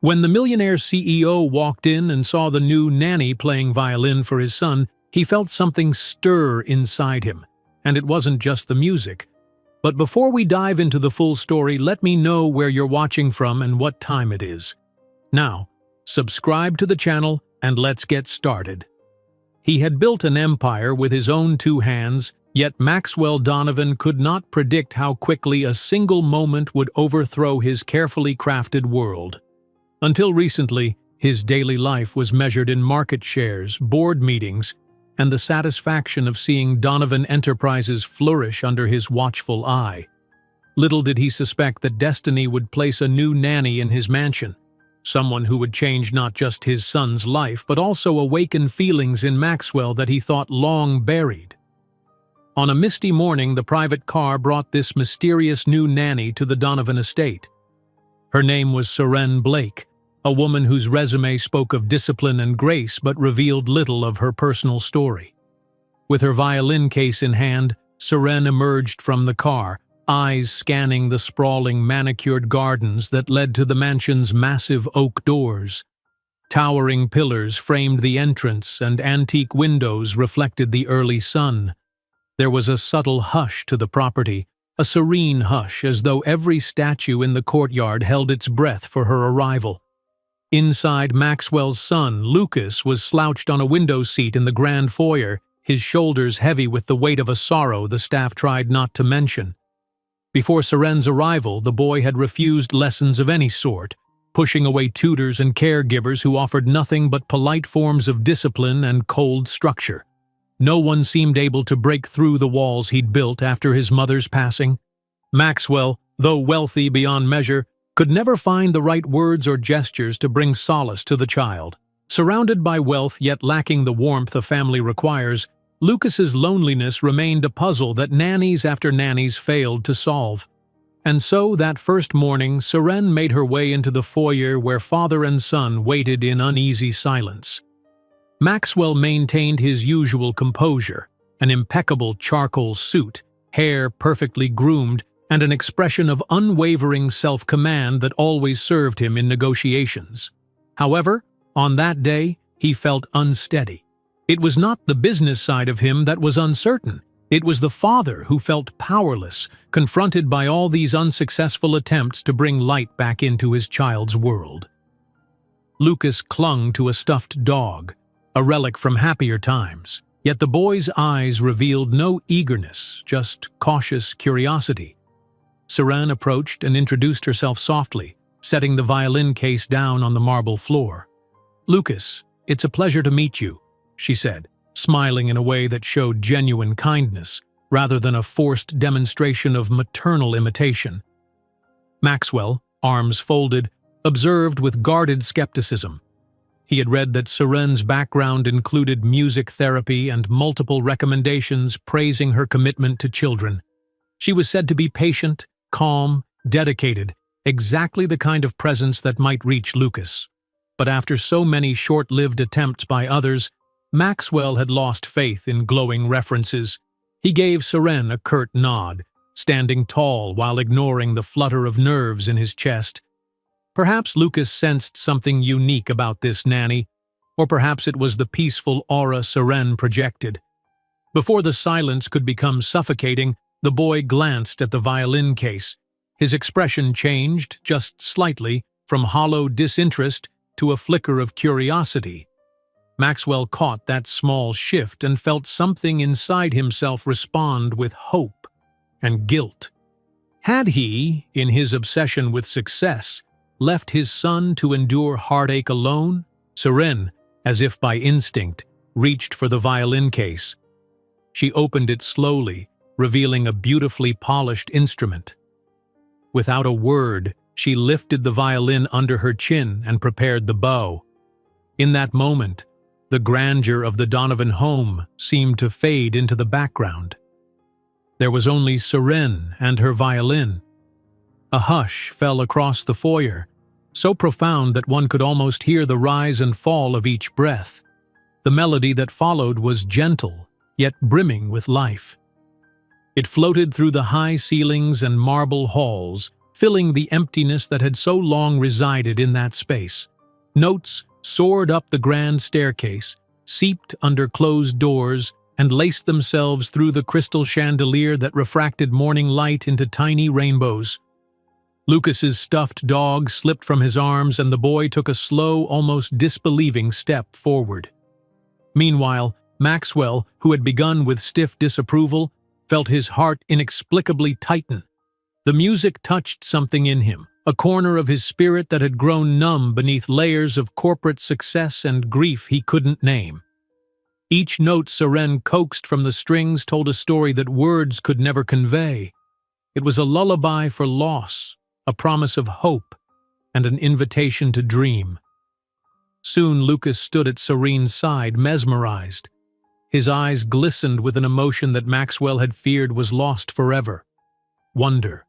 When the Millionaire CEO walked in and saw the new nanny playing violin for his son, he felt something stir inside him. And it wasn't just the music. But before we dive into the full story, let me know where you're watching from and what time it is. Now, subscribe to the channel and let's get started. He had built an empire with his own two hands, yet Maxwell Donovan could not predict how quickly a single moment would overthrow his carefully crafted world. Until recently, his daily life was measured in market shares, board meetings, and the satisfaction of seeing Donovan Enterprises flourish under his watchful eye. Little did he suspect that destiny would place a new nanny in his mansion, someone who would change not just his son's life but also awaken feelings in Maxwell that he thought long buried. On a misty morning, the private car brought this mysterious new nanny to the Donovan estate. Her name was Seren Blake, a woman whose resume spoke of discipline and grace but revealed little of her personal story. With her violin case in hand, Seren emerged from the car, eyes scanning the sprawling manicured gardens that led to the mansion's massive oak doors. Towering pillars framed the entrance, and antique windows reflected the early sun. There was a subtle hush to the property, a serene hush, as though every statue in the courtyard held its breath for her arrival. Inside, Maxwell's son, Lucas, was slouched on a window seat in the grand foyer, his shoulders heavy with the weight of a sorrow the staff tried not to mention. Before Seren's arrival, the boy had refused lessons of any sort, pushing away tutors and caregivers who offered nothing but polite forms of discipline and cold structure. No one seemed able to break through the walls he'd built after his mother's passing. Maxwell, though wealthy beyond measure, could never find the right words or gestures to bring solace to the child. Surrounded by wealth yet lacking the warmth a family requires, Lucas's loneliness remained a puzzle that nannies after nannies failed to solve. And so that first morning, Seren made her way into the foyer where father and son waited in uneasy silence. Maxwell maintained his usual composure, an impeccable charcoal suit, hair perfectly groomed, and an expression of unwavering self-command that always served him in negotiations. However, on that day, he felt unsteady. It was not the business side of him that was uncertain. It was the father who felt powerless, confronted by all these unsuccessful attempts to bring light back into his child's world. Lucas clung to a stuffed dog, a relic from happier times, yet the boy's eyes revealed no eagerness, just cautious curiosity. Seren approached and introduced herself softly, setting the violin case down on the marble floor. "Lucas, it's a pleasure to meet you," she said, smiling in a way that showed genuine kindness, rather than a forced demonstration of maternal imitation. Maxwell, arms folded, observed with guarded skepticism. He had read that Seren's background included music therapy and multiple recommendations praising her commitment to children. She was said to be patient, calm, dedicated, exactly the kind of presence that might reach Lucas. But after so many short-lived attempts by others, Maxwell had lost faith in glowing references. He gave Seren a curt nod, standing tall while ignoring the flutter of nerves in his chest. Perhaps Lucas sensed something unique about this nanny, or perhaps it was the peaceful aura Seren projected. Before the silence could become suffocating, the boy glanced at the violin case. His expression changed, just slightly, from hollow disinterest to a flicker of curiosity. Maxwell caught that small shift and felt something inside himself respond with hope and guilt. Had he, in his obsession with success, left his son to endure heartache alone? Seren, as if by instinct, reached for the violin case. She opened it slowly, revealing a beautifully polished instrument. Without a word, she lifted the violin under her chin and prepared the bow. In that moment, the grandeur of the Donovan home seemed to fade into the background. There was only Seren and her violin. A hush fell across the foyer, so profound that one could almost hear the rise and fall of each breath. The melody that followed was gentle, yet brimming with life. It floated through the high ceilings and marble halls, filling the emptiness that had so long resided in that space. Notes soared up the grand staircase, seeped under closed doors, and laced themselves through the crystal chandelier that refracted morning light into tiny rainbows. Lucas's stuffed dog slipped from his arms, and the boy took a slow, almost disbelieving step forward. Meanwhile, Maxwell, who had begun with stiff disapproval, felt his heart inexplicably tighten. The music touched something in him, a corner of his spirit that had grown numb beneath layers of corporate success and grief he couldn't name. Each note Seren coaxed from the strings told a story that words could never convey. It was a lullaby for loss, a promise of hope, and an invitation to dream. Soon Lucas stood at Serene's side, mesmerized. His eyes glistened with an emotion that Maxwell had feared was lost forever: wonder.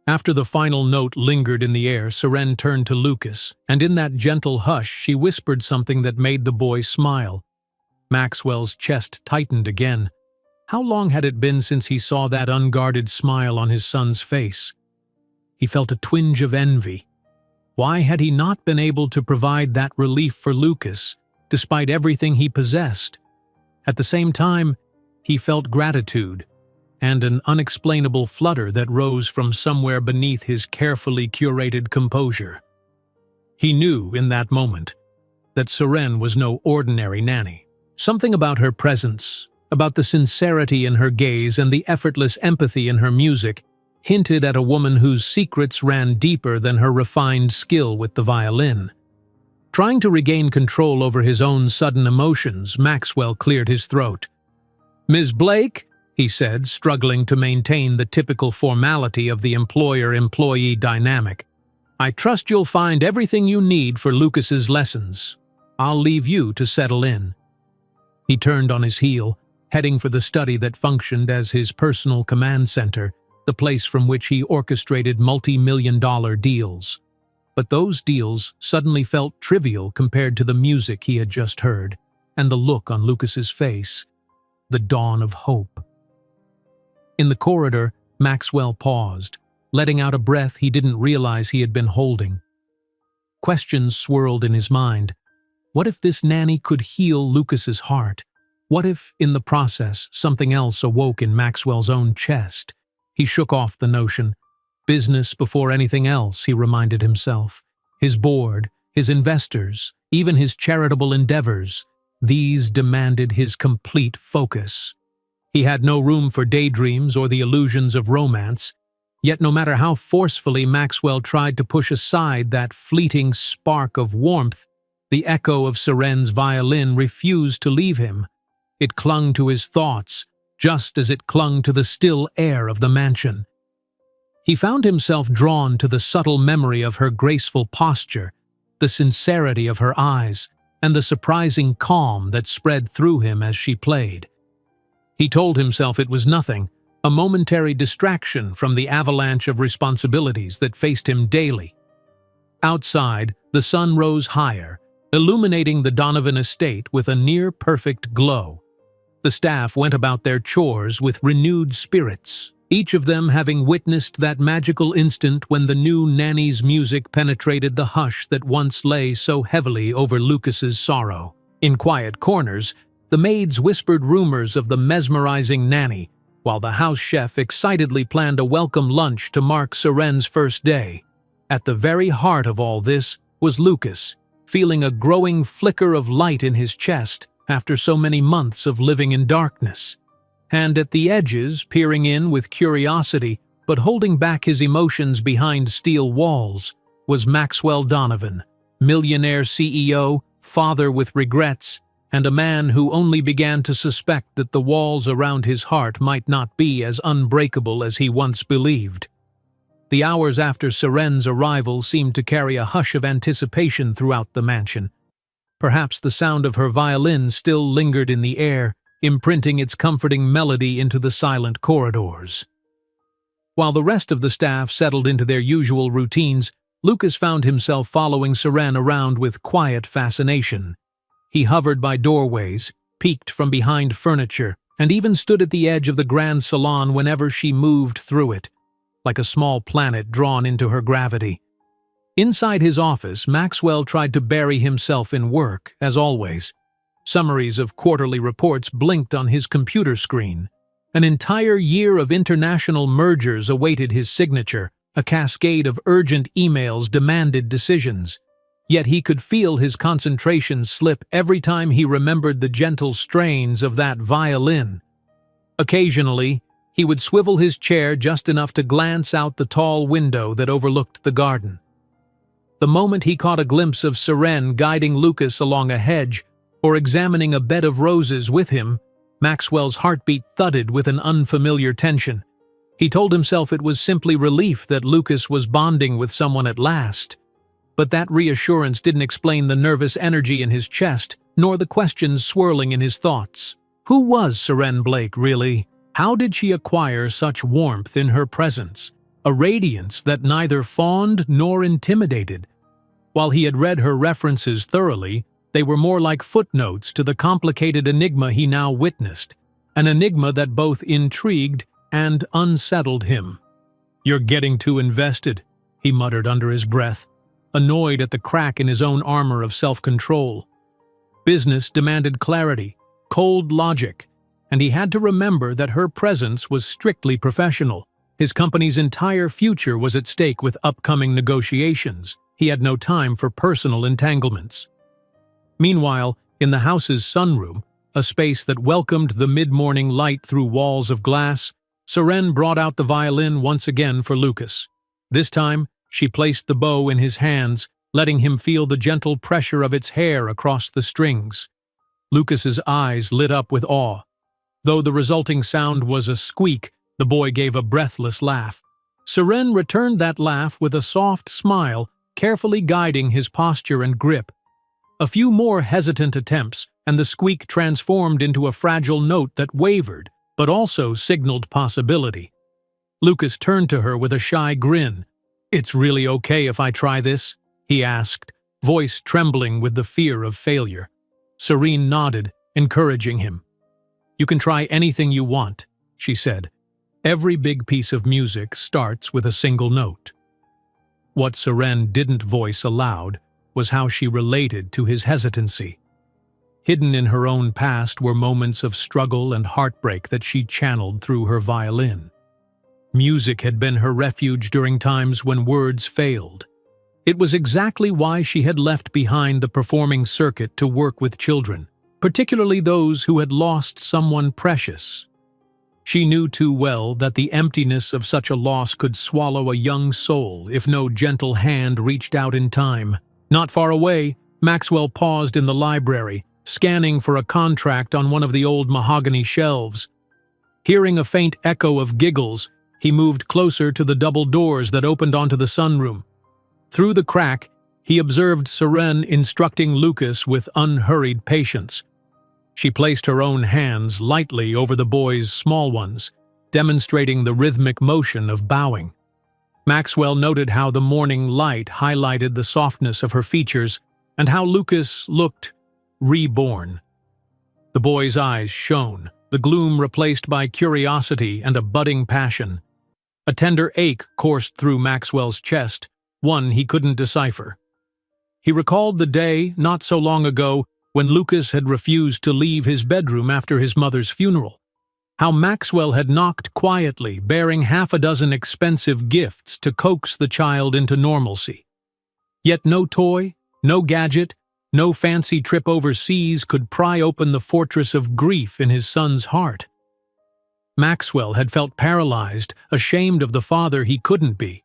After the final note lingered in the air, Seren turned to Lucas, and in that gentle hush she whispered something that made the boy smile. Maxwell's chest tightened again. How long had it been since he saw that unguarded smile on his son's face? He felt a twinge of envy. Why had he not been able to provide that relief for Lucas, despite everything he possessed? At the same time, he felt gratitude, and an unexplainable flutter that rose from somewhere beneath his carefully curated composure. He knew in that moment that Seren was no ordinary nanny. Something about her presence, about the sincerity in her gaze and the effortless empathy in her music, hinted at a woman whose secrets ran deeper than her refined skill with the violin. Trying to regain control over his own sudden emotions, Maxwell cleared his throat. "Ms. Blake," he said, struggling to maintain the typical formality of the employer-employee dynamic, "I trust you'll find everything you need for Lucas's lessons. I'll leave you to settle in." He turned on his heel, heading for the study that functioned as his personal command center, the place from which he orchestrated multi-million-dollar deals. But those deals suddenly felt trivial compared to the music he had just heard, and the look on Lucas's face, the dawn of hope. In the corridor, Maxwell paused, letting out a breath he didn't realize he had been holding. Questions swirled in his mind. What if this nanny could heal Lucas's heart? What if, in the process, something else awoke in Maxwell's own chest? He shook off the notion. Business before anything else, he reminded himself. His board, his investors, even his charitable endeavors, these demanded his complete focus. He had no room for daydreams or the illusions of romance, yet no matter how forcefully Maxwell tried to push aside that fleeting spark of warmth, the echo of Seren's violin refused to leave him. It clung to his thoughts, just as it clung to the still air of the mansion. He found himself drawn to the subtle memory of her graceful posture, the sincerity of her eyes, and the surprising calm that spread through him as she played. He told himself it was nothing, a momentary distraction from the avalanche of responsibilities that faced him daily. Outside, the sun rose higher, illuminating the Donovan estate with a near-perfect glow. The staff went about their chores with renewed spirits, each of them having witnessed that magical instant when the new nanny's music penetrated the hush that once lay so heavily over Lucas's sorrow. In quiet corners, the maids whispered rumors of the mesmerizing nanny, while the house chef excitedly planned a welcome lunch to mark Seren's first day. At the very heart of all this was Lucas, feeling a growing flicker of light in his chest after so many months of living in darkness. And at the edges, peering in with curiosity, but holding back his emotions behind steel walls, was Maxwell Donovan, millionaire CEO, father with regrets, and a man who only began to suspect that the walls around his heart might not be as unbreakable as he once believed. The hours after Seren's arrival seemed to carry a hush of anticipation throughout the mansion. Perhaps the sound of her violin still lingered in the air, imprinting its comforting melody into the silent corridors. While the rest of the staff settled into their usual routines, Lucas found himself following Seren around with quiet fascination. He hovered by doorways, peeked from behind furniture, and even stood at the edge of the grand salon whenever she moved through it. like a small planet drawn into her gravity. Inside his office, Maxwell tried to bury himself in work, as always. Summaries of quarterly reports blinked on his computer screen. An entire year of international mergers awaited his signature. A cascade of urgent emails demanded decisions. Yet he could feel his concentration slip every time he remembered the gentle strains of that violin. Occasionally, he would swivel his chair just enough to glance out the tall window that overlooked the garden. The moment he caught a glimpse of Seren guiding Lucas along a hedge or examining a bed of roses with him, Maxwell's heartbeat thudded with an unfamiliar tension. He told himself it was simply relief that Lucas was bonding with someone at last. But that reassurance didn't explain the nervous energy in his chest, nor the questions swirling in his thoughts. Who was Seren Blake, really? How did she acquire such warmth in her presence? A radiance that neither fawned nor intimidated. While he had read her references thoroughly, they were more like footnotes to the complicated enigma he now witnessed, an enigma that both intrigued and unsettled him. "You're getting too invested," he muttered under his breath, annoyed at the crack in his own armor of self-control. Business demanded clarity, cold logic, and he had to remember that her presence was strictly professional. His company's entire future was at stake with upcoming negotiations. He had no time for personal entanglements. Meanwhile, in the house's sunroom, a space that welcomed the mid-morning light through walls of glass, Seren brought out the violin once again for Lucas. This time, she placed the bow in his hands, letting him feel the gentle pressure of its hair across the strings. Lucas's eyes lit up with awe. Though the resulting sound was a squeak, the boy gave a breathless laugh. Seren returned that laugh with a soft smile, carefully guiding his posture and grip. A few more hesitant attempts, and the squeak transformed into a fragile note that wavered, but also signaled possibility. Lucas turned to her with a shy grin. "It's really okay if I try this?" he asked, voice trembling with the fear of failure. Serene nodded, encouraging him. "You can try anything you want," she said. "Every big piece of music starts with a single note." What Seren didn't voice aloud was how she related to his hesitancy. Hidden in her own past were moments of struggle and heartbreak that she channeled through her violin. Music had been her refuge during times when words failed. It was exactly why she had left behind the performing circuit to work with children, particularly those who had lost someone precious. She knew too well that the emptiness of such a loss could swallow a young soul if no gentle hand reached out in time. Not far away, Maxwell paused in the library, scanning for a contract on one of the old mahogany shelves. Hearing a faint echo of giggles, he moved closer to the double doors that opened onto the sunroom. Through the crack, he observed Seren instructing Lucas with unhurried patience. She placed her own hands lightly over the boy's small ones, demonstrating the rhythmic motion of bowing. Maxwell noted how the morning light highlighted the softness of her features and how Lucas looked reborn. The boy's eyes shone, the gloom replaced by curiosity and a budding passion. A tender ache coursed through Maxwell's chest, one he couldn't decipher. He recalled the day, not so long ago, when Lucas had refused to leave his bedroom after his mother's funeral. How Maxwell had knocked quietly, bearing half a dozen expensive gifts to coax the child into normalcy. Yet no toy, no gadget, no fancy trip overseas could pry open the fortress of grief in his son's heart. Maxwell had felt paralyzed, ashamed of the father he couldn't be.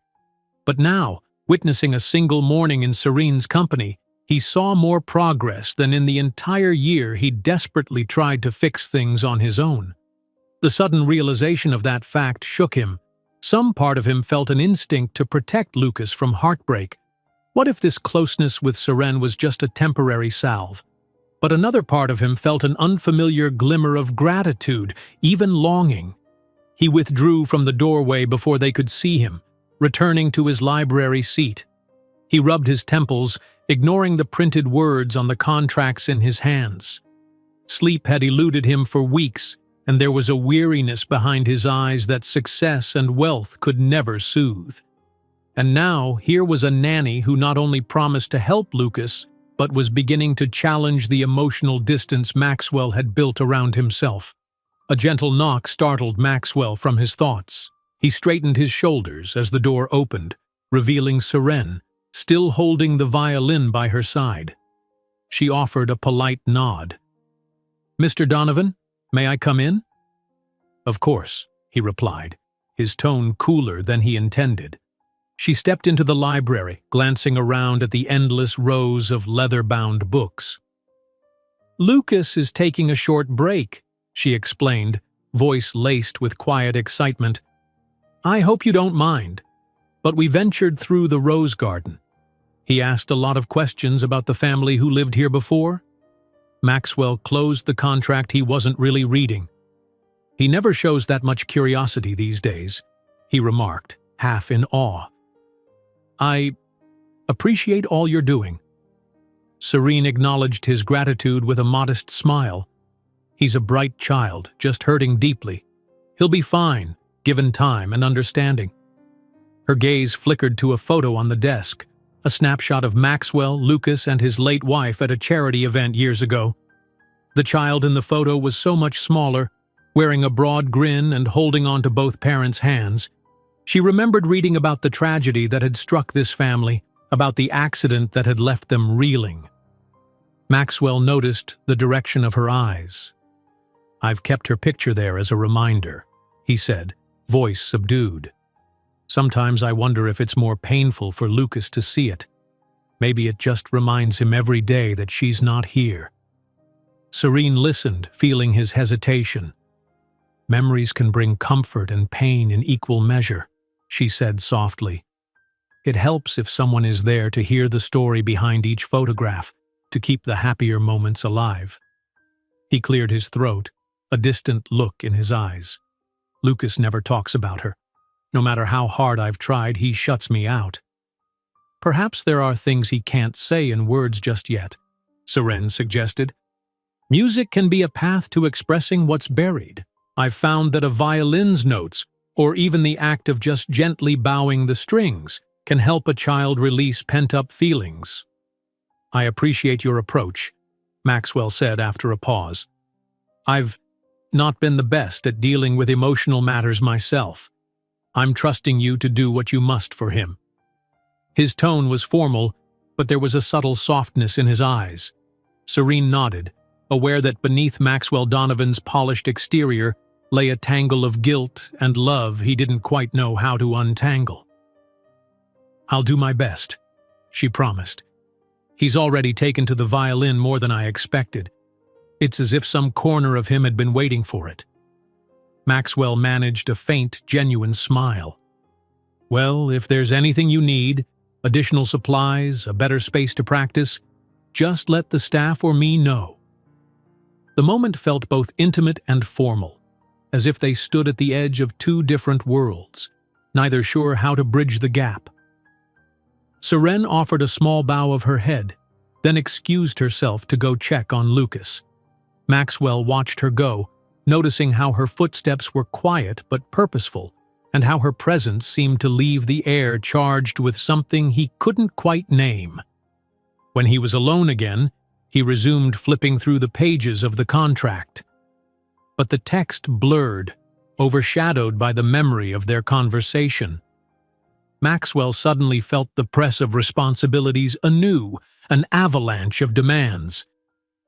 But now, witnessing a single morning in Serene's company, he saw more progress than in the entire year he desperately tried to fix things on his own. The sudden realization of that fact shook him. Some part of him felt an instinct to protect Lucas from heartbreak. What if this closeness with Seren was just a temporary salve? But another part of him felt an unfamiliar glimmer of gratitude, even longing. He withdrew from the doorway before they could see him, returning to his library seat. He rubbed his temples, ignoring the printed words on the contracts in his hands. Sleep had eluded him for weeks, and there was a weariness behind his eyes that success and wealth could never soothe. And now, here was a nanny who not only promised to help Lucas, but was beginning to challenge the emotional distance Maxwell had built around himself. A gentle knock startled Maxwell from his thoughts. He straightened his shoulders as the door opened, revealing Seren, still holding the violin by her side. She offered a polite nod. "Mr. Donovan, may I come in?" "Of course," he replied, his tone cooler than he intended. She stepped into the library, glancing around at the endless rows of leather-bound books. "Lucas is taking a short break," she explained, voice laced with quiet excitement. "I hope you don't mind, but we ventured through the rose garden. He asked a lot of questions about the family who lived here before." Maxwell closed the contract he wasn't really reading. "He never shows that much curiosity these days," he remarked, half in awe. "I appreciate all you're doing." Serene acknowledged his gratitude with a modest smile. "He's a bright child, just hurting deeply. He'll be fine, given time and understanding." Her gaze flickered to a photo on the desk, a snapshot of Maxwell, Lucas, and his late wife at a charity event years ago. The child in the photo was so much smaller, wearing a broad grin and holding onto both parents' hands. She remembered reading about the tragedy that had struck this family, about the accident that had left them reeling. Maxwell noticed the direction of her eyes. "I've kept her picture there as a reminder," he said, voice subdued. "Sometimes I wonder if it's more painful for Lucas to see it. Maybe it just reminds him every day that she's not here." Serene listened, feeling his hesitation. "Memories can bring comfort and pain in equal measure," she said softly. "It helps if someone is there to hear the story behind each photograph, to keep the happier moments alive." He cleared his throat, a distant look in his eyes. "Lucas never talks about her. No matter how hard I've tried, he shuts me out." "Perhaps there are things he can't say in words just yet," Seren suggested. "Music can be a path to expressing what's buried. I've found that a violin's notes, or even the act of just gently bowing the strings, can help a child release pent-up feelings." "I appreciate your approach," Maxwell said after a pause. "I've not been the best at dealing with emotional matters myself. I'm trusting you to do what you must for him." His tone was formal, but there was a subtle softness in his eyes. Serene nodded, aware that beneath Maxwell Donovan's polished exterior lay a tangle of guilt and love he didn't quite know how to untangle. "I'll do my best," she promised. "He's already taken to the violin more than I expected. It's as if some corner of him had been waiting for it." Maxwell managed a faint, genuine smile. "Well, if there's anything you need, additional supplies, a better space to practice, just let the staff or me know." The moment felt both intimate and formal, as if they stood at the edge of two different worlds, neither sure how to bridge the gap. Seren offered a small bow of her head, then excused herself to go check on Lucas. Maxwell watched her go, noticing how her footsteps were quiet but purposeful, and how her presence seemed to leave the air charged with something he couldn't quite name. When he was alone again, he resumed flipping through the pages of the contract. But the text blurred, overshadowed by the memory of their conversation. Maxwell suddenly felt the press of responsibilities anew, an avalanche of demands.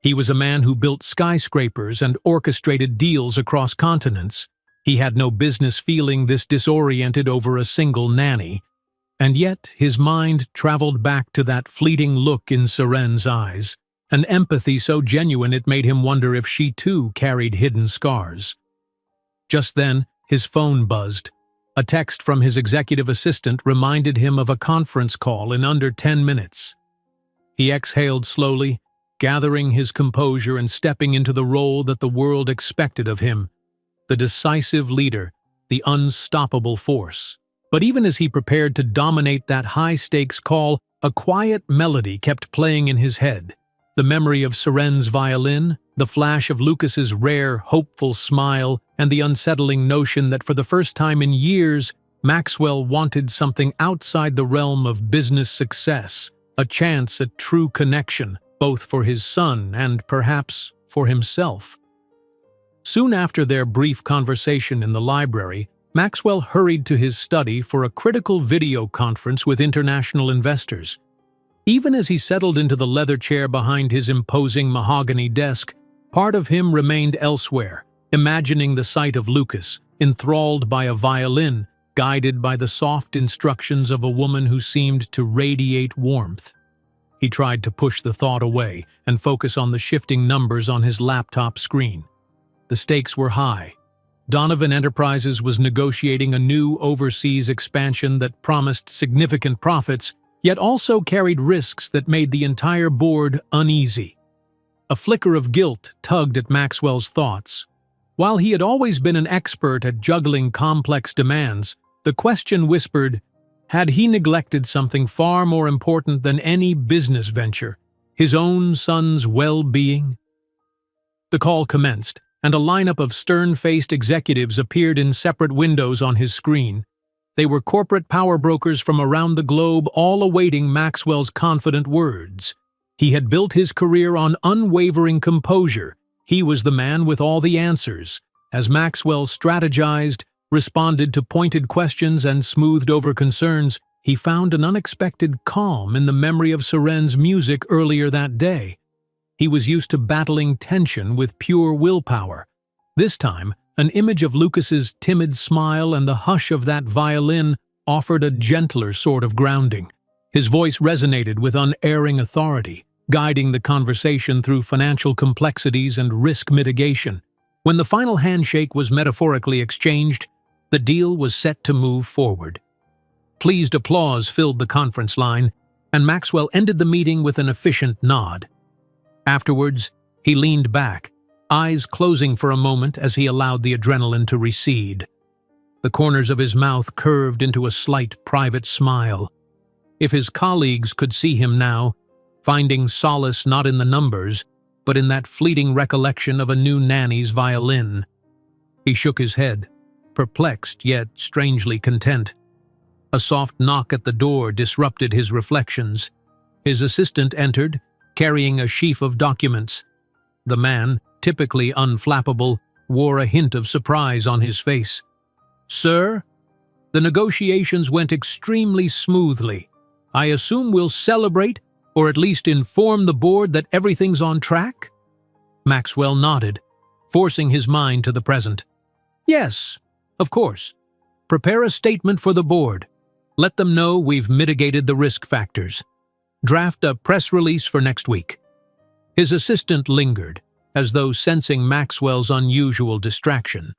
He was a man who built skyscrapers and orchestrated deals across continents. He had no business feeling this disoriented over a single nanny, and yet his mind traveled back to that fleeting look in Seren's eyes, an empathy so genuine it made him wonder if she too carried hidden scars. Just then, his phone buzzed. A text from his executive assistant reminded him of a conference call in under 10 minutes. He exhaled slowly, gathering his composure and stepping into the role that the world expected of him, the decisive leader, the unstoppable force. But even as he prepared to dominate that high-stakes call, a quiet melody kept playing in his head, The memory of Seren's violin, the flash of Lucas's rare, hopeful smile, and the unsettling notion that for the first time in years, Maxwell wanted something outside the realm of business success, a chance at true connection, both for his son and, perhaps, for himself. Soon after their brief conversation in the library, Maxwell hurried to his study for a critical video conference with international investors. Even as he settled into the leather chair behind his imposing mahogany desk, part of him remained elsewhere, imagining the sight of Lucas, enthralled by a violin, guided by the soft instructions of a woman who seemed to radiate warmth. He tried to push the thought away and focus on the shifting numbers on his laptop screen. The stakes were high. Donovan Enterprises was negotiating a new overseas expansion that promised significant profits, yet also carried risks that made the entire board uneasy. A flicker of guilt tugged at Maxwell's thoughts. While he had always been an expert at juggling complex demands, the question whispered, had he neglected something far more important than any business venture, his own son's well-being? The call commenced, and a lineup of stern-faced executives appeared in separate windows on his screen. They were corporate power brokers from around the globe, all awaiting Maxwell's confident words. He had built his career on unwavering composure. He was the man with all the answers. As Maxwell strategized, responded to pointed questions, and smoothed over concerns, he found an unexpected calm in the memory of Seren's music earlier that day. He was used to battling tension with pure willpower. This time, an image of Lucas's timid smile and the hush of that violin offered a gentler sort of grounding. His voice resonated with unerring authority, guiding the conversation through financial complexities and risk mitigation. When the final handshake was metaphorically exchanged, the deal was set to move forward. Pleased applause filled the conference line, and Maxwell ended the meeting with an efficient nod. Afterwards, he leaned back, eyes closing for a moment as he allowed the adrenaline to recede. The corners of his mouth curved into a slight private smile. If his colleagues could see him now, finding solace not in the numbers, but in that fleeting recollection of a new nanny's violin. He shook his head, perplexed yet strangely content. A soft knock at the door disrupted his reflections. His assistant entered, carrying a sheaf of documents. The man, typically unflappable, wore a hint of surprise on his face. "Sir, the negotiations went extremely smoothly. I assume we'll celebrate, or at least inform the board that everything's on track?" Maxwell nodded, forcing his mind to the present. "Yes, of course. Prepare a statement for the board. Let them know we've mitigated the risk factors. Draft a press release for next week." His assistant lingered, as though sensing Maxwell's unusual distraction.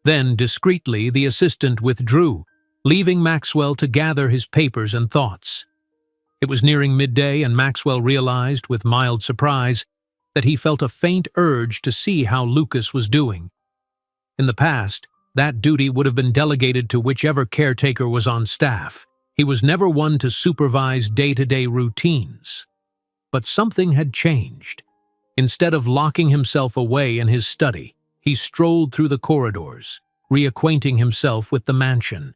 Then, discreetly, the assistant withdrew, leaving Maxwell to gather his papers and thoughts. It was nearing midday, and Maxwell realized, with mild surprise, that he felt a faint urge to see how Lucas was doing. In the past, that duty would have been delegated to whichever caretaker was on staff. He was never one to supervise day-to-day routines. But something had changed. Instead of locking himself away in his study, he strolled through the corridors, reacquainting himself with the mansion.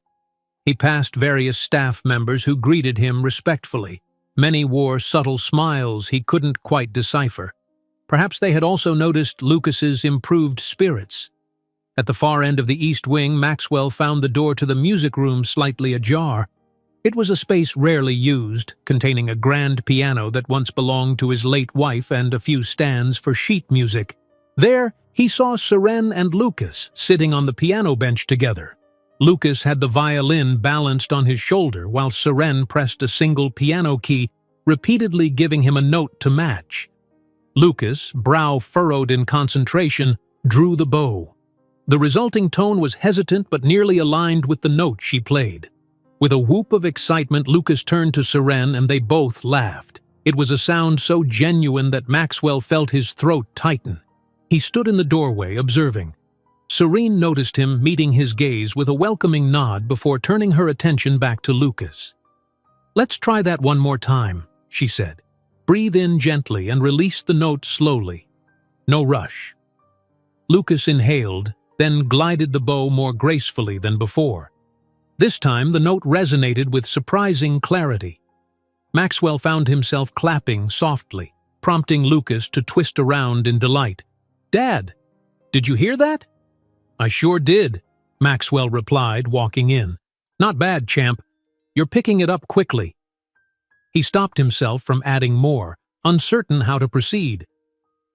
He passed various staff members who greeted him respectfully. Many wore subtle smiles he couldn't quite decipher. Perhaps they had also noticed Lucas's improved spirits. At the far end of the east wing, Maxwell found the door to the music room slightly ajar. It was a space rarely used, containing a grand piano that once belonged to his late wife and a few stands for sheet music. There, he saw Seren and Lucas sitting on the piano bench together. Lucas had the violin balanced on his shoulder while Seren pressed a single piano key, repeatedly giving him a note to match. Lucas, brow furrowed in concentration, drew the bow. The resulting tone was hesitant but nearly aligned with the note she played. With a whoop of excitement, Lucas turned to Seren and they both laughed. It was a sound so genuine that Maxwell felt his throat tighten. He stood in the doorway, observing. Serene noticed him, meeting his gaze with a welcoming nod before turning her attention back to Lucas. "Let's try that one more time," she said. Breathe in gently and release the note slowly. No rush. Lucas inhaled, then glided the bow more gracefully than before. This time the note resonated with surprising clarity. Maxwell found himself clapping softly, prompting Lucas to twist around in delight. "Dad, did you hear that?" "I sure did," Maxwell replied, walking in. "Not bad, champ. You're picking it up quickly." He stopped himself from adding more, uncertain how to proceed.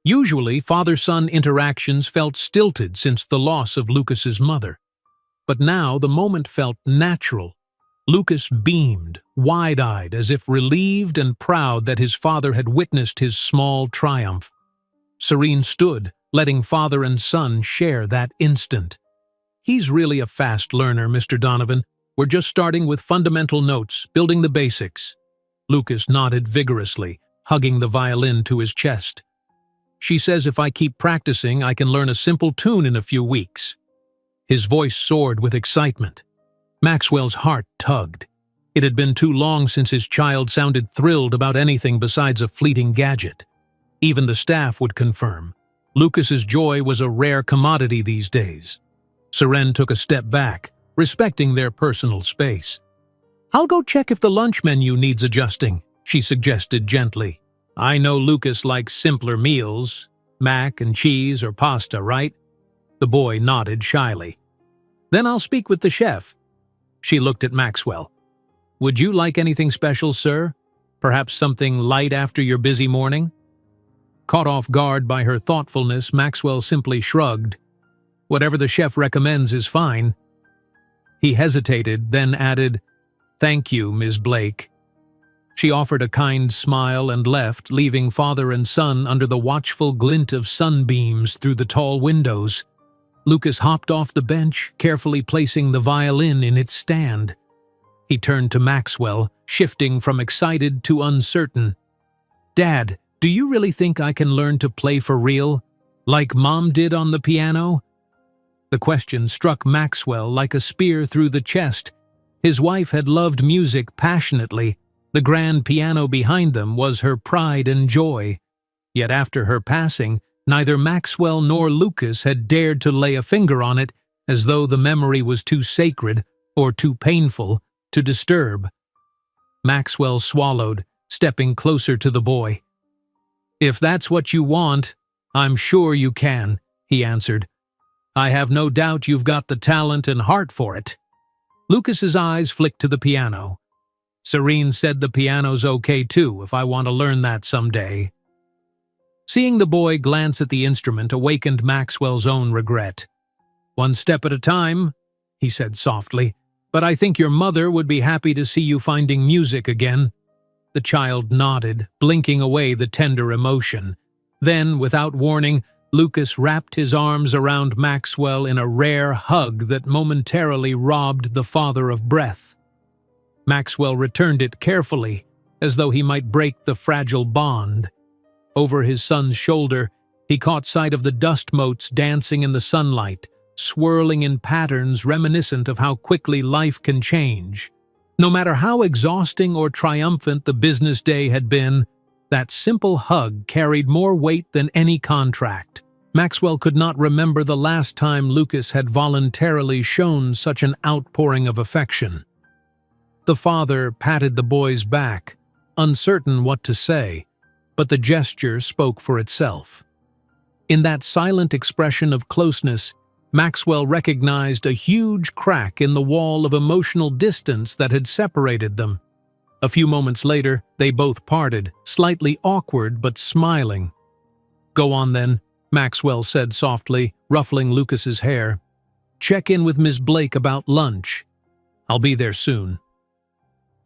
Usually, father-son interactions felt stilted since the loss of Lucas's mother. But now the moment felt natural. Lucas beamed, wide-eyed, as if relieved and proud that his father had witnessed his small triumph. Serene stood, letting father and son share that instant. "He's really a fast learner, Mr. Donovan. We're just starting with fundamental notes, building the basics." Lucas nodded vigorously, hugging the violin to his chest. "She says if I keep practicing, I can learn a simple tune in a few weeks." His voice soared with excitement. Maxwell's heart tugged. It had been too long since his child sounded thrilled about anything besides a fleeting gadget. Even the staff would confirm. Lucas's joy was a rare commodity these days. Seren took a step back, respecting their personal space. "I'll go check if the lunch menu needs adjusting," she suggested gently. "I know Lucas likes simpler meals, mac and cheese or pasta, right?" The boy nodded shyly. "Then I'll speak with the chef." She looked at Maxwell. "Would you like anything special, sir? Perhaps something light after your busy morning?" Caught off guard by her thoughtfulness, Maxwell simply shrugged. "Whatever the chef recommends is fine." He hesitated, then added, "Thank you, Ms. Blake." She offered a kind smile and left, leaving father and son under the watchful glint of sunbeams through the tall windows. Lucas hopped off the bench, carefully placing the violin in its stand. He turned to Maxwell, shifting from excited to uncertain. "Dad, do you really think I can learn to play for real? Like Mom did on the piano?" The question struck Maxwell like a spear through the chest. His wife had loved music passionately. The grand piano behind them was her pride and joy. Yet after her passing, neither Maxwell nor Lucas had dared to lay a finger on it, as though the memory was too sacred or too painful to disturb. Maxwell swallowed, stepping closer to the boy. "If that's what you want, I'm sure you can," he answered. "I have no doubt you've got the talent and heart for it." Lucas's eyes flicked to the piano. "Serene said the piano's okay too, if I want to learn that someday." Seeing the boy glance at the instrument awakened Maxwell's own regret. "One step at a time," he said softly, "but I think your mother would be happy to see you finding music again." The child nodded, blinking away the tender emotion. Then, without warning, Lucas wrapped his arms around Maxwell in a rare hug that momentarily robbed the father of breath. Maxwell returned it carefully, as though he might break the fragile bond. Over his son's shoulder, he caught sight of the dust motes dancing in the sunlight, swirling in patterns reminiscent of how quickly life can change. No matter how exhausting or triumphant the business day had been, that simple hug carried more weight than any contract. Maxwell could not remember the last time Lucas had voluntarily shown such an outpouring of affection. The father patted the boy's back, uncertain what to say, but the gesture spoke for itself. In that silent expression of closeness, Maxwell recognized a huge crack in the wall of emotional distance that had separated them. A few moments later, they both parted, slightly awkward but smiling. "Go on then," Maxwell said softly, ruffling Lucas's hair. "Check in with Miss Blake about lunch. I'll be there soon."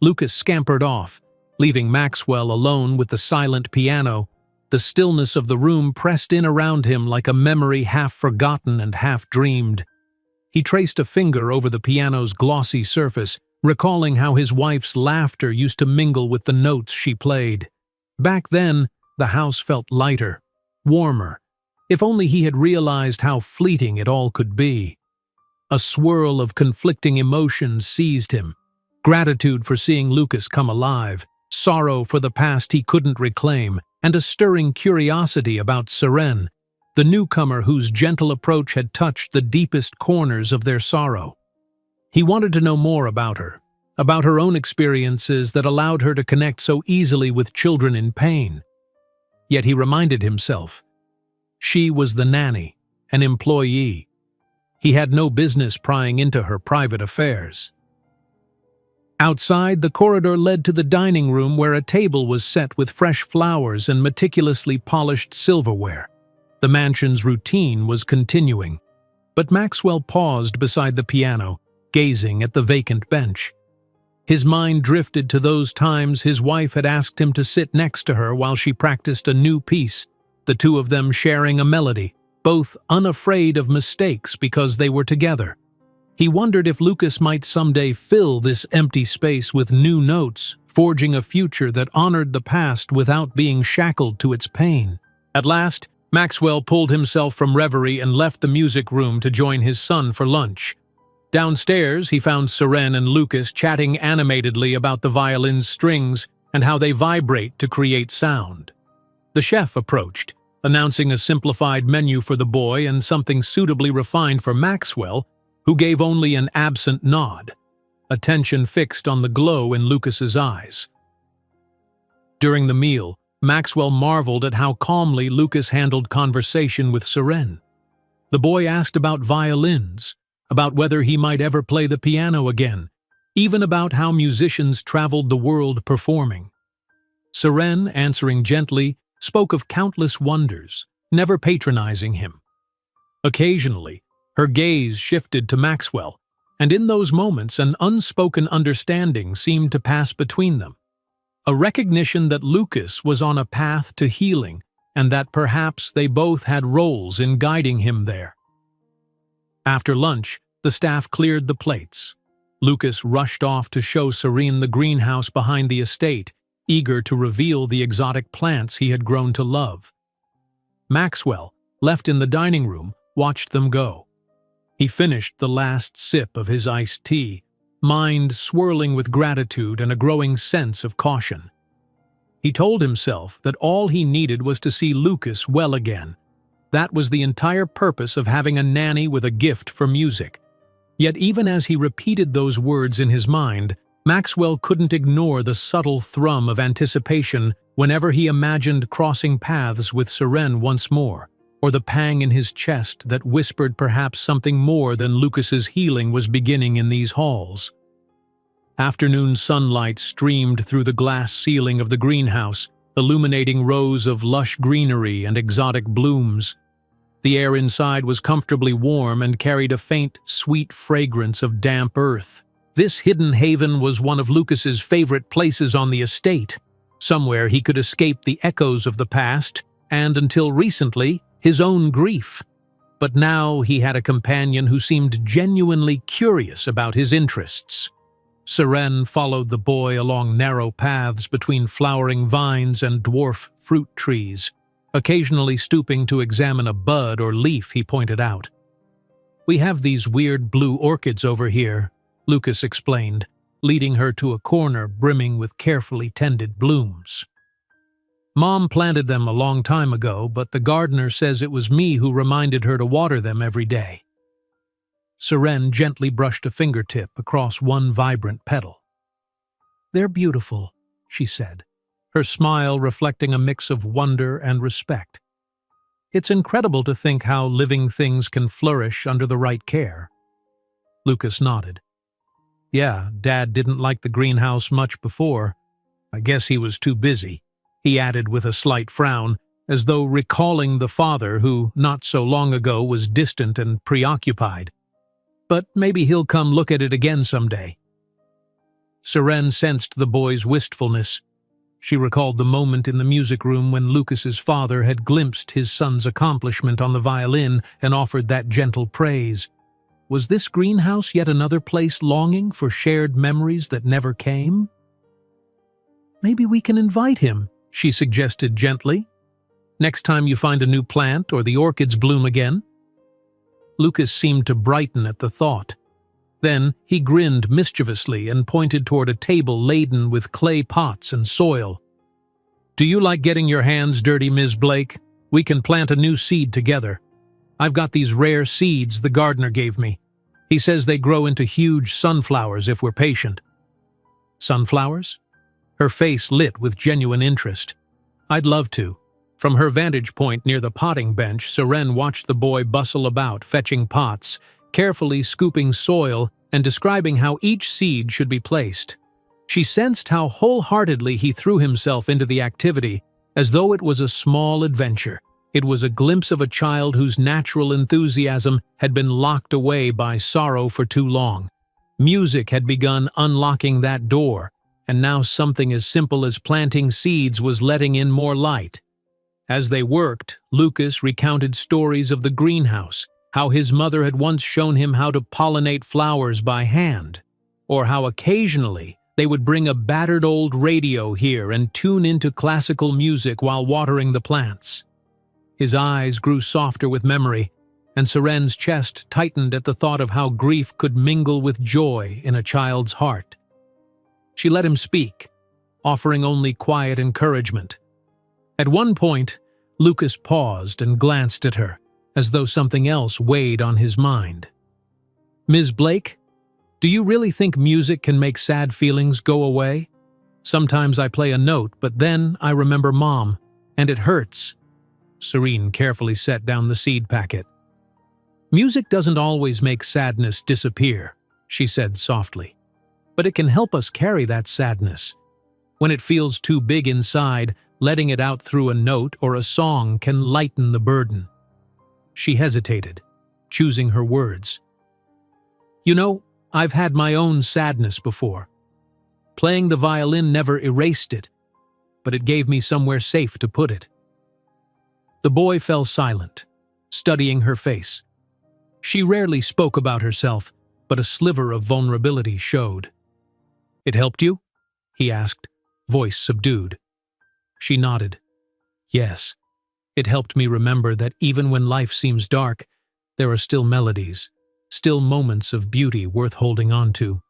Lucas scampered off, leaving Maxwell alone with the silent piano. The stillness of the room pressed in around him like a memory half forgotten and half dreamed. He traced a finger over the piano's glossy surface, recalling how his wife's laughter used to mingle with the notes she played. Back then, the house felt lighter, warmer. If only he had realized how fleeting it all could be. A swirl of conflicting emotions seized him. Gratitude for seeing Lucas come alive, sorrow for the past he couldn't reclaim, and a stirring curiosity about Seren, the newcomer whose gentle approach had touched the deepest corners of their sorrow. He wanted to know more about her own experiences that allowed her to connect so easily with children in pain. Yet he reminded himself, she was the nanny, an employee. He had no business prying into her private affairs. Outside, the corridor led to the dining room where a table was set with fresh flowers and meticulously polished silverware. The mansion's routine was continuing, but Maxwell paused beside the piano, gazing at the vacant bench. His mind drifted to those times his wife had asked him to sit next to her while she practiced a new piece, the two of them sharing a melody, both unafraid of mistakes because they were together. He wondered if Lucas might someday fill this empty space with new notes, forging a future that honored the past without being shackled to its pain. At last, Maxwell pulled himself from reverie and left the music room to join his son for lunch. Downstairs, he found Seren and Lucas chatting animatedly about the violin's strings and how they vibrate to create sound. The chef approached, announcing a simplified menu for the boy and something suitably refined for Maxwell, who gave only an absent nod, attention fixed on the glow in Lucas's eyes. During the meal, Maxwell marveled at how calmly Lucas handled conversation with Seren. The boy asked about violins, about whether he might ever play the piano again, even about how musicians traveled the world performing. Seren, answering gently, spoke of countless wonders, never patronizing him. Occasionally, her gaze shifted to Maxwell, and in those moments an unspoken understanding seemed to pass between them. A recognition that Lucas was on a path to healing and that perhaps they both had roles in guiding him there. After lunch, the staff cleared the plates. Lucas rushed off to show Seren the greenhouse behind the estate, eager to reveal the exotic plants he had grown to love. Maxwell, left in the dining room, watched them go. He finished the last sip of his iced tea, mind swirling with gratitude and a growing sense of caution. He told himself that all he needed was to see Lucas well again. That was the entire purpose of having a nanny with a gift for music. Yet even as he repeated those words in his mind, Maxwell couldn't ignore the subtle thrum of anticipation whenever he imagined crossing paths with Seren once more, or the pang in his chest that whispered perhaps something more than Lucas's healing was beginning in these halls. Afternoon sunlight streamed through the glass ceiling of the greenhouse, illuminating rows of lush greenery and exotic blooms. The air inside was comfortably warm and carried a faint, sweet fragrance of damp earth. This hidden haven was one of Lucas's favorite places on the estate, somewhere he could escape the echoes of the past and, until recently, his own grief. But now he had a companion who seemed genuinely curious about his interests. Seren followed the boy along narrow paths between flowering vines and dwarf fruit trees, occasionally stooping to examine a bud or leaf he pointed out. "We have these weird blue orchids over here," Lucas explained, leading her to a corner brimming with carefully tended blooms. "Mom planted them a long time ago, but the gardener says it was me who reminded her to water them every day." Seren gently brushed a fingertip across one vibrant petal. "They're beautiful," she said, her smile reflecting a mix of wonder and respect. "It's incredible to think how living things can flourish under the right care." Lucas nodded. "Yeah, Dad didn't like the greenhouse much before. I guess he was too busy," he added with a slight frown, as though recalling the father who, not so long ago, was distant and preoccupied. "But maybe he'll come look at it again someday." Seren sensed the boy's wistfulness. She recalled the moment in the music room when Lucas's father had glimpsed his son's accomplishment on the violin and offered that gentle praise. Was this greenhouse yet another place longing for shared memories that never came? "Maybe we can invite him," she suggested gently. "Next time you find a new plant or the orchids bloom again." Lucas seemed to brighten at the thought. Then he grinned mischievously and pointed toward a table laden with clay pots and soil. "Do you like getting your hands dirty, Ms. Blake? We can plant a new seed together. I've got these rare seeds the gardener gave me. He says they grow into huge sunflowers if we're patient." "Sunflowers?" Her face lit with genuine interest. "I'd love to." From her vantage point near the potting bench, Seren watched the boy bustle about, fetching pots, carefully scooping soil, and describing how each seed should be placed. She sensed how wholeheartedly he threw himself into the activity, as though it was a small adventure. It was a glimpse of a child whose natural enthusiasm had been locked away by sorrow for too long. Music had begun unlocking that door, and now something as simple as planting seeds was letting in more light. As they worked, Lucas recounted stories of the greenhouse, how his mother had once shown him how to pollinate flowers by hand, or how occasionally they would bring a battered old radio here and tune into classical music while watering the plants. His eyes grew softer with memory, and Seren's chest tightened at the thought of how grief could mingle with joy in a child's heart. She let him speak, offering only quiet encouragement. At one point, Lucas paused and glanced at her, as though something else weighed on his mind. "Ms. Blake, do you really think music can make sad feelings go away? Sometimes I play a note, but then I remember Mom, and it hurts." Serene carefully set down the seed packet. "Music doesn't always make sadness disappear," she said softly. "But it can help us carry that sadness. When it feels too big inside, letting it out through a note or a song can lighten the burden." She hesitated, choosing her words. "You know, I've had my own sadness before. Playing the violin never erased it, but it gave me somewhere safe to put it." The boy fell silent, studying her face. She rarely spoke about herself, but a sliver of vulnerability showed. "It helped you?" he asked, voice subdued. She nodded. "Yes, it helped me remember that even when life seems dark, there are still melodies, still moments of beauty worth holding on to."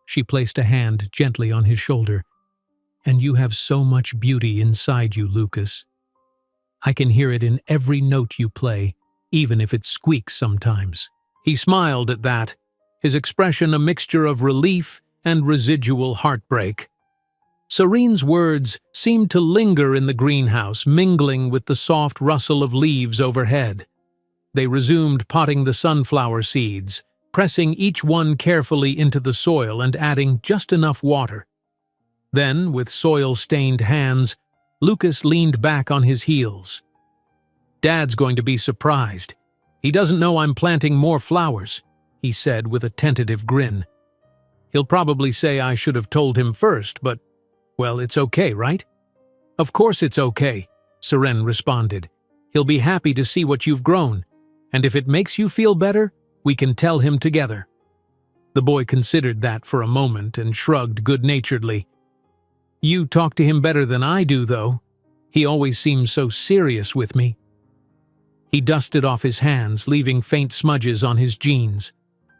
She placed a hand gently on his shoulder. "And you have so much beauty inside you, Lucas. I can hear it in every note you play, even if it squeaks sometimes." He smiled at that, his expression a mixture of relief and residual heartbreak. Serene's words seemed to linger in the greenhouse, mingling with the soft rustle of leaves overhead. They resumed potting the sunflower seeds, pressing each one carefully into the soil and adding just enough water. Then, with soil-stained hands, Lucas leaned back on his heels. "Dad's going to be surprised. He doesn't know I'm planting more flowers," he said with a tentative grin. "He'll probably say I should have told him first, but, well, it's okay, right?" "Of course it's okay," Seren responded. "He'll be happy to see what you've grown, and if it makes you feel better, we can tell him together." The boy considered that for a moment and shrugged good-naturedly. "You talk to him better than I do, though. He always seems so serious with me." He dusted off his hands, leaving faint smudges on his jeans.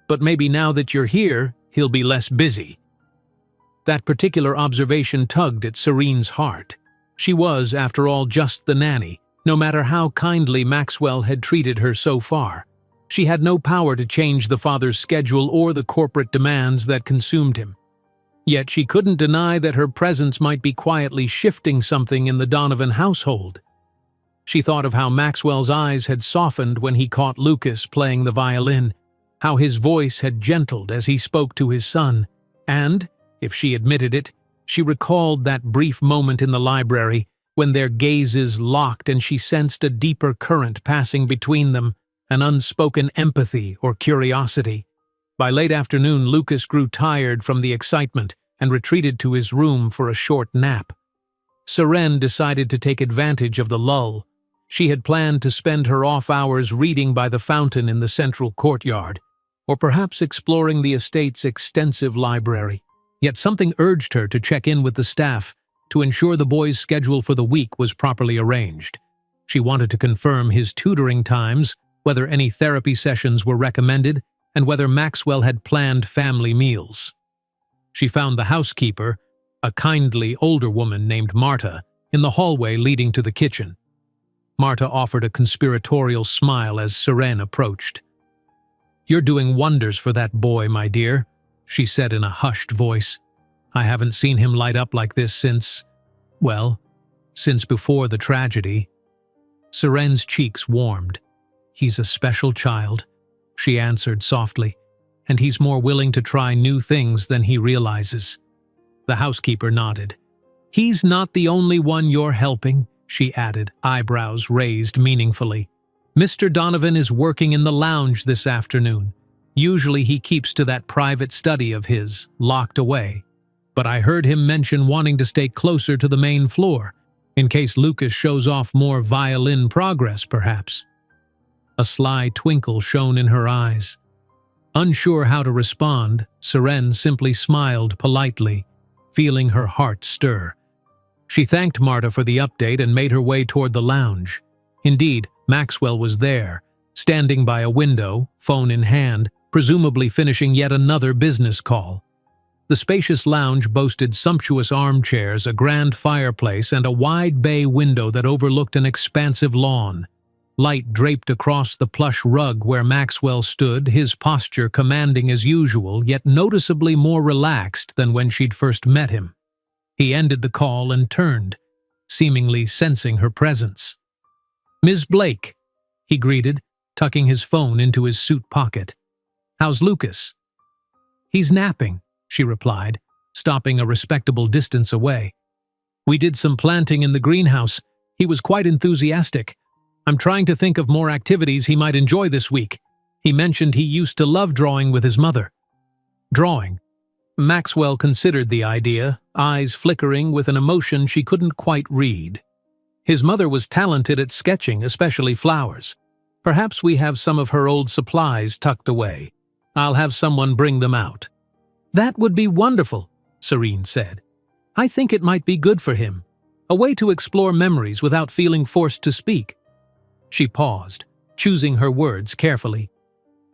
"But maybe now that you're here, he'll be less busy." That particular observation tugged at Serene's heart. She was, after all, just the nanny, no matter how kindly Maxwell had treated her so far. She had no power to change the father's schedule or the corporate demands that consumed him. Yet she couldn't deny that her presence might be quietly shifting something in the Donovan household. She thought of how Maxwell's eyes had softened when he caught Lucas playing the violin, how his voice had gentled as he spoke to his son, and, if she admitted it, she recalled that brief moment in the library when their gazes locked and she sensed a deeper current passing between them, an unspoken empathy or curiosity. By late afternoon, Lucas grew tired from the excitement and retreated to his room for a short nap. Seren decided to take advantage of the lull. She had planned to spend her off hours reading by the fountain in the central courtyard, or perhaps exploring the estate's extensive library. Yet something urged her to check in with the staff to ensure the boy's schedule for the week was properly arranged. She wanted to confirm his tutoring times, whether any therapy sessions were recommended, and whether Maxwell had planned family meals. She found the housekeeper, a kindly older woman named Marta, in the hallway leading to the kitchen. Marta offered a conspiratorial smile as Seren approached. "You're doing wonders for that boy, my dear," she said in a hushed voice. "I haven't seen him light up like this since before the tragedy." Seren's cheeks warmed. "He's a special child," she answered softly, "and he's more willing to try new things than he realizes." The housekeeper nodded. "He's not the only one you're helping," she added, eyebrows raised meaningfully. "Mr. Donovan is working in the lounge this afternoon. Usually he keeps to that private study of his, locked away. But I heard him mention wanting to stay closer to the main floor, in case Lucas shows off more violin progress, perhaps." A sly twinkle shone in her eyes. Unsure how to respond, Seren simply smiled politely, feeling her heart stir. She thanked Marta for the update and made her way toward the lounge. Indeed, Maxwell was there, standing by a window, phone in hand, presumably finishing yet another business call. The spacious lounge boasted sumptuous armchairs, a grand fireplace, and a wide bay window that overlooked an expansive lawn. Light draped across the plush rug where Maxwell stood, his posture commanding as usual, yet noticeably more relaxed than when she'd first met him. He ended the call and turned, seemingly sensing her presence. "Ms. Blake," he greeted, tucking his phone into his suit pocket. "How's Lucas?" "He's napping," she replied, stopping a respectable distance away. "We did some planting in the greenhouse. He was quite enthusiastic. I'm trying to think of more activities he might enjoy this week. He mentioned he used to love drawing with his mother." Drawing? Maxwell considered the idea, eyes flickering with an emotion she couldn't quite read. His mother was talented at sketching, especially flowers. "Perhaps we have some of her old supplies tucked away. I'll have someone bring them out." "That would be wonderful," Seren said. "I think it might be good for him. A way to explore memories without feeling forced to speak." She paused, choosing her words carefully.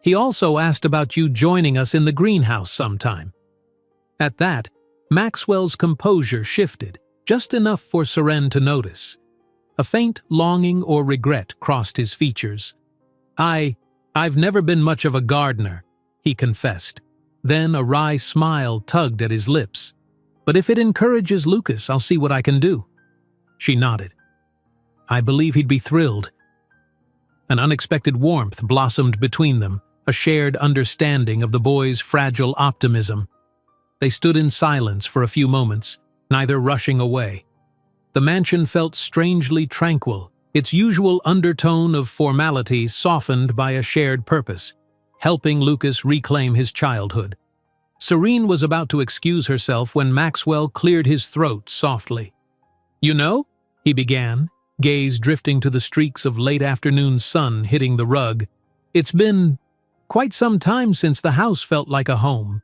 "He also asked about you joining us in the greenhouse sometime." At that, Maxwell's composure shifted, just enough for Seren to notice. A faint longing or regret crossed his features. I've never been much of a gardener," he confessed. Then a wry smile tugged at his lips. "But if it encourages Lucas, I'll see what I can do." She nodded. "I believe he'd be thrilled." An unexpected warmth blossomed between them, a shared understanding of the boy's fragile optimism. They stood in silence for a few moments, neither rushing away. The mansion felt strangely tranquil, its usual undertone of formality softened by a shared purpose, helping Lucas reclaim his childhood. Seren was about to excuse herself when Maxwell cleared his throat softly. "You know," he began, gaze drifting to the streaks of late-afternoon sun hitting the rug, "it's been quite some time since the house felt like a home.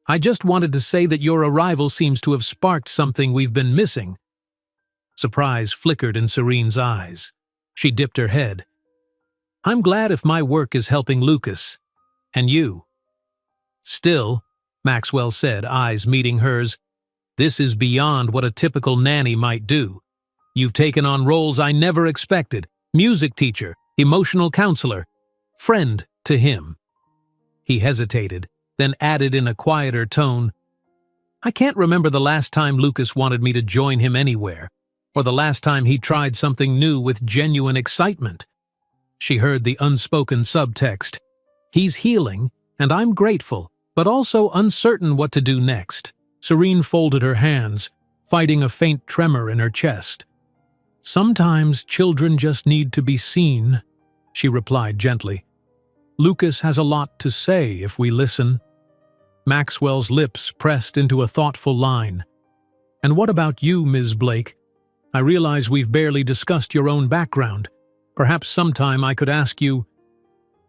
I just wanted to say that your arrival seems to have sparked something we've been missing." Surprise flickered in Seren's eyes. She dipped her head. "I'm glad if my work is helping Lucas. And you." "Still," Maxwell said, eyes meeting hers, "this is beyond what a typical nanny might do. You've taken on roles I never expected: music teacher, emotional counselor, friend to him." He hesitated, then added in a quieter tone, "I can't remember the last time Lucas wanted me to join him anywhere, or the last time he tried something new with genuine excitement." She heard the unspoken subtext. "He's healing, and I'm grateful, but also uncertain what to do next." Seren folded her hands, fighting a faint tremor in her chest. "Sometimes children just need to be seen," she replied gently. "Lucas has a lot to say if we listen." Maxwell's lips pressed into a thoughtful line. "And what about you, Ms. Blake? I realize we've barely discussed your own background. Perhaps sometime I could ask you—"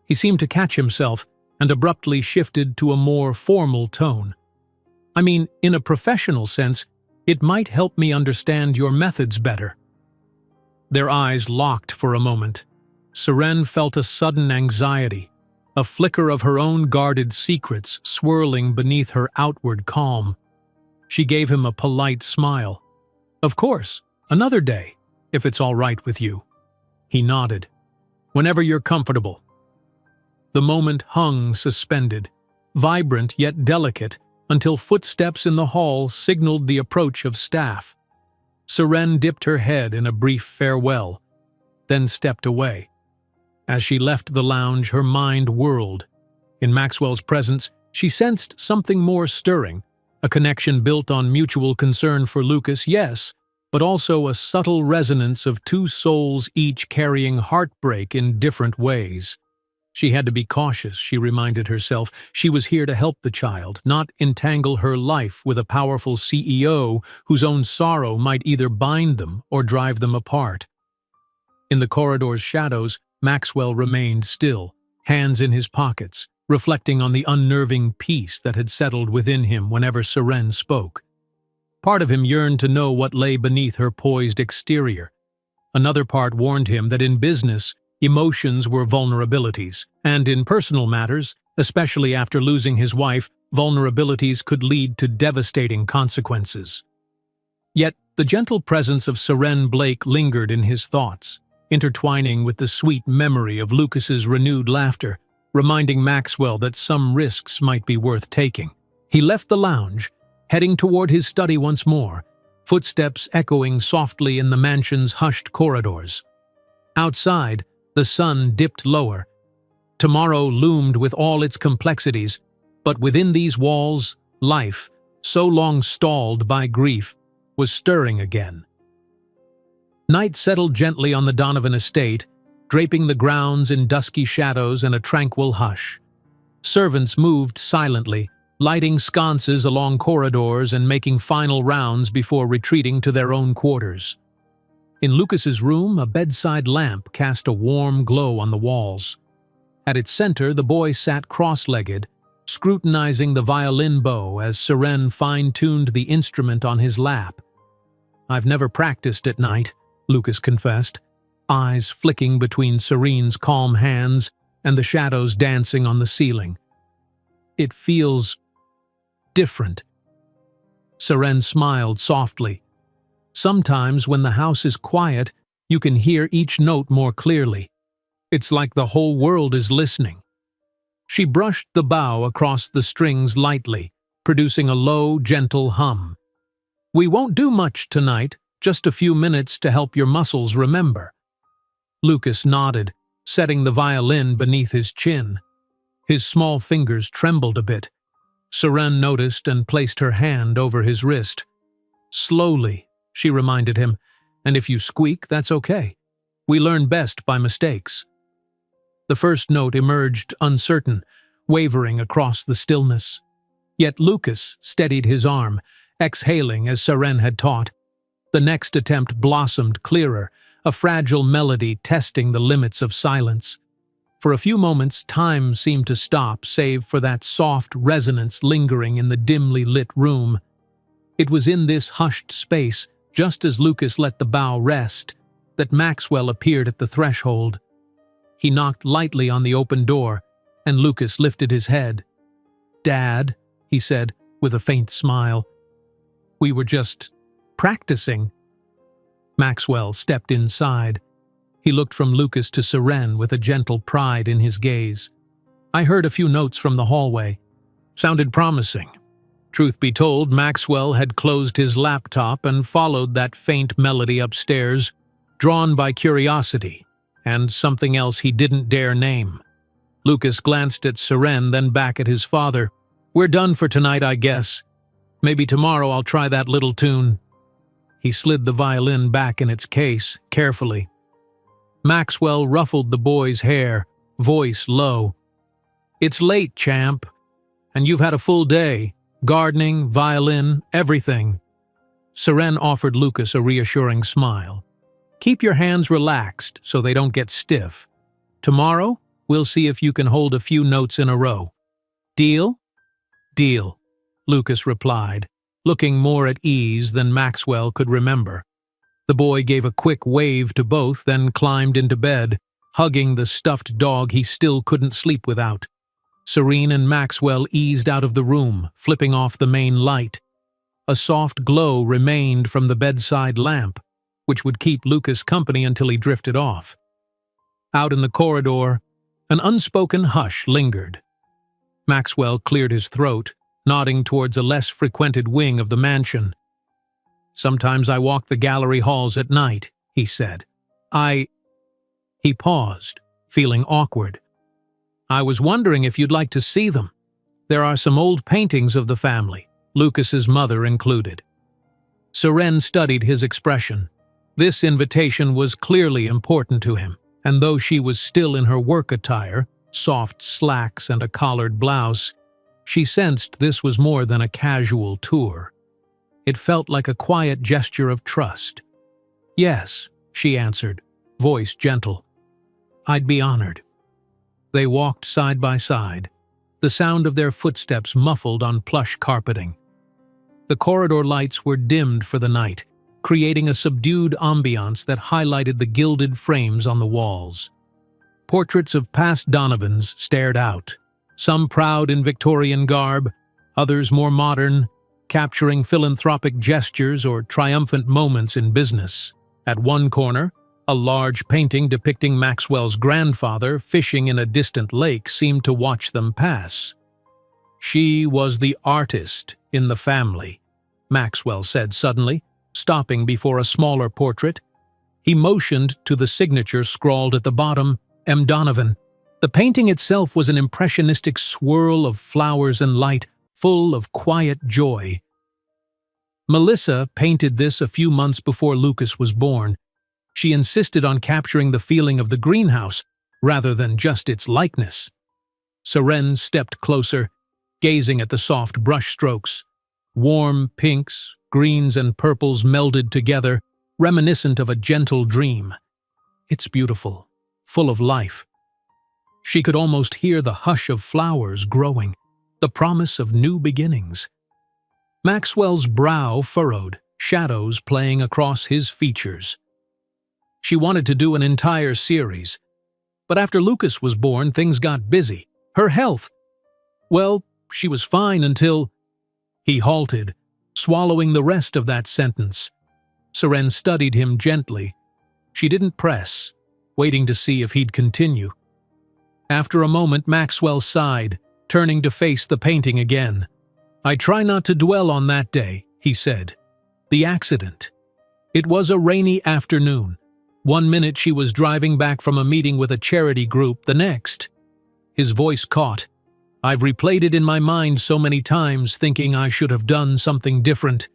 He seemed to catch himself and abruptly shifted to a more formal tone. "I mean, in a professional sense, it might help me understand your methods better." Their eyes locked for a moment. Seren felt a sudden anxiety, a flicker of her own guarded secrets swirling beneath her outward calm. She gave him a polite smile. "Of course, another day, if it's all right with you." He nodded. "Whenever you're comfortable." The moment hung suspended, vibrant yet delicate, until footsteps in the hall signaled the approach of staff. Seren dipped her head in a brief farewell, then stepped away. As she left the lounge, her mind whirled. In Maxwell's presence, she sensed something more stirring, a connection built on mutual concern for Lucas, yes, but also a subtle resonance of two souls each carrying heartbreak in different ways. She had to be cautious, she reminded herself. She was here to help the child, not entangle her life with a powerful CEO whose own sorrow might either bind them or drive them apart. In the corridor's shadows, Maxwell remained still, hands in his pockets, reflecting on the unnerving peace that had settled within him whenever Seren spoke. Part of him yearned to know what lay beneath her poised exterior. Another part warned him that in business, emotions were vulnerabilities, and in personal matters, especially after losing his wife, vulnerabilities could lead to devastating consequences. Yet, the gentle presence of Seren Blake lingered in his thoughts, intertwining with the sweet memory of Lucas's renewed laughter, reminding Maxwell that some risks might be worth taking. He left the lounge, heading toward his study once more, footsteps echoing softly in the mansion's hushed corridors. Outside, the sun dipped lower. Tomorrow loomed with all its complexities, but within these walls, life, so long stalled by grief, was stirring again. Night settled gently on the Donovan estate, draping the grounds in dusky shadows and a tranquil hush. Servants moved silently, lighting sconces along corridors and making final rounds before retreating to their own quarters. In Lucas's room, a bedside lamp cast a warm glow on the walls. At its center, the boy sat cross-legged, scrutinizing the violin bow as Seren fine-tuned the instrument on his lap. "I've never practiced at night," Lucas confessed, eyes flicking between Serene's calm hands and the shadows dancing on the ceiling. "It feels different." Seren smiled softly. "Sometimes when the house is quiet, you can hear each note more clearly. It's like the whole world is listening." She brushed the bow across the strings lightly, producing a low, gentle hum. "We won't do much tonight, just a few minutes to help your muscles remember." Lucas nodded, setting the violin beneath his chin. His small fingers trembled a bit. Seren noticed and placed her hand over his wrist. "Slowly," she reminded him, "and if you squeak, that's okay. We learn best by mistakes." The first note emerged uncertain, wavering across the stillness. Yet Lucas steadied his arm, exhaling as Seren had taught. The next attempt blossomed clearer, a fragile melody testing the limits of silence. For a few moments, time seemed to stop, save for that soft resonance lingering in the dimly lit room. It was in this hushed space, just as Lucas let the bow rest, that Maxwell appeared at the threshold. He knocked lightly on the open door, and Lucas lifted his head. "Dad," he said, with a faint smile. "We were just practicing." Maxwell stepped inside. He looked from Lucas to Seren with a gentle pride in his gaze. "I heard a few notes from the hallway. Sounded promising." Truth be told, Maxwell had closed his laptop and followed that faint melody upstairs, drawn by curiosity, and something else he didn't dare name. Lucas glanced at Seren, then back at his father. "We're done for tonight, I guess. Maybe tomorrow I'll try that little tune." He slid the violin back in its case, carefully. Maxwell ruffled the boy's hair, voice low. "It's late, champ, and you've had a full day. Gardening, violin, everything." Seren offered Lucas a reassuring smile. "Keep your hands relaxed so they don't get stiff. Tomorrow, we'll see if you can hold a few notes in a row. Deal?" "Deal," Lucas replied, looking more at ease than Maxwell could remember. The boy gave a quick wave to both, then climbed into bed, hugging the stuffed dog he still couldn't sleep without. Serene and Maxwell eased out of the room, flipping off the main light. A soft glow remained from the bedside lamp, which would keep Lucas company until he drifted off. Out in the corridor, an unspoken hush lingered. Maxwell cleared his throat, nodding towards a less frequented wing of the mansion. "Sometimes I walk the gallery halls at night," he said. He paused, feeling awkward. "I was wondering if you'd like to see them. There are some old paintings of the family, Lucas's mother included." Seren studied his expression. This invitation was clearly important to him, and though she was still in her work attire, soft slacks and a collared blouse, she sensed this was more than a casual tour. It felt like a quiet gesture of trust. "Yes," she answered, voice gentle. "I'd be honored." They walked side by side, the sound of their footsteps muffled on plush carpeting. The corridor lights were dimmed for the night, creating a subdued ambiance that highlighted the gilded frames on the walls. Portraits of past Donovans stared out, some proud in Victorian garb, others more modern, capturing philanthropic gestures or triumphant moments in business. At one corner, a large painting depicting Maxwell's grandfather fishing in a distant lake seemed to watch them pass. "She was the artist in the family," Maxwell said suddenly, stopping before a smaller portrait. He motioned to the signature scrawled at the bottom, "M. Donovan." The painting itself was an impressionistic swirl of flowers and light, full of quiet joy. Melissa painted this a few months before Lucas was born. She insisted on capturing the feeling of the greenhouse, rather than just its likeness. Seren stepped closer, gazing at the soft brushstrokes. Warm pinks, greens and purples melded together, reminiscent of a gentle dream. "It's beautiful, full of life." She could almost hear the hush of flowers growing, the promise of new beginnings. Maxwell's brow furrowed, shadows playing across his features. She wanted to do an entire series, but after Lucas was born, things got busy. Her health, well, she was fine until... He halted, swallowing the rest of that sentence. Seren studied him gently. She didn't press, waiting to see if he'd continue. After a moment, Maxwell sighed, turning to face the painting again. "I try not to dwell on that day," he said. "The accident. It was a rainy afternoon. One minute she was driving back from a meeting with a charity group, the next." His voice caught. "I've replayed it in my mind so many times, thinking I should have done something different,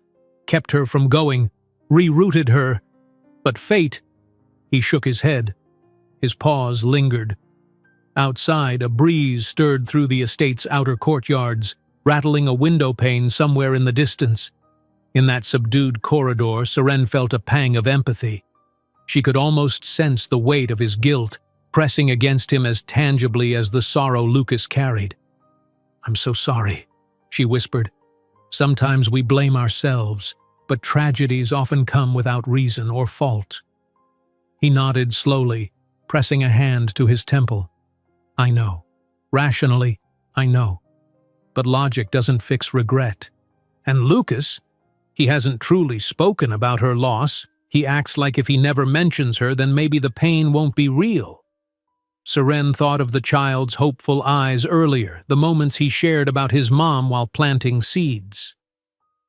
kept her from going, rerouted her. But fate..." He shook his head. His pause lingered. Outside, a breeze stirred through the estate's outer courtyards, rattling a window pane somewhere in the distance. In that subdued corridor, Seren felt a pang of empathy. She could almost sense the weight of his guilt, pressing against him as tangibly as the sorrow Lucas carried. "I'm so sorry," she whispered. "Sometimes we blame ourselves, but tragedies often come without reason or fault." He nodded slowly, pressing a hand to his temple. "I know. Rationally, I know. But logic doesn't fix regret. And Lucas, he hasn't truly spoken about her loss. He acts like if he never mentions her, then maybe the pain won't be real." Seren thought of the child's hopeful eyes earlier, the moments he shared about his mom while planting seeds.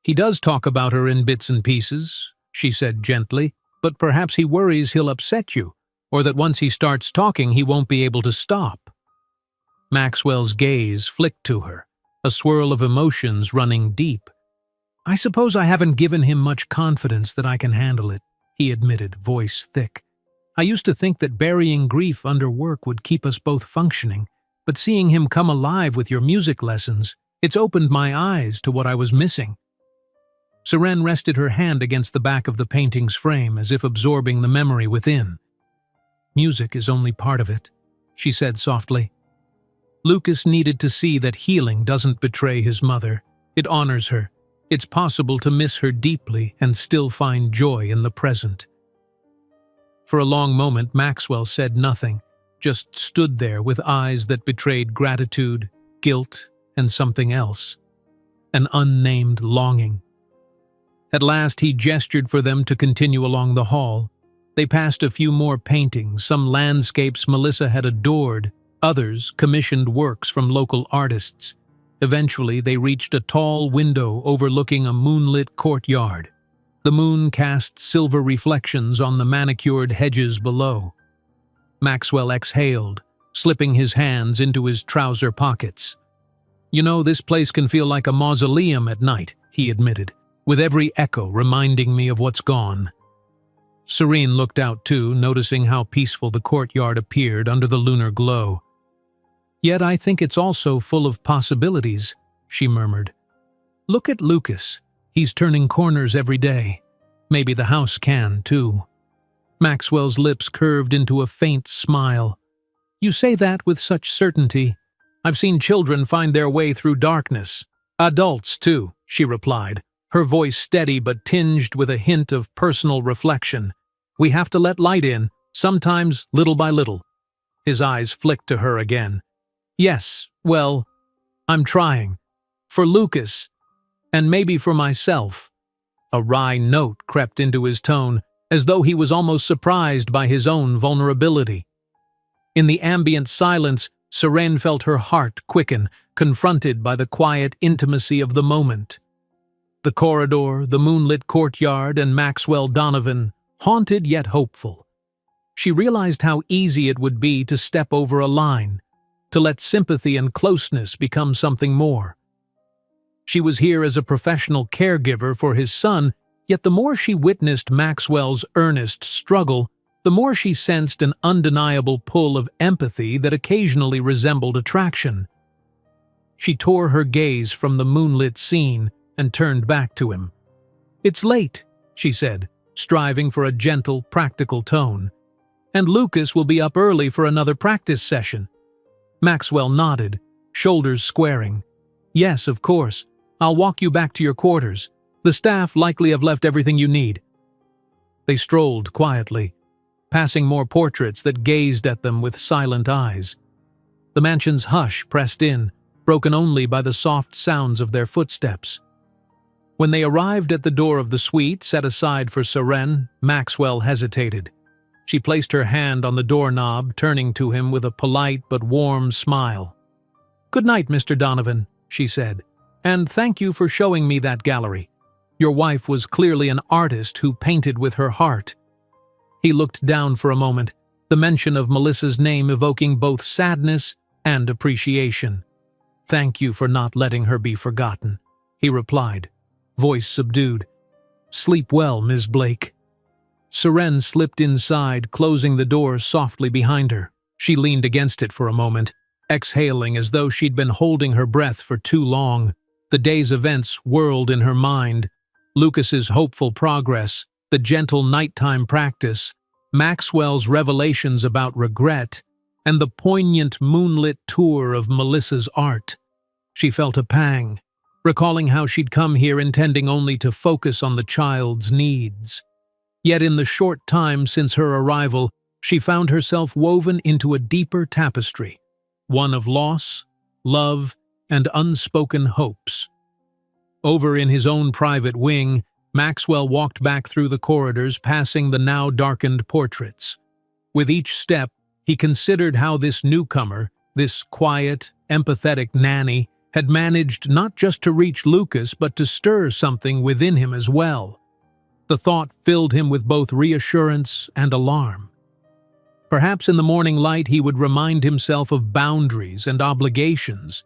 "He does talk about her in bits and pieces," she said gently, "but perhaps he worries he'll upset you, or that once he starts talking he won't be able to stop." Maxwell's gaze flicked to her, a swirl of emotions running deep. "I suppose I haven't given him much confidence that I can handle it," he admitted, voice thick. "I used to think that burying grief under work would keep us both functioning, but seeing him come alive with your music lessons, it's opened my eyes to what I was missing." Seren rested her hand against the back of the painting's frame as if absorbing the memory within. "Music is only part of it," she said softly. Lucas needed to see that healing doesn't betray his mother. It honors her. It's possible to miss her deeply and still find joy in the present. For a long moment, Maxwell said nothing, just stood there with eyes that betrayed gratitude, guilt, and something else. An unnamed longing. At last he gestured for them to continue along the hall. They passed a few more paintings, some landscapes Melissa had adored, others commissioned works from local artists. Eventually, they reached a tall window overlooking a moonlit courtyard. The moon cast silver reflections on the manicured hedges below. Maxwell exhaled, slipping his hands into his trouser pockets. "You know, this place can feel like a mausoleum at night," he admitted, with every echo reminding me of what's gone. Serene looked out too, noticing how peaceful the courtyard appeared under the lunar glow. "Yet I think it's also full of possibilities," she murmured. "Look at Lucas. He's turning corners every day. Maybe the house can, too." Maxwell's lips curved into a faint smile. "You say that with such certainty. I've seen children find their way through darkness. Adults, too," she replied, her voice steady but tinged with a hint of personal reflection. "We have to let light in, sometimes little by little." His eyes flicked to her again. "Yes, well, I'm trying. For Lucas, and maybe for myself." A wry note crept into his tone, as though he was almost surprised by his own vulnerability. In the ambient silence, Serene felt her heart quicken, confronted by the quiet intimacy of the moment. The corridor, the moonlit courtyard, and Maxwell Donovan, haunted yet hopeful. She realized how easy it would be to step over a line, to let sympathy and closeness become something more. She was here as a professional caregiver for his son, yet the more she witnessed Maxwell's earnest struggle, the more she sensed an undeniable pull of empathy that occasionally resembled attraction. She tore her gaze from the moonlit scene and turned back to him. "It's late," she said, striving for a gentle, practical tone. "And Lucas will be up early for another practice session." Maxwell nodded, shoulders squaring. "Yes, of course. I'll walk you back to your quarters. The staff likely have left everything you need." They strolled quietly, passing more portraits that gazed at them with silent eyes. The mansion's hush pressed in, broken only by the soft sounds of their footsteps. When they arrived at the door of the suite set aside for Serene, Maxwell hesitated. She placed her hand on the doorknob, turning to him with a polite but warm smile. "Good night, Mr. Donovan," she said, "and thank you for showing me that gallery. Your wife was clearly an artist who painted with her heart." He looked down for a moment, the mention of Melissa's name evoking both sadness and appreciation. "Thank you for not letting her be forgotten," he replied, voice subdued. "Sleep well, Ms. Blake." Serene slipped inside, closing the door softly behind her. She leaned against it for a moment, exhaling as though she'd been holding her breath for too long. The day's events whirled in her mind. Lucas's hopeful progress, the gentle nighttime practice, Maxwell's revelations about regret, and the poignant moonlit tour of Melissa's art. She felt a pang, recalling how she'd come here intending only to focus on the child's needs. Yet in the short time since her arrival, she found herself woven into a deeper tapestry, one of loss, love, and unspoken hopes. Over in his own private wing, Maxwell walked back through the corridors, passing the now darkened portraits. With each step, he considered how this newcomer, this quiet, empathetic Nanny, had managed not just to reach Lucas but to stir something within him as well. The thought filled him with both reassurance and alarm. Perhaps in the morning light he would remind himself of boundaries and obligations,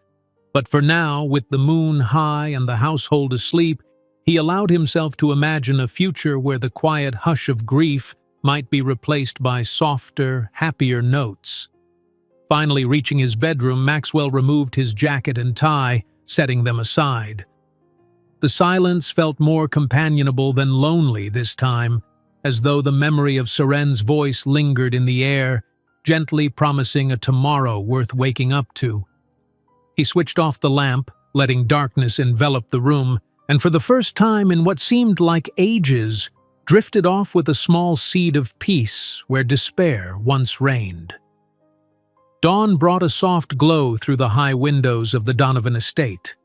but for now, with the moon high and the household asleep, he allowed himself to imagine a future where the quiet hush of grief might be replaced by softer, happier notes. Finally reaching his bedroom, Maxwell removed his jacket and tie, setting them aside. The silence felt more companionable than lonely this time, as though the memory of Serene's voice lingered in the air, gently promising a tomorrow worth waking up to. He switched off the lamp, letting darkness envelop the room, and for the first time in what seemed like ages, drifted off with a small seed of peace where despair once reigned. Dawn brought a soft glow through the high windows of the Donovan estate.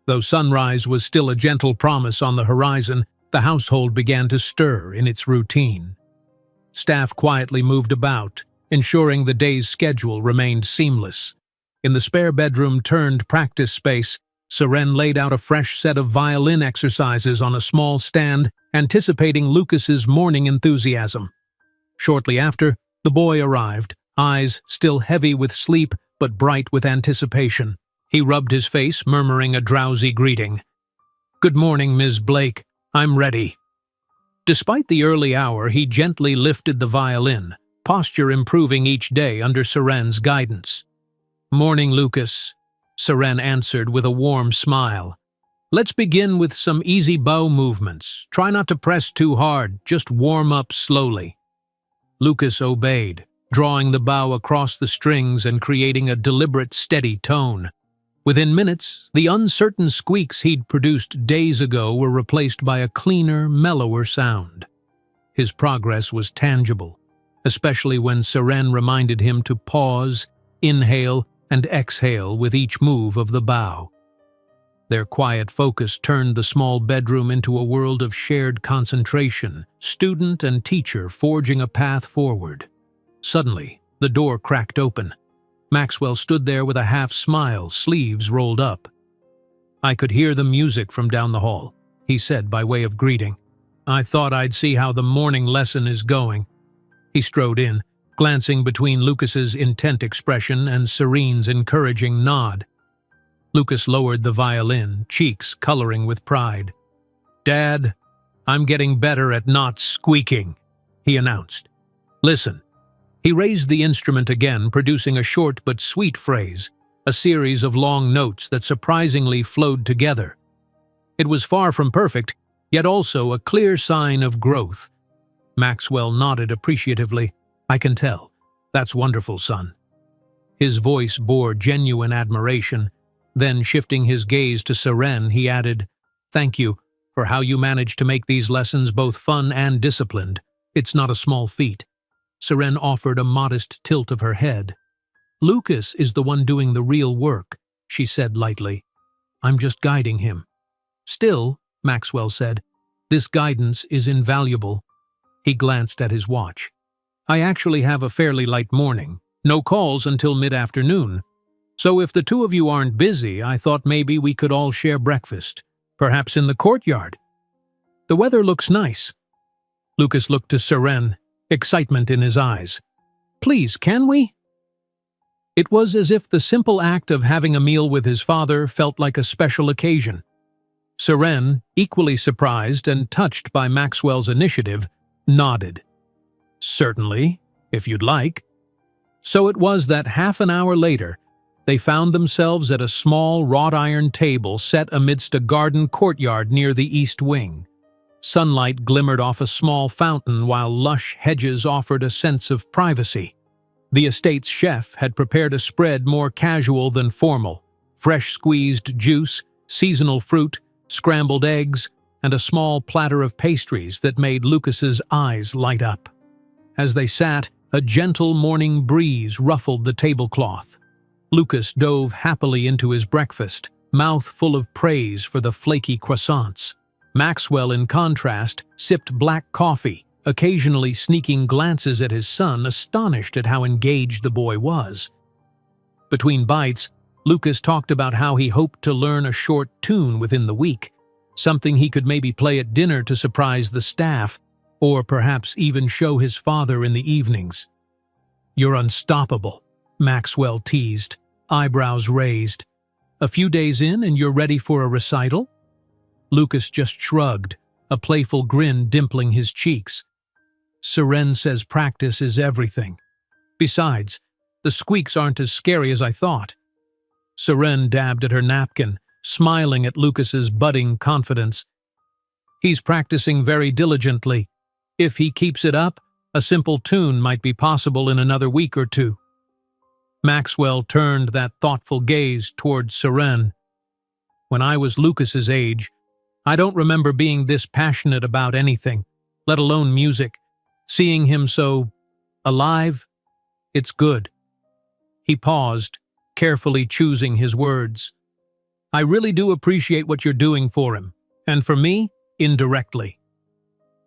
Though sunrise was still a gentle promise on the horizon, the household began to stir in its routine. Staff quietly moved about, ensuring the day's schedule remained seamless. In the spare bedroom-turned practice space, Seren laid out a fresh set of violin exercises on a small stand, anticipating Lucas's morning enthusiasm. Shortly after, the boy arrived, eyes still heavy with sleep but bright with anticipation. He rubbed his face, murmuring a drowsy greeting. "Good morning, Ms. Blake. I'm ready." Despite the early hour, he gently lifted the violin, posture improving each day under Seren's guidance. "Morning, Lucas," Seren answered with a warm smile. "Let's begin with some easy bow movements. Try not to press too hard, just warm up slowly." Lucas obeyed, drawing the bow across the strings and creating a deliberate, steady tone. Within minutes, the uncertain squeaks he'd produced days ago were replaced by a cleaner, mellower sound. His progress was tangible, especially when Seren reminded him to pause, inhale, and exhale with each move of the bow. Their quiet focus turned the small bedroom into a world of shared concentration, student and teacher forging a path forward. Suddenly, the door cracked open. Maxwell stood there with a half-smile, sleeves rolled up. "I could hear the music from down the hall," he said by way of greeting. "I thought I'd see how the morning lesson is going." He strode in, glancing between Lucas's intent expression and Serene's encouraging nod. Lucas lowered the violin, cheeks coloring with pride. "Dad, I'm getting better at not squeaking," he announced. "Listen." He raised the instrument again, producing a short but sweet phrase, a series of long notes that surprisingly flowed together. It was far from perfect, yet also a clear sign of growth. Maxwell nodded appreciatively. "I can tell. That's wonderful, son." His voice bore genuine admiration. Then, shifting his gaze to Seren, he added, "Thank you for how you managed to make these lessons both fun and disciplined. It's not a small feat." Seren offered a modest tilt of her head. "Lucas is the one doing the real work," she said lightly. "I'm just guiding him." "Still," Maxwell said, "this guidance is invaluable." He glanced at his watch. "I actually have a fairly light morning. No calls until mid-afternoon. So if the two of you aren't busy, I thought maybe we could all share breakfast. Perhaps in the courtyard. The weather looks nice." Lucas looked to Seren, excitement in his eyes. "Please, can we?" It was as if the simple act of having a meal with his father felt like a special occasion. Seren, equally surprised and touched by Maxwell's initiative, nodded. "Certainly, if you'd like." So it was that half an hour later, they found themselves at a small wrought-iron table set amidst a garden courtyard near the east wing. Sunlight glimmered off a small fountain while lush hedges offered a sense of privacy. The estate's chef had prepared a spread more casual than formal: fresh squeezed juice, seasonal fruit, scrambled eggs, and a small platter of pastries that made Lucas's eyes light up. As they sat, a gentle morning breeze ruffled the tablecloth. Lucas dove happily into his breakfast, mouth full of praise for the flaky croissants. Maxwell, in contrast, sipped black coffee, occasionally sneaking glances at his son, astonished at how engaged the boy was. Between bites, Lucas talked about how he hoped to learn a short tune within the week, something he could maybe play at dinner to surprise the staff, or perhaps even show his father in the evenings. "You're unstoppable," Maxwell teased, eyebrows raised. "A few days in and you're ready for a recital?" Lucas just shrugged, a playful grin dimpling his cheeks. "Seren says practice is everything. Besides, the squeaks aren't as scary as I thought." Seren dabbed at her napkin, smiling at Lucas's budding confidence. "He's practicing very diligently. If he keeps it up, a simple tune might be possible in another week or two." Maxwell turned that thoughtful gaze toward Seren. "When I was Lucas's age, I don't remember being this passionate about anything, let alone music. Seeing him so alive, it's good." He paused, carefully choosing his words. I really do appreciate what you're doing for him, and for me, indirectly.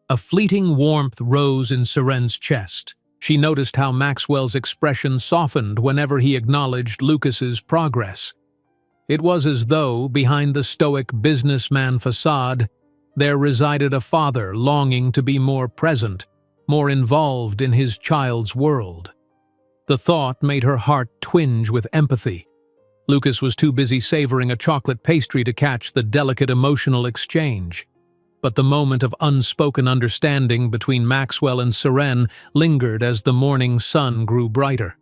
A fleeting warmth rose in Seren's chest. She noticed how Maxwell's expression softened whenever he acknowledged Lucas's progress. It was as though, behind the stoic businessman facade, there resided a father longing to be more present, more involved in his child's world. The thought made her heart twinge with empathy. Lucas was too busy savoring a chocolate pastry to catch the delicate emotional exchange. But the moment of unspoken understanding between Maxwell and Seren lingered as the morning sun grew brighter.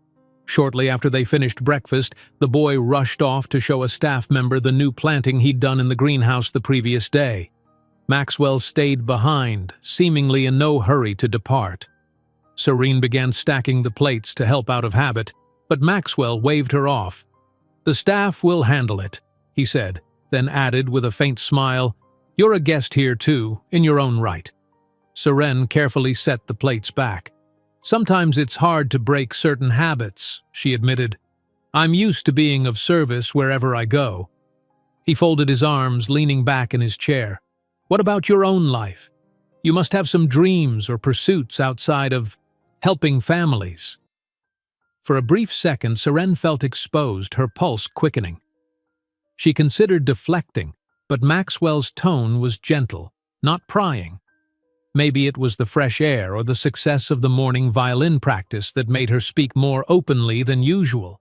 Shortly after they finished breakfast, the boy rushed off to show a staff member the new planting he'd done in the greenhouse the previous day. Maxwell stayed behind, seemingly in no hurry to depart. Serene began stacking the plates to help out of habit, but Maxwell waved her off. The staff will handle it, he said, then added with a faint smile, You're a guest here too, in your own right. Seren carefully set the plates back. Sometimes it's hard to break certain habits, she admitted. I'm used to being of service wherever I go. He folded his arms, leaning back in his chair. What about your own life? You must have some dreams or pursuits outside of helping families. For a brief second, Seren felt exposed, her pulse quickening. She considered deflecting, but Maxwell's tone was gentle, not prying. Maybe it was the fresh air or the success of the morning violin practice that made her speak more openly than usual.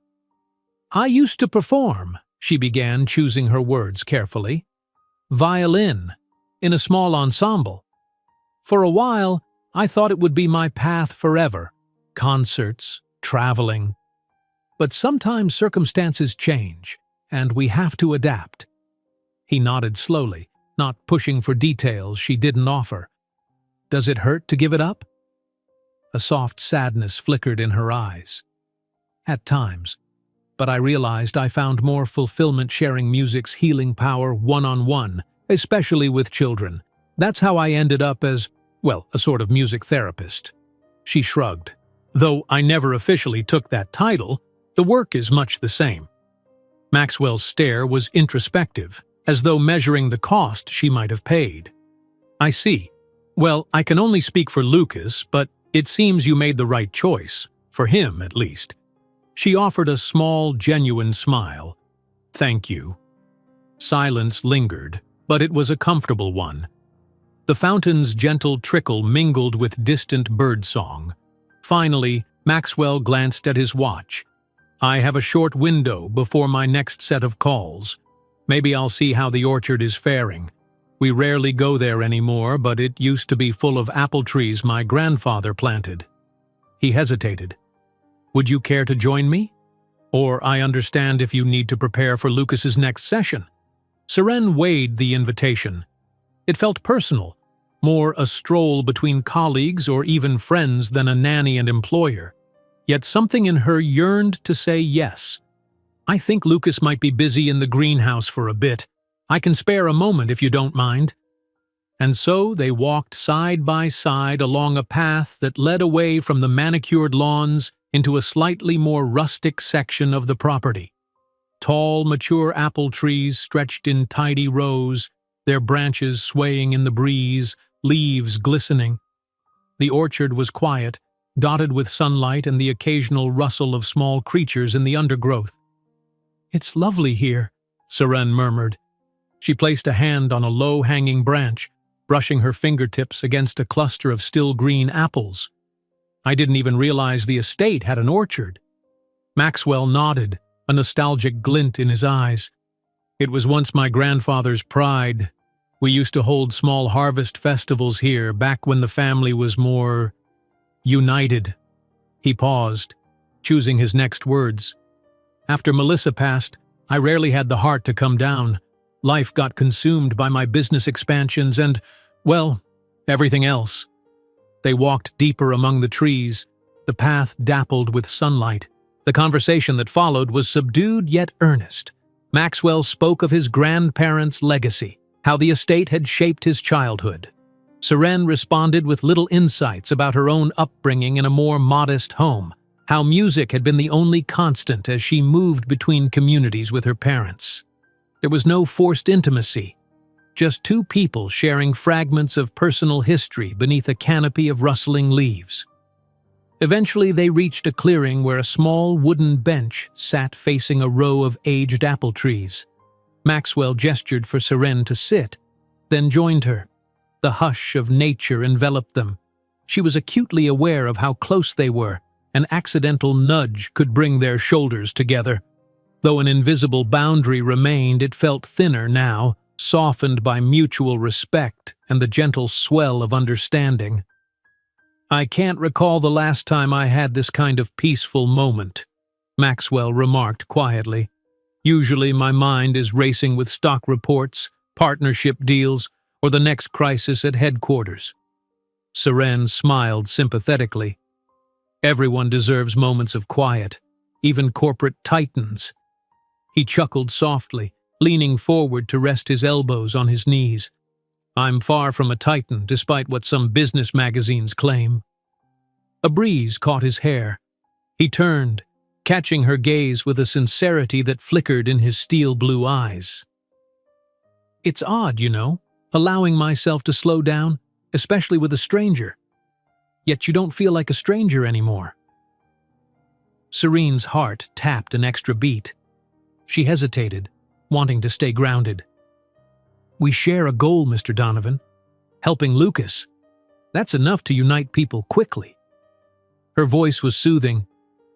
I used to perform, she began, choosing her words carefully. Violin, in a small ensemble. For a while, I thought it would be my path forever. Concerts, traveling. But sometimes circumstances change, and we have to adapt. He nodded slowly, not pushing for details she didn't offer. Does it hurt to give it up? A soft sadness flickered in her eyes. At times, but I realized I found more fulfillment sharing music's healing power one-on-one, especially with children. That's how I ended up as, well, a sort of music therapist. She shrugged. Though I never officially took that title, the work is much the same. Maxwell's stare was introspective, as though measuring the cost she might have paid. I see. Well, I can only speak for Lucas, but it seems you made the right choice, for him at least. She offered a small, genuine smile. Thank you. Silence lingered, but it was a comfortable one. The fountain's gentle trickle mingled with distant birdsong. Finally, Maxwell glanced at his watch. I have a short window before my next set of calls. Maybe I'll see how the orchard is faring. We rarely go there anymore, but it used to be full of apple trees my grandfather planted. He hesitated. Would you care to join me? Or I understand if you need to prepare for Lucas's next session. Seren weighed the invitation. It felt personal, more a stroll between colleagues or even friends than a nanny and employer. Yet something in her yearned to say yes. I think Lucas might be busy in the greenhouse for a bit. I can spare a moment if you don't mind. And so they walked side by side along a path that led away from the manicured lawns into a slightly more rustic section of the property. Tall, mature apple trees stretched in tidy rows, their branches swaying in the breeze, leaves glistening. The orchard was quiet, dotted with sunlight and the occasional rustle of small creatures in the undergrowth. It's lovely here, Seren murmured. She placed a hand on a low-hanging branch, brushing her fingertips against a cluster of still green apples. I didn't even realize the estate had an orchard. Maxwell nodded, a nostalgic glint in his eyes. It was once my grandfather's pride. We used to hold small harvest festivals here back when the family was more united. He paused, choosing his next words. After Melissa passed, I rarely had the heart to come down. Life got consumed by my business expansions and, well, everything else. They walked deeper among the trees, the path dappled with sunlight. The conversation that followed was subdued yet earnest. Maxwell spoke of his grandparents' legacy, how the estate had shaped his childhood. Seren responded with little insights about her own upbringing in a more modest home, how music had been the only constant as she moved between communities with her parents. There was no forced intimacy, just two people sharing fragments of personal history beneath a canopy of rustling leaves. Eventually, they reached a clearing where a small wooden bench sat facing a row of aged apple trees. Maxwell gestured for Seren to sit, then joined her. The hush of nature enveloped them. She was acutely aware of how close they were. An accidental nudge could bring their shoulders together. Though an invisible boundary remained, it felt thinner now, softened by mutual respect and the gentle swell of understanding. "I can't recall the last time I had this kind of peaceful moment," Maxwell remarked quietly. "Usually my mind is racing with stock reports, partnership deals, or the next crisis at headquarters." Seren smiled sympathetically. "Everyone deserves moments of quiet, even corporate titans." He chuckled softly, leaning forward to rest his elbows on his knees. "I'm far from a titan, despite what some business magazines claim." A breeze caught his hair. He turned, catching her gaze with a sincerity that flickered in his steel-blue eyes. "It's odd, allowing myself to slow down, especially with a stranger. Yet you don't feel like a stranger anymore." Serene's heart tapped an extra beat. She hesitated, wanting to stay grounded. "We share a goal, Mr. Donovan. Helping Lucas. That's enough to unite people quickly." Her voice was soothing,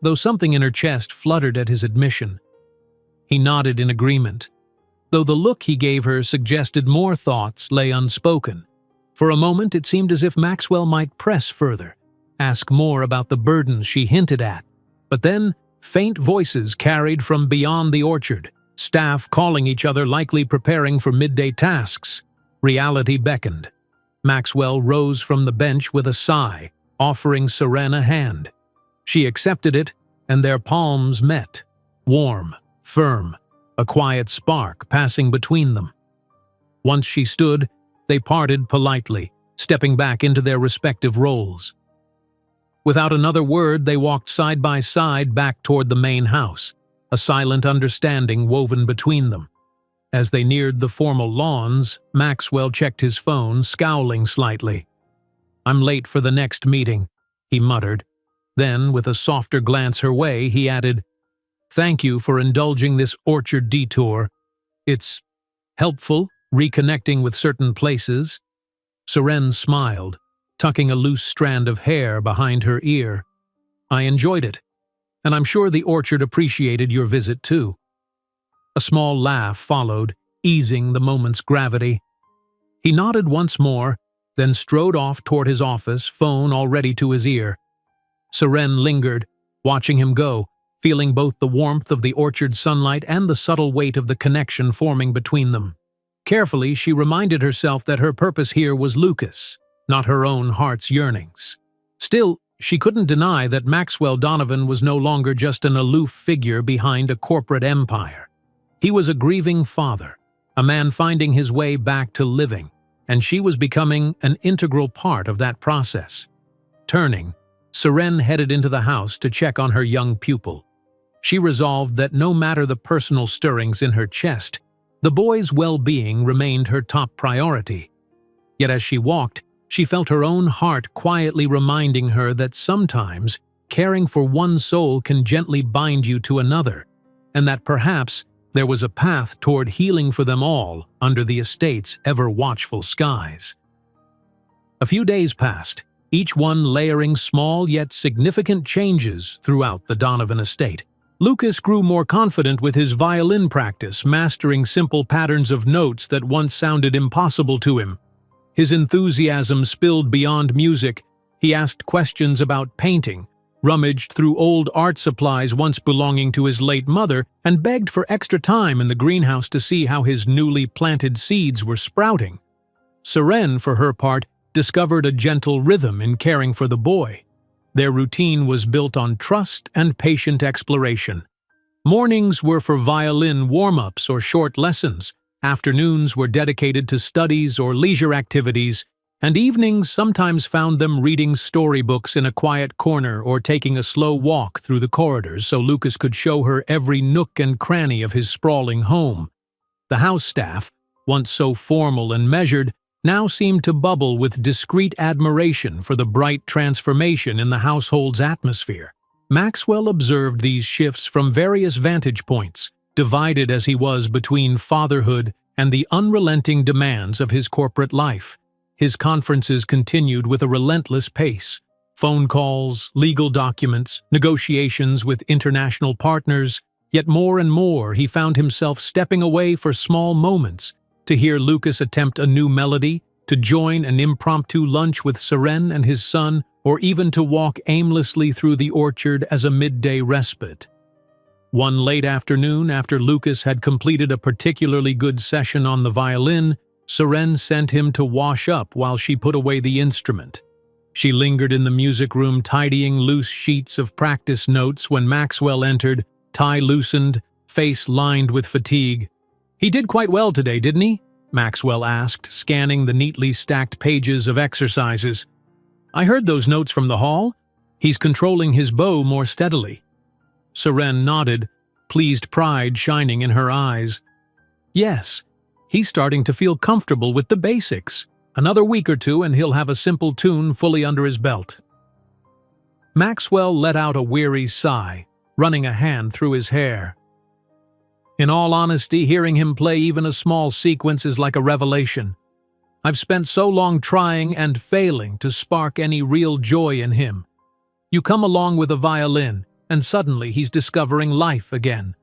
though something in her chest fluttered at his admission. He nodded in agreement, though the look he gave her suggested more thoughts lay unspoken. For a moment it seemed as if Maxwell might press further, ask more about the burdens she hinted at. But then, faint voices carried from beyond the orchard, staff calling each other, likely preparing for midday tasks. Reality beckoned. Maxwell rose from the bench with a sigh, offering Seren a hand. She accepted it, and their palms met, warm, firm, a quiet spark passing between them. Once she stood, they parted politely, stepping back into their respective roles. Without another word, they walked side by side back toward the main house, a silent understanding woven between them. As they neared the formal lawns, Maxwell checked his phone, scowling slightly. "I'm late for the next meeting," he muttered. Then, with a softer glance her way, he added, "Thank you for indulging this orchard detour. It's helpful, reconnecting with certain places." Seren smiled, tucking a loose strand of hair behind her ear. "I enjoyed it, and I'm sure the orchard appreciated your visit too." A small laugh followed, easing the moment's gravity. He nodded once more, then strode off toward his office, phone already to his ear. Seren lingered, watching him go, feeling both the warmth of the orchard sunlight and the subtle weight of the connection forming between them. Carefully, she reminded herself that her purpose here was Lucas, not her own heart's yearnings. Still, she couldn't deny that Maxwell Donovan was no longer just an aloof figure behind a corporate empire. He was a grieving father, a man finding his way back to living, and she was becoming an integral part of that process. Turning, Seren headed into the house to check on her young pupil. She resolved that no matter the personal stirrings in her chest, the boy's well-being remained her top priority. Yet as she walked, she felt her own heart quietly reminding her that sometimes caring for one soul can gently bind you to another, and that perhaps there was a path toward healing for them all under the estate's ever-watchful skies. A few days passed, each one layering small yet significant changes throughout the Donovan estate. Lucas grew more confident with his violin practice, mastering simple patterns of notes that once sounded impossible to him. His enthusiasm spilled beyond music. He asked questions about painting, rummaged through old art supplies once belonging to his late mother, and begged for extra time in the greenhouse to see how his newly planted seeds were sprouting. Seren, for her part, discovered a gentle rhythm in caring for the boy. Their routine was built on trust and patient exploration. Mornings were for violin warm-ups or short lessons. Afternoons were dedicated to studies or leisure activities, And evenings sometimes found them reading storybooks in a quiet corner or taking a slow walk through the corridors so Lucas could show her every nook and cranny of his sprawling home. The house staff, once so formal and measured, now seemed to bubble with discreet admiration for the bright transformation in the household's atmosphere. Maxwell observed these shifts from various vantage points, divided as he was between fatherhood and the unrelenting demands of his corporate life. His conferences continued with a relentless pace. Phone calls, legal documents, negotiations with international partners, yet more and more he found himself stepping away for small moments, to hear Lucas attempt a new melody, to join an impromptu lunch with Seren and his son, or even to walk aimlessly through the orchard as a midday respite. One late afternoon, after Lucas had completed a particularly good session on the violin, Seren sent him to wash up while she put away the instrument. She lingered in the music room tidying loose sheets of practice notes when Maxwell entered, tie loosened, face lined with fatigue. "He did quite well today, didn't he?" Maxwell asked, scanning the neatly stacked pages of exercises. "I heard those notes from the hall. He's controlling his bow more steadily." Seren nodded, pleased pride shining in her eyes. "Yes, he's starting to feel comfortable with the basics. Another week or two and he'll have a simple tune fully under his belt." Maxwell let out a weary sigh, running a hand through his hair. "In all honesty, hearing him play even a small sequence is like a revelation. I've spent so long trying and failing to spark any real joy in him. You come along with a violin, and suddenly he's discovering life again."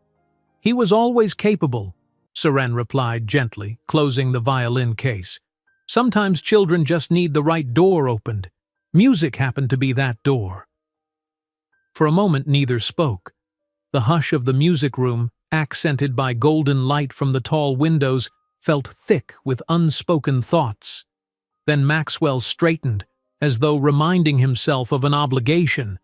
"He was always capable," Seren replied gently, closing the violin case. "Sometimes children just need the right door opened. Music happened to be that door." For a moment neither spoke. The hush of the music room, accented by golden light from the tall windows, felt thick with unspoken thoughts. Then Maxwell straightened, as though reminding himself of an obligation.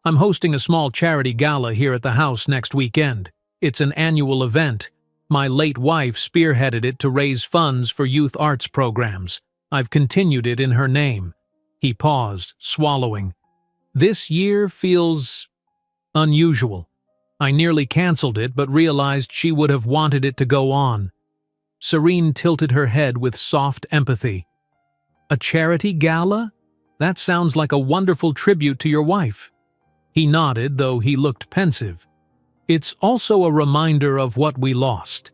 "I'm hosting a small charity gala here at the house next weekend. It's an annual event. My late wife spearheaded it to raise funds for youth arts programs. I've continued it in her name." He paused, swallowing. "This year feels unusual. I nearly canceled it but realized she would have wanted it to go on." Serene tilted her head with soft empathy. "A charity gala? That sounds like a wonderful tribute to your wife." He nodded, though he looked pensive. "It's also a reminder of what we lost.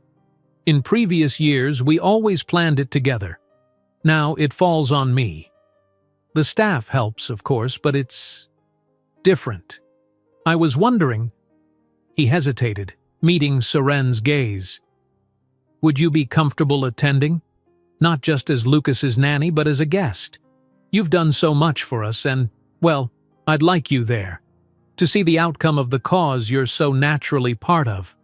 In previous years, we always planned it together. Now it falls on me. The staff helps, of course, but it's different. I was wondering—" He hesitated, meeting Seren's gaze. "Would you be comfortable attending? Not just as Lucas's nanny, but as a guest. You've done so much for us and, well, I'd like you there, to see the outcome of the cause you're so naturally part of."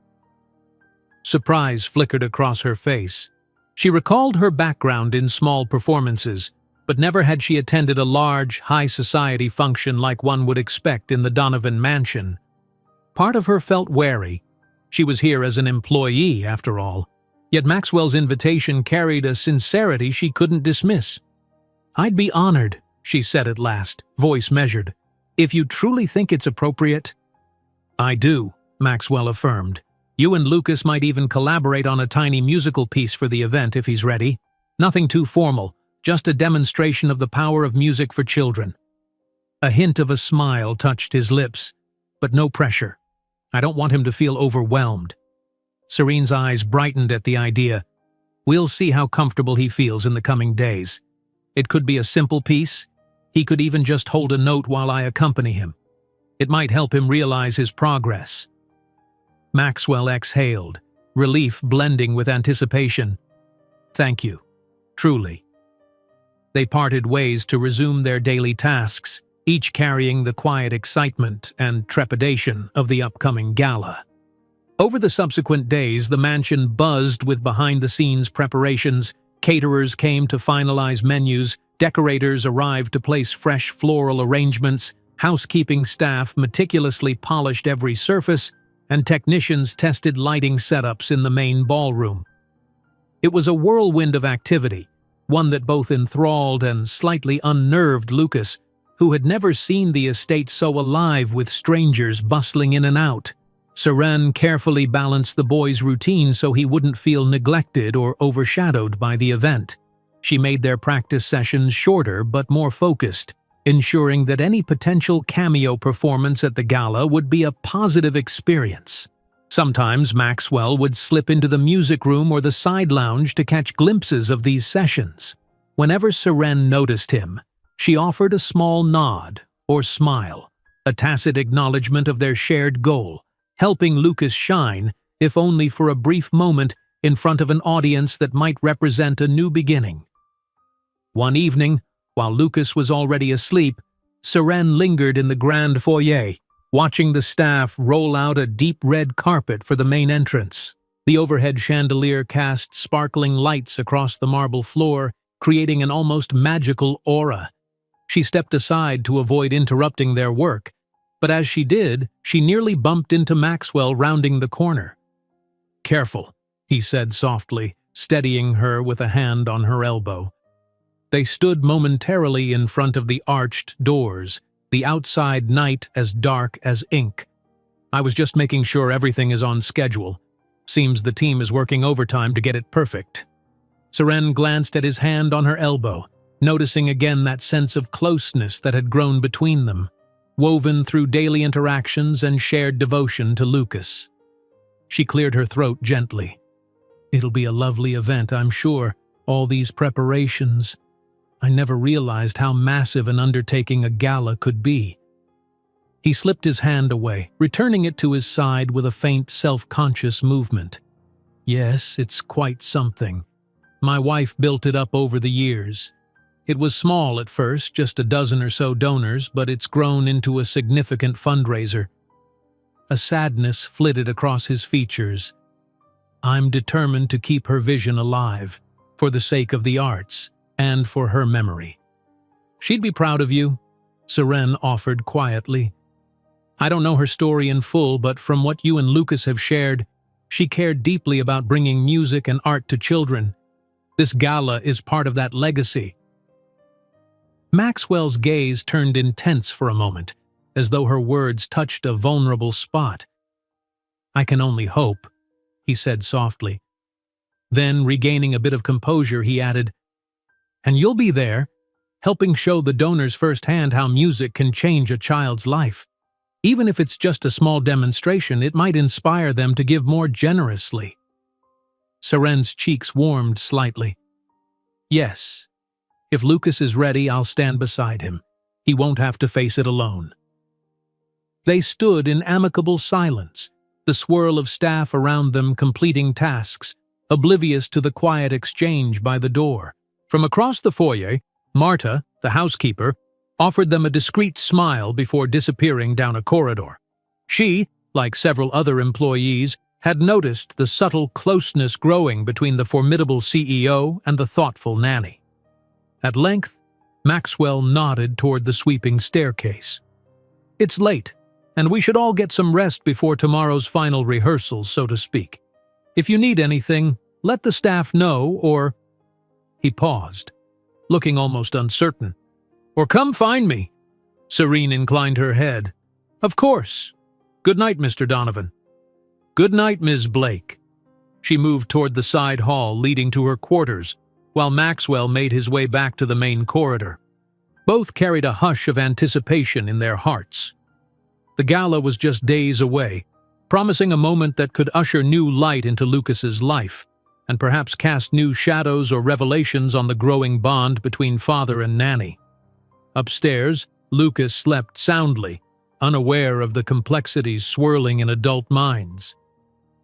Surprise flickered across her face. She recalled her background in small performances, but never had she attended a large, high-society function like one would expect in the Donovan mansion. Part of her felt wary. She was here as an employee, after all. Yet Maxwell's invitation carried a sincerity she couldn't dismiss. "I'd be honored," she said at last, voice measured. "If you truly think it's appropriate." "I do," Maxwell affirmed. "You and Lucas might even collaborate on a tiny musical piece for the event if he's ready. Nothing too formal, just a demonstration of the power of music for children." A hint of a smile touched his lips, but no pressure. "I don't want him to feel overwhelmed." Serene's eyes brightened at the idea. "We'll see how comfortable he feels in the coming days. It could be a simple piece. He could even just hold a note while I accompany him. It might help him realize his progress." Maxwell exhaled, relief blending with anticipation. "Thank you. Truly." They parted ways to resume their daily tasks, each carrying the quiet excitement and trepidation of the upcoming gala. Over the subsequent days, the mansion buzzed with behind-the-scenes preparations. Caterers came to finalize menus, decorators arrived to place fresh floral arrangements, housekeeping staff meticulously polished every surface, and technicians tested lighting setups in the main ballroom. It was a whirlwind of activity, one that both enthralled and slightly unnerved Lucas, who had never seen the estate so alive with strangers bustling in and out. Seren carefully balanced the boy's routine so he wouldn't feel neglected or overshadowed by the event. She made their practice sessions shorter but more focused, ensuring that any potential cameo performance at the gala would be a positive experience. Sometimes Maxwell would slip into the music room or the side lounge to catch glimpses of these sessions. Whenever Seren noticed him, she offered a small nod or smile, a tacit acknowledgement of their shared goal, helping Lucas shine, if only for a brief moment, in front of an audience that might represent a new beginning. One evening, while Lucas was already asleep, Seren lingered in the grand foyer, watching the staff roll out a deep red carpet for the main entrance. The overhead chandelier cast sparkling lights across the marble floor, creating an almost magical aura. She stepped aside to avoid interrupting their work, but as she did, she nearly bumped into Maxwell rounding the corner. "Careful," he said softly, steadying her with a hand on her elbow. They stood momentarily in front of the arched doors, the outside night as dark as ink. "I was just making sure everything is on schedule. Seems the team is working overtime to get it perfect." Seren glanced at his hand on her elbow, noticing again that sense of closeness that had grown between them, woven through daily interactions and shared devotion to Lucas. She cleared her throat gently. "It'll be a lovely event, I'm sure. All these preparations. I never realized how massive an undertaking a gala could be." He slipped his hand away, returning it to his side with a faint, self-conscious movement. "Yes, it's quite something. My wife built it up over the years. It was small at first, just a dozen or so donors, but it's grown into a significant fundraiser." A sadness flitted across his features. "I'm determined to keep her vision alive, for the sake of the arts, and for her memory." "She'd be proud of you," Seren offered quietly. "I don't know her story in full, but from what you and Lucas have shared, she cared deeply about bringing music and art to children. This gala is part of that legacy." Maxwell's gaze turned intense for a moment, as though her words touched a vulnerable spot. "I can only hope," he said softly. Then, regaining a bit of composure, he added, "And you'll be there, helping show the donors firsthand how music can change a child's life. Even if it's just a small demonstration, it might inspire them to give more generously." Seren's cheeks warmed slightly. "Yes. If Lucas is ready, I'll stand beside him. He won't have to face it alone." They stood in amicable silence, the swirl of staff around them completing tasks, oblivious to the quiet exchange by the door. From across the foyer, Marta, the housekeeper, offered them a discreet smile before disappearing down a corridor. She, like several other employees, had noticed the subtle closeness growing between the formidable CEO and the thoughtful Nanny. At length, Maxwell nodded toward the sweeping staircase. "It's late, and we should all get some rest before tomorrow's final rehearsals, so to speak. If you need anything, let the staff know, or—" He paused, looking almost uncertain. "Or come find me." Serene inclined her head. "Of course. Good night, Mr. Donovan." "Good night, Ms. Blake." She moved toward the side hall leading to her quarters, while Maxwell made his way back to the main corridor. Both carried a hush of anticipation in their hearts. The gala was just days away, promising a moment that could usher new light into Lucas's life, and perhaps cast new shadows or revelations on the growing bond between father and Nanny. Upstairs, Lucas slept soundly, unaware of the complexities swirling in adult minds.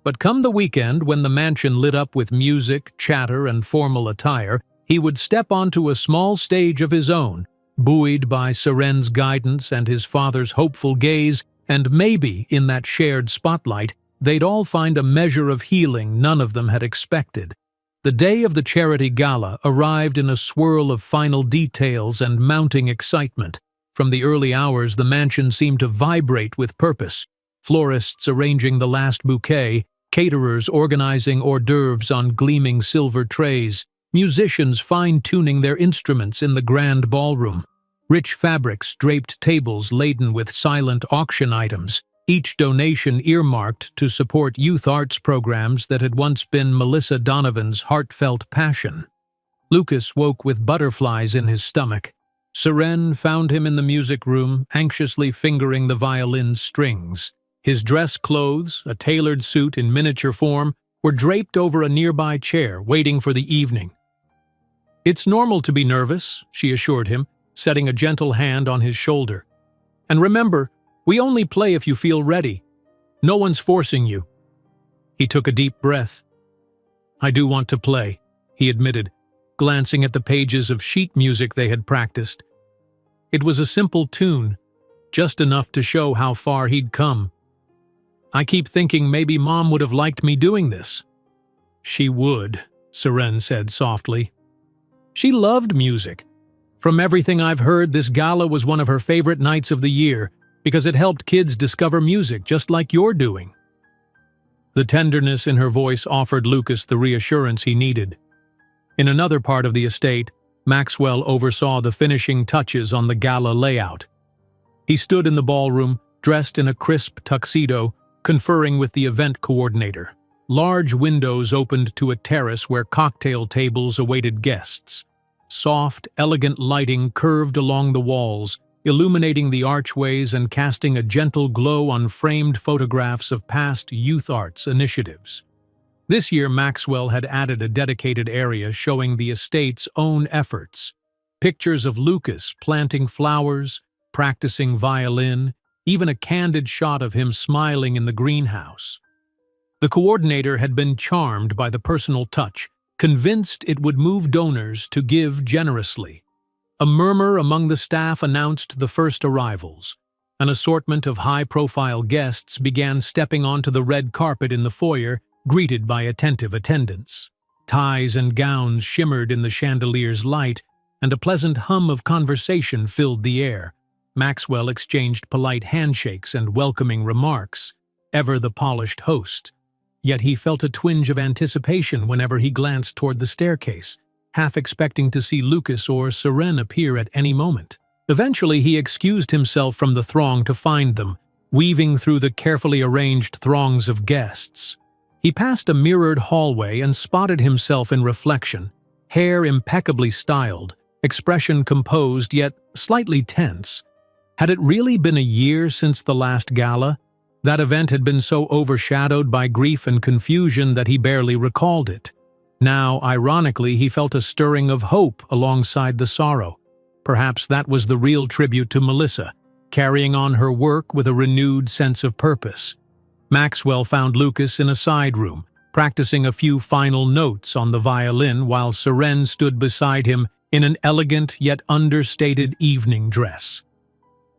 But come the weekend, when the mansion lit up with music, chatter, and formal attire, he would step onto a small stage of his own, buoyed by Seren's guidance and his father's hopeful gaze, and maybe, in that shared spotlight, they'd all find a measure of healing none of them had expected. The day of the charity gala arrived in a swirl of final details and mounting excitement. From the early hours, the mansion seemed to vibrate with purpose. Florists arranging the last bouquet, caterers organizing hors d'oeuvres on gleaming silver trays, musicians fine-tuning their instruments in the grand ballroom. Rich fabrics draped tables laden with silent auction items, each donation earmarked to support youth arts programs that had once been Melissa Donovan's heartfelt passion. Lucas woke with butterflies in his stomach. Seren found him in the music room, anxiously fingering the violin's strings. His dress clothes, a tailored suit in miniature form, were draped over a nearby chair, waiting for the evening. "It's normal to be nervous," she assured him, setting a gentle hand on his shoulder. "And remember, we only play if you feel ready. No one's forcing you." He took a deep breath. "I do want to play," he admitted, glancing at the pages of sheet music they had practiced. It was a simple tune, just enough to show how far he'd come. "I keep thinking maybe Mom would have liked me doing this." "She would," Seren said softly. She loved music. From everything I've heard, this gala was one of her favorite nights of the year because it helped kids discover music just like you're doing. The tenderness in her voice offered Lucas the reassurance he needed. In another part of the estate, Maxwell oversaw the finishing touches on the gala layout. He stood in the ballroom, dressed in a crisp tuxedo, conferring with the event coordinator. Large windows opened to a terrace where cocktail tables awaited guests. Soft, elegant lighting curved along the walls, illuminating the archways and casting a gentle glow on framed photographs of past youth arts initiatives. This year, Maxwell had added a dedicated area showing the estate's own efforts. Pictures of Lucas planting flowers, practicing violin, even a candid shot of him smiling in the greenhouse. The coordinator had been charmed by the personal touch, convinced it would move donors to give generously. A murmur among the staff announced the first arrivals. An assortment of high-profile guests began stepping onto the red carpet in the foyer, greeted by attentive attendants. Ties and gowns shimmered in the chandelier's light, and a pleasant hum of conversation filled the air. Maxwell exchanged polite handshakes and welcoming remarks, ever the polished host. Yet he felt a twinge of anticipation whenever he glanced toward the staircase, half expecting to see Lucas or Seren appear at any moment. Eventually, he excused himself from the throng to find them, weaving through the carefully arranged throngs of guests. He passed a mirrored hallway and spotted himself in reflection, hair impeccably styled, expression composed yet slightly tense. Had it really been a year since the last gala? That event had been so overshadowed by grief and confusion that he barely recalled it. Now, ironically, he felt a stirring of hope alongside the sorrow. Perhaps that was the real tribute to Melissa, carrying on her work with a renewed sense of purpose. Maxwell found Lucas in a side room, practicing a few final notes on the violin while Seren stood beside him in an elegant yet understated evening dress.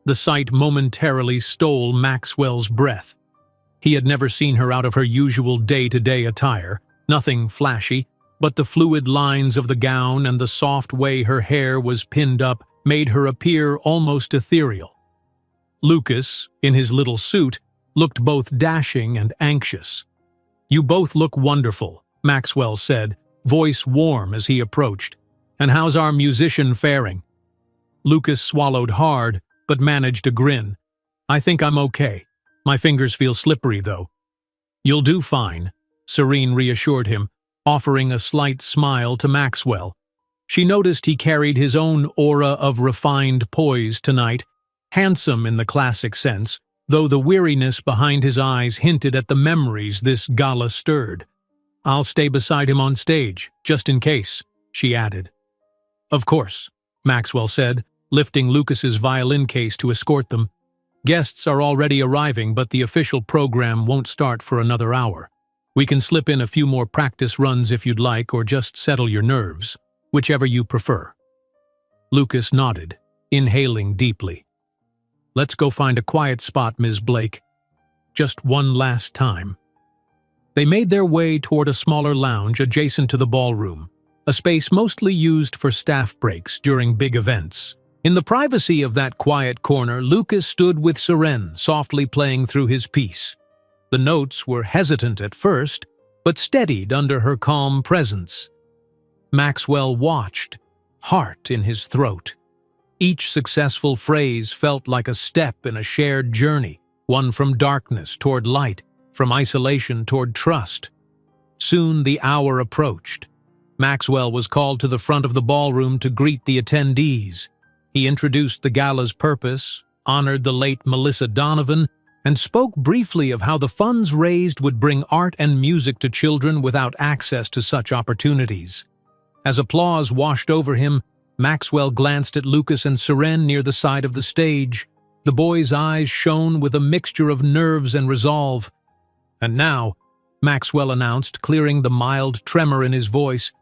The sight momentarily stole Maxwell's breath. He had never seen her out of her usual day-to-day attire, nothing flashy, but the fluid lines of the gown and the soft way her hair was pinned up made her appear almost ethereal. Lucas, in his little suit, looked both dashing and anxious. "You both look wonderful," Maxwell said, voice warm as he approached. "And how's our musician faring?" Lucas swallowed hard, but managed a grin. "I think I'm okay. My fingers feel slippery, though." "You'll do fine," Serene reassured him, offering a slight smile to Maxwell. She noticed he carried his own aura of refined poise tonight, handsome in the classic sense, though the weariness behind his eyes hinted at the memories this gala stirred. "I'll stay beside him on stage, just in case," she added. "Of course," Maxwell said, lifting Lucas's violin case to escort them. "Guests are already arriving, but the official program won't start for another hour. We can slip in a few more practice runs if you'd like, or just settle your nerves, whichever you prefer." Lucas nodded, inhaling deeply. "Let's go find a quiet spot, Ms. Blake. Just one last time." They made their way toward a smaller lounge adjacent to the ballroom, a space mostly used for staff breaks during big events. In the privacy of that quiet corner, Lucas stood with Seren, softly playing through his piece. The notes were hesitant at first, but steadied under her calm presence. Maxwell watched, heart in his throat. Each successful phrase felt like a step in a shared journey, one from darkness toward light, from isolation toward trust. Soon the hour approached. Maxwell was called to the front of the ballroom to greet the attendees. He introduced the gala's purpose, honored the late Melissa Donovan, and spoke briefly of how the funds raised would bring art and music to children without access to such opportunities. As applause washed over him, Maxwell glanced at Lucas and Seren near the side of the stage. The boy's eyes shone with a mixture of nerves and resolve. "And now," Maxwell announced, clearing the mild tremor in his voice,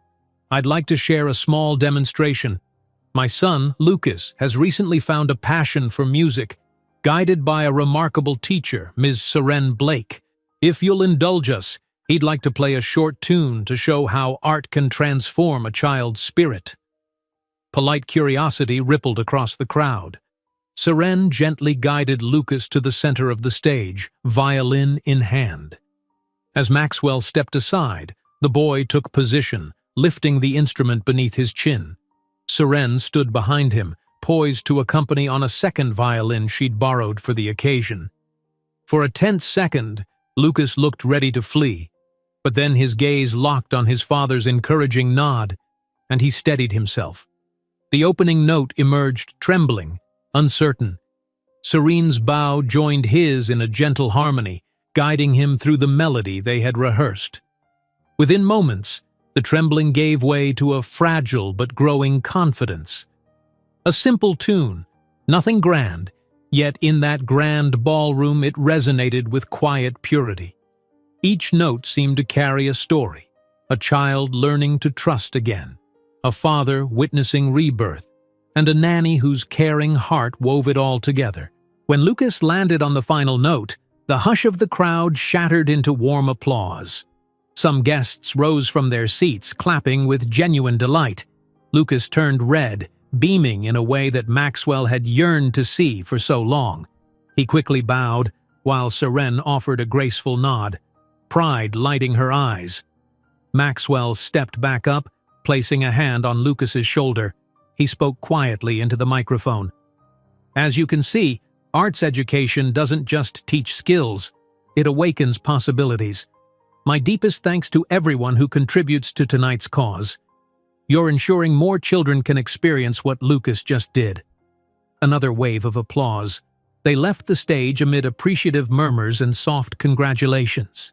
"I'd like to share a small demonstration. My son, Lucas, has recently found a passion for music, guided by a remarkable teacher, Ms. Seren Blake. If you'll indulge us, he'd like to play a short tune to show how art can transform a child's spirit." Polite curiosity rippled across the crowd. Seren gently guided Lucas to the center of the stage, violin in hand. As Maxwell stepped aside, the boy took position, lifting the instrument beneath his chin. Seren stood behind him, poised to accompany on a second violin she'd borrowed for the occasion. For a tense second, Lucas looked ready to flee, but then his gaze locked on his father's encouraging nod, and he steadied himself. The opening note emerged trembling, uncertain. Serene's bow joined his in a gentle harmony, guiding him through the melody they had rehearsed. Within moments, the trembling gave way to a fragile but growing confidence. A simple tune, nothing grand, yet in that grand ballroom it resonated with quiet purity. Each note seemed to carry a story, a child learning to trust again, a father witnessing rebirth, and a nanny whose caring heart wove it all together. When Lucas landed on the final note, the hush of the crowd shattered into warm applause. Some guests rose from their seats, clapping with genuine delight. Lucas turned red, beaming in a way that Maxwell had yearned to see for so long. He quickly bowed, while Seren offered a graceful nod, pride lighting her eyes. Maxwell stepped back up, placing a hand on Lucas's shoulder. He spoke quietly into the microphone. "As you can see, arts education doesn't just teach skills, it awakens possibilities. My deepest thanks to everyone who contributes to tonight's cause. You're ensuring more children can experience what Lucas just did." Another wave of applause. They left the stage amid appreciative murmurs and soft congratulations.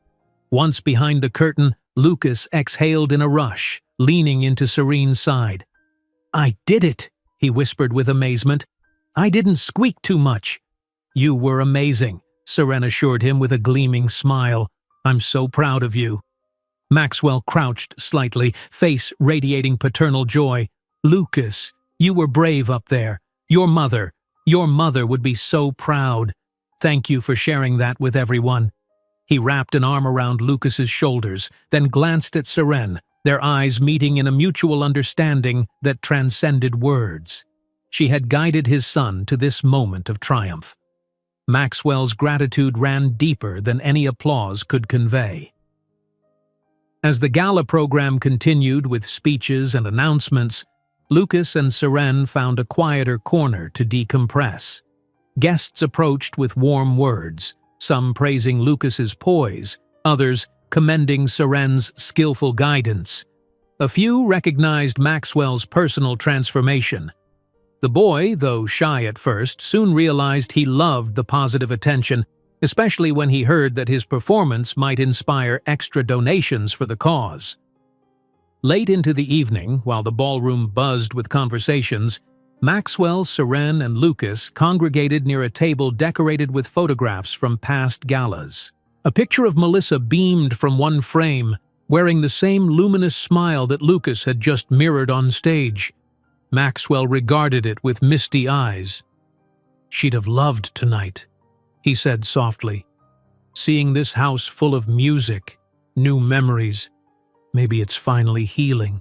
Once behind the curtain, Lucas exhaled in a rush, leaning into Serene's side. "I did it," he whispered with amazement. "I didn't squeak too much." "You were amazing," Seren assured him with a gleaming smile. "I'm so proud of you." Maxwell crouched slightly, face radiating paternal joy. "Lucas, you were brave up there. Your mother would be so proud. Thank you for sharing that with everyone." He wrapped an arm around Lucas's shoulders, then glanced at Seren, their eyes meeting in a mutual understanding that transcended words. She had guided his son to this moment of triumph. Maxwell's gratitude ran deeper than any applause could convey. As the gala program continued with speeches and announcements, Lucas and Seren found a quieter corner to decompress. Guests approached with warm words, some praising Lucas's poise, others commending Seren's skillful guidance. A few recognized Maxwell's personal transformation. The boy, though shy at first, soon realized he loved the positive attention, especially when he heard that his performance might inspire extra donations for the cause. Late into the evening, while the ballroom buzzed with conversations, Maxwell, Seren, and Lucas congregated near a table decorated with photographs from past galas. A picture of Melissa beamed from one frame, wearing the same luminous smile that Lucas had just mirrored on stage. Maxwell regarded it with misty eyes. "She'd have loved tonight," he said softly. "Seeing this house full of music, new memories, maybe it's finally healing."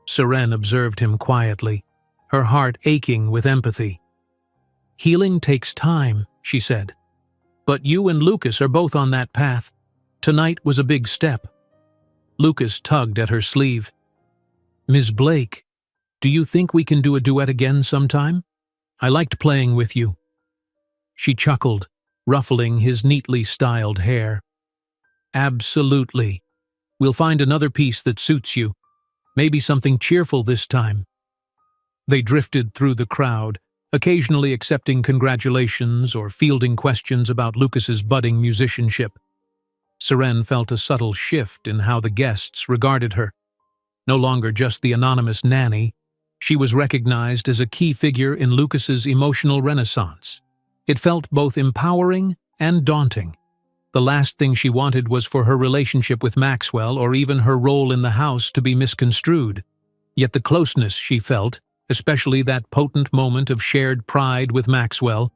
Seren observed him quietly, her heart aching with empathy. "Healing takes time," she said. "But you and Lucas are both on that path. Tonight was a big step." Lucas tugged at her sleeve. Miss Blake, do you think we can do a duet again sometime? I liked playing with you. She chuckled, ruffling his neatly styled hair. Absolutely. We'll find another piece that suits you. Maybe something cheerful this time. They drifted through the crowd, occasionally accepting congratulations or fielding questions about Lucas's budding musicianship. Seren felt a subtle shift in how the guests regarded her. No longer just the anonymous nanny, she was recognized as a key figure in Lucas's emotional renaissance. It felt both empowering and daunting. The last thing she wanted was for her relationship with Maxwell or even her role in the house to be misconstrued. Yet the closeness she felt, especially that potent moment of shared pride with Maxwell,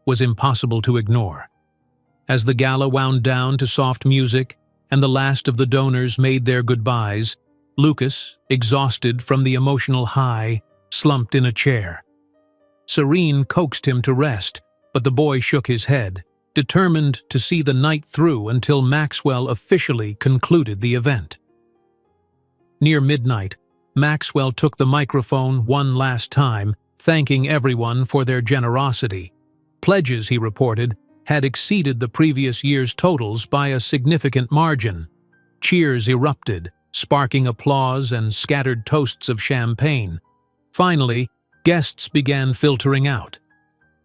was impossible to ignore. As the gala wound down to soft music and the last of the donors made their goodbyes, Lucas, exhausted from the emotional high, slumped in a chair. Serene coaxed him to rest, but the boy shook his head, determined to see the night through until Maxwell officially concluded the event. Near midnight, Maxwell took the microphone one last time, thanking everyone for their generosity. Pledges, he reported, had exceeded the previous year's totals by a significant margin. Cheers erupted, sparking applause and scattered toasts of champagne. Finally, guests began filtering out.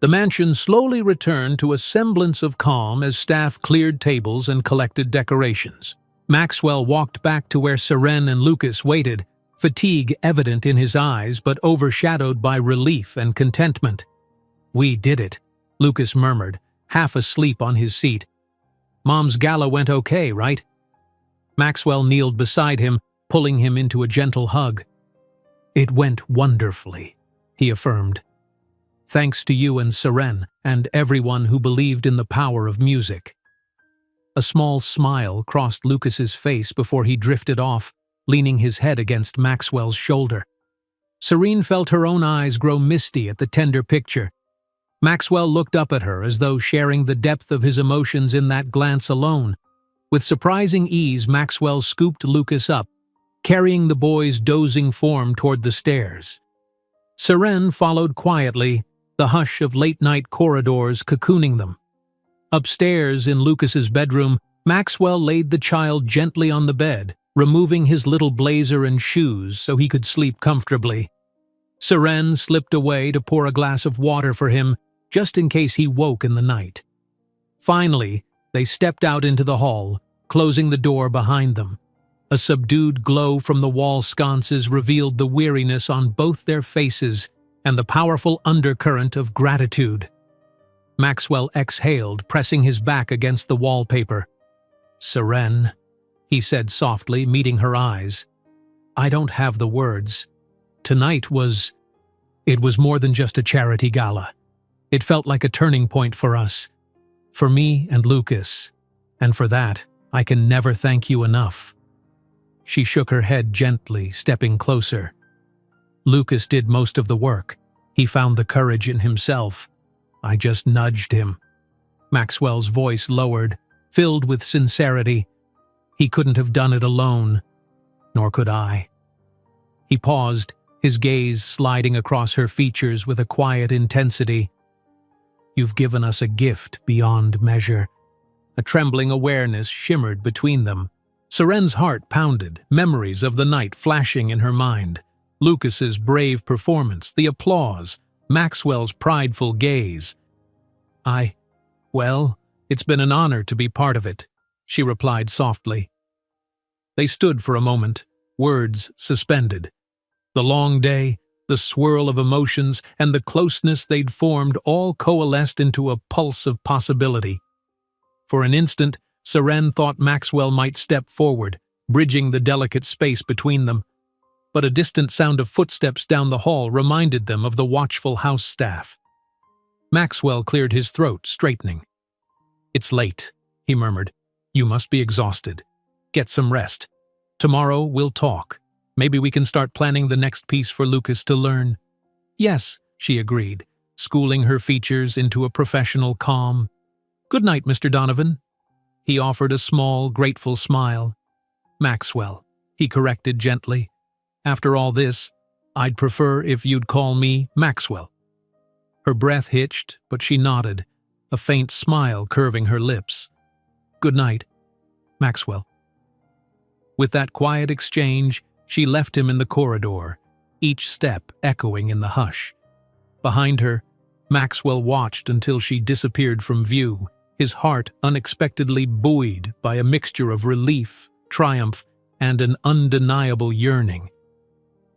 The mansion slowly returned to a semblance of calm as staff cleared tables and collected decorations. Maxwell walked back to where Seren and Lucas waited, fatigue evident in his eyes but overshadowed by relief and contentment. "We did it," Lucas murmured, half asleep on his seat. "Mom's gala went okay, right?" Maxwell kneeled beside him, pulling him into a gentle hug. "It went wonderfully," he affirmed. "Thanks to you and Seren and everyone who believed in the power of music." A small smile crossed Lucas's face before he drifted off, leaning his head against Maxwell's shoulder. Serene felt her own eyes grow misty at the tender picture. Maxwell looked up at her as though sharing the depth of his emotions in that glance alone. With surprising ease, Maxwell scooped Lucas up, carrying the boy's dozing form toward the stairs. Seren followed quietly, the hush of late-night corridors cocooning them. Upstairs in Lucas's bedroom, Maxwell laid the child gently on the bed, removing his little blazer and shoes so he could sleep comfortably. Seren slipped away to pour a glass of water for him, just in case he woke in the night. Finally, they stepped out into the hall, closing the door behind them. A subdued glow from the wall sconces revealed the weariness on both their faces and the powerful undercurrent of gratitude. Maxwell exhaled, pressing his back against the wallpaper. "Seren," he said softly, meeting her eyes. "I don't have the words. Tonight was... It was more than just a charity gala. It felt like a turning point for us. For me and Lucas. And for that, I can never thank you enough." She shook her head gently, stepping closer. "Lucas did most of the work. He found the courage in himself. I just nudged him." Maxwell's voice lowered, filled with sincerity. "He couldn't have done it alone, nor could I." He paused, his gaze sliding across her features with a quiet intensity. "You've given us a gift beyond measure." A trembling awareness shimmered between them. Seren's heart pounded, memories of the night flashing in her mind. Lucas's brave performance, the applause, Maxwell's prideful gaze. Well, it's been an honor to be part of it," she replied softly. They stood for a moment, words suspended. The long day, the swirl of emotions, and the closeness they'd formed all coalesced into a pulse of possibility. For an instant, Seren thought Maxwell might step forward, bridging the delicate space between them. But a distant sound of footsteps down the hall reminded them of the watchful house staff. Maxwell cleared his throat, straightening. "It's late," he murmured. "You must be exhausted. Get some rest. Tomorrow we'll talk. Maybe we can start planning the next piece for Lucas to learn." "Yes," she agreed, schooling her features into a professional calm. "Good night, Mr. Donovan." He offered a small, grateful smile. "Maxwell," he corrected gently. After all this, I'd prefer if you'd call me Maxwell." Her breath hitched, but she nodded, a faint smile curving her lips. "Good night, Maxwell." With that quiet exchange, she left him in the corridor, each step echoing in the hush. Behind her, Maxwell watched until she disappeared from view, his heart unexpectedly buoyed by a mixture of relief, triumph, and an undeniable yearning.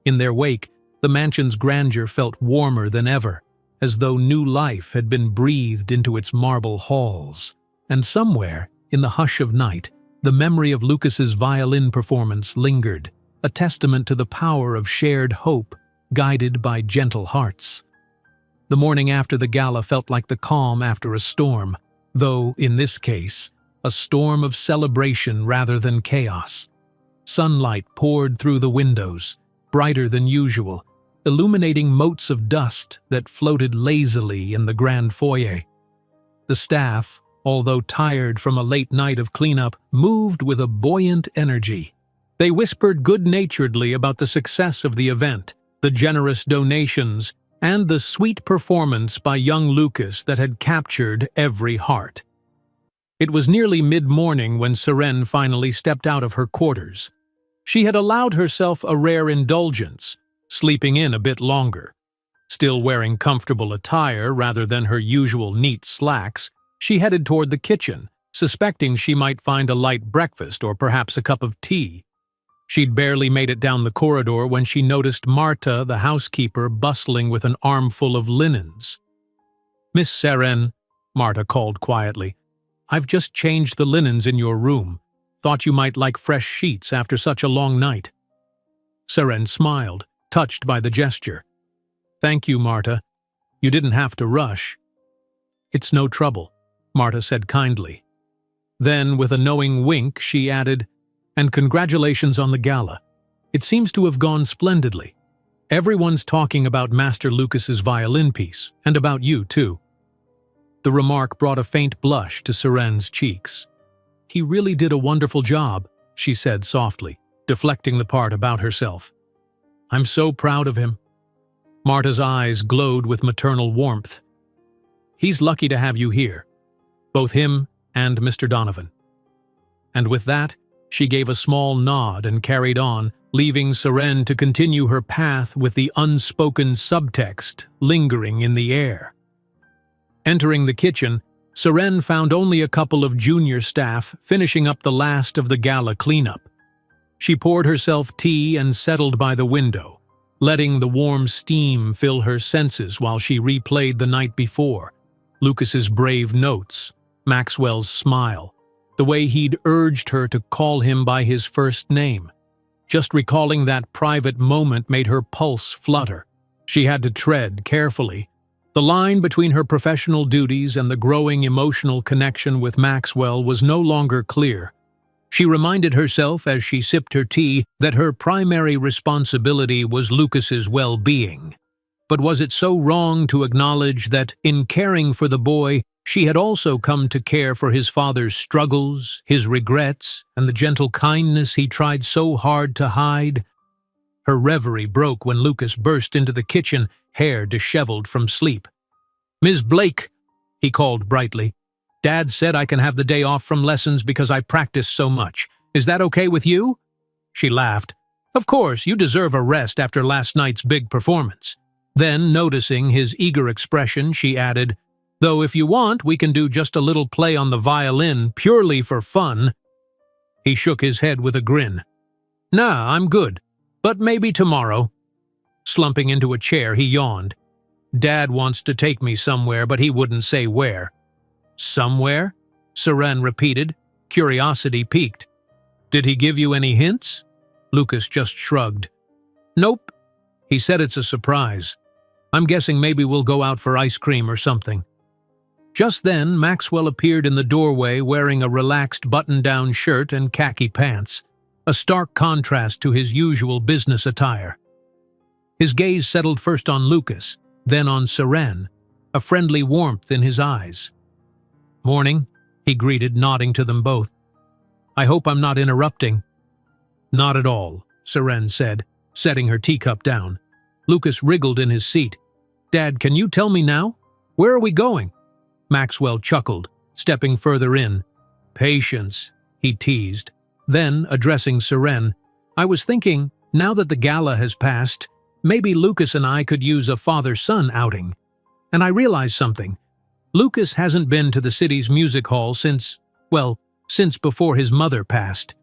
In their wake, the mansion's grandeur felt warmer than ever, as though new life had been breathed into its marble halls. And somewhere, in the hush of night, the memory of Lucas's violin performance lingered, a testament to the power of shared hope, guided by gentle hearts. The morning after the gala felt like the calm after a storm, though, in this case, a storm of celebration rather than chaos. Sunlight poured through the windows, brighter than usual, illuminating motes of dust that floated lazily in the grand foyer. The staff, although tired from a late night of cleanup, moved with a buoyant energy. They whispered good-naturedly about the success of the event, the generous donations, and the sweet performance by young Lucas that had captured every heart. It was nearly mid-morning when Seren finally stepped out of her quarters. She had allowed herself a rare indulgence, sleeping in a bit longer. Still wearing comfortable attire rather than her usual neat slacks, she headed toward the kitchen, suspecting she might find a light breakfast or perhaps a cup of tea. She'd barely made it down the corridor when she noticed Marta, the housekeeper, bustling with an armful of linens. "Miss Seren," Marta called quietly, "I've just changed the linens in your room. Thought you might like fresh sheets after such a long night." Seren smiled, touched by the gesture. "Thank you, Marta. You didn't have to rush." "It's no trouble," Marta said kindly. Then, with a knowing wink, she added, "And congratulations on the gala. It seems to have gone splendidly. Everyone's talking about Master Lucas's violin piece, and about you, too." The remark brought a faint blush to Seren's cheeks. "He really did a wonderful job," she said softly, deflecting the part about herself. "I'm so proud of him." Marta's eyes glowed with maternal warmth. "He's lucky to have you here, both him and Mr. Donovan." And with that, she gave a small nod and carried on, leaving Seren to continue her path with the unspoken subtext lingering in the air. Entering the kitchen, Seren found only a couple of junior staff finishing up the last of the gala cleanup. She poured herself tea and settled by the window, letting the warm steam fill her senses while she replayed the night before. Lucas's brave notes, Maxwell's smile, the way he'd urged her to call him by his first name. Just recalling that private moment made her pulse flutter. She had to tread carefully. The line between her professional duties and the growing emotional connection with Maxwell was no longer clear. She reminded herself as she sipped her tea that her primary responsibility was Lucas's well-being. But was it so wrong to acknowledge that, in caring for the boy, she had also come to care for his father's struggles, his regrets, and the gentle kindness he tried so hard to hide? Her reverie broke when Lucas burst into the kitchen, hair disheveled from sleep. "Ms. Blake," he called brightly, "Dad said I can have the day off from lessons because I practice so much. Is that okay with you?" She laughed. "Of course, you deserve a rest after last night's big performance." Then, noticing his eager expression, she added, "Though if you want, we can do just a little play on the violin, purely for fun." He shook his head with a grin. "Nah, I'm good, but maybe tomorrow." Slumping into a chair, he yawned. "Dad wants to take me somewhere, but he wouldn't say where." "Somewhere?" Seren repeated, curiosity piqued. "Did he give you any hints?" Lucas just shrugged. "Nope. He said it's a surprise. I'm guessing maybe we'll go out for ice cream or something." Just then, Maxwell appeared in the doorway wearing a relaxed button-down shirt and khaki pants, a stark contrast to his usual business attire. His gaze settled first on Lucas, then on Seren, a friendly warmth in his eyes. "Morning," he greeted, nodding to them both. "I hope I'm not interrupting." "Not at all," Seren said. setting her teacup down. Lucas wriggled in his seat. "Dad, can you tell me now? Where are we going?" Maxwell chuckled, stepping further in. "Patience," he teased. Then, addressing Seren, "I was thinking, now that the gala has passed, maybe Lucas and I could use a father-son outing. And I realized something. Lucas hasn't been to the city's music hall since before his mother passed.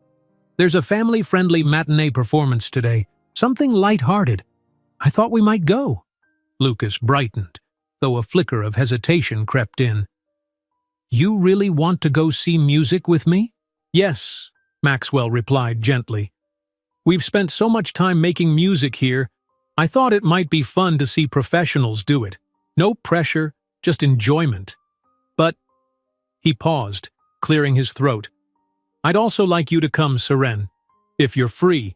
There's a family-friendly matinee performance today, something light-hearted. I thought we might go." Lucas brightened, though a flicker of hesitation crept in. "You really want to go see music with me?" "Yes," Maxwell replied gently. "We've spent so much time making music here, I thought it might be fun to see professionals do it. No pressure, just enjoyment. But—" he paused, clearing his throat. "I'd also like you to come, Seren. If you're free,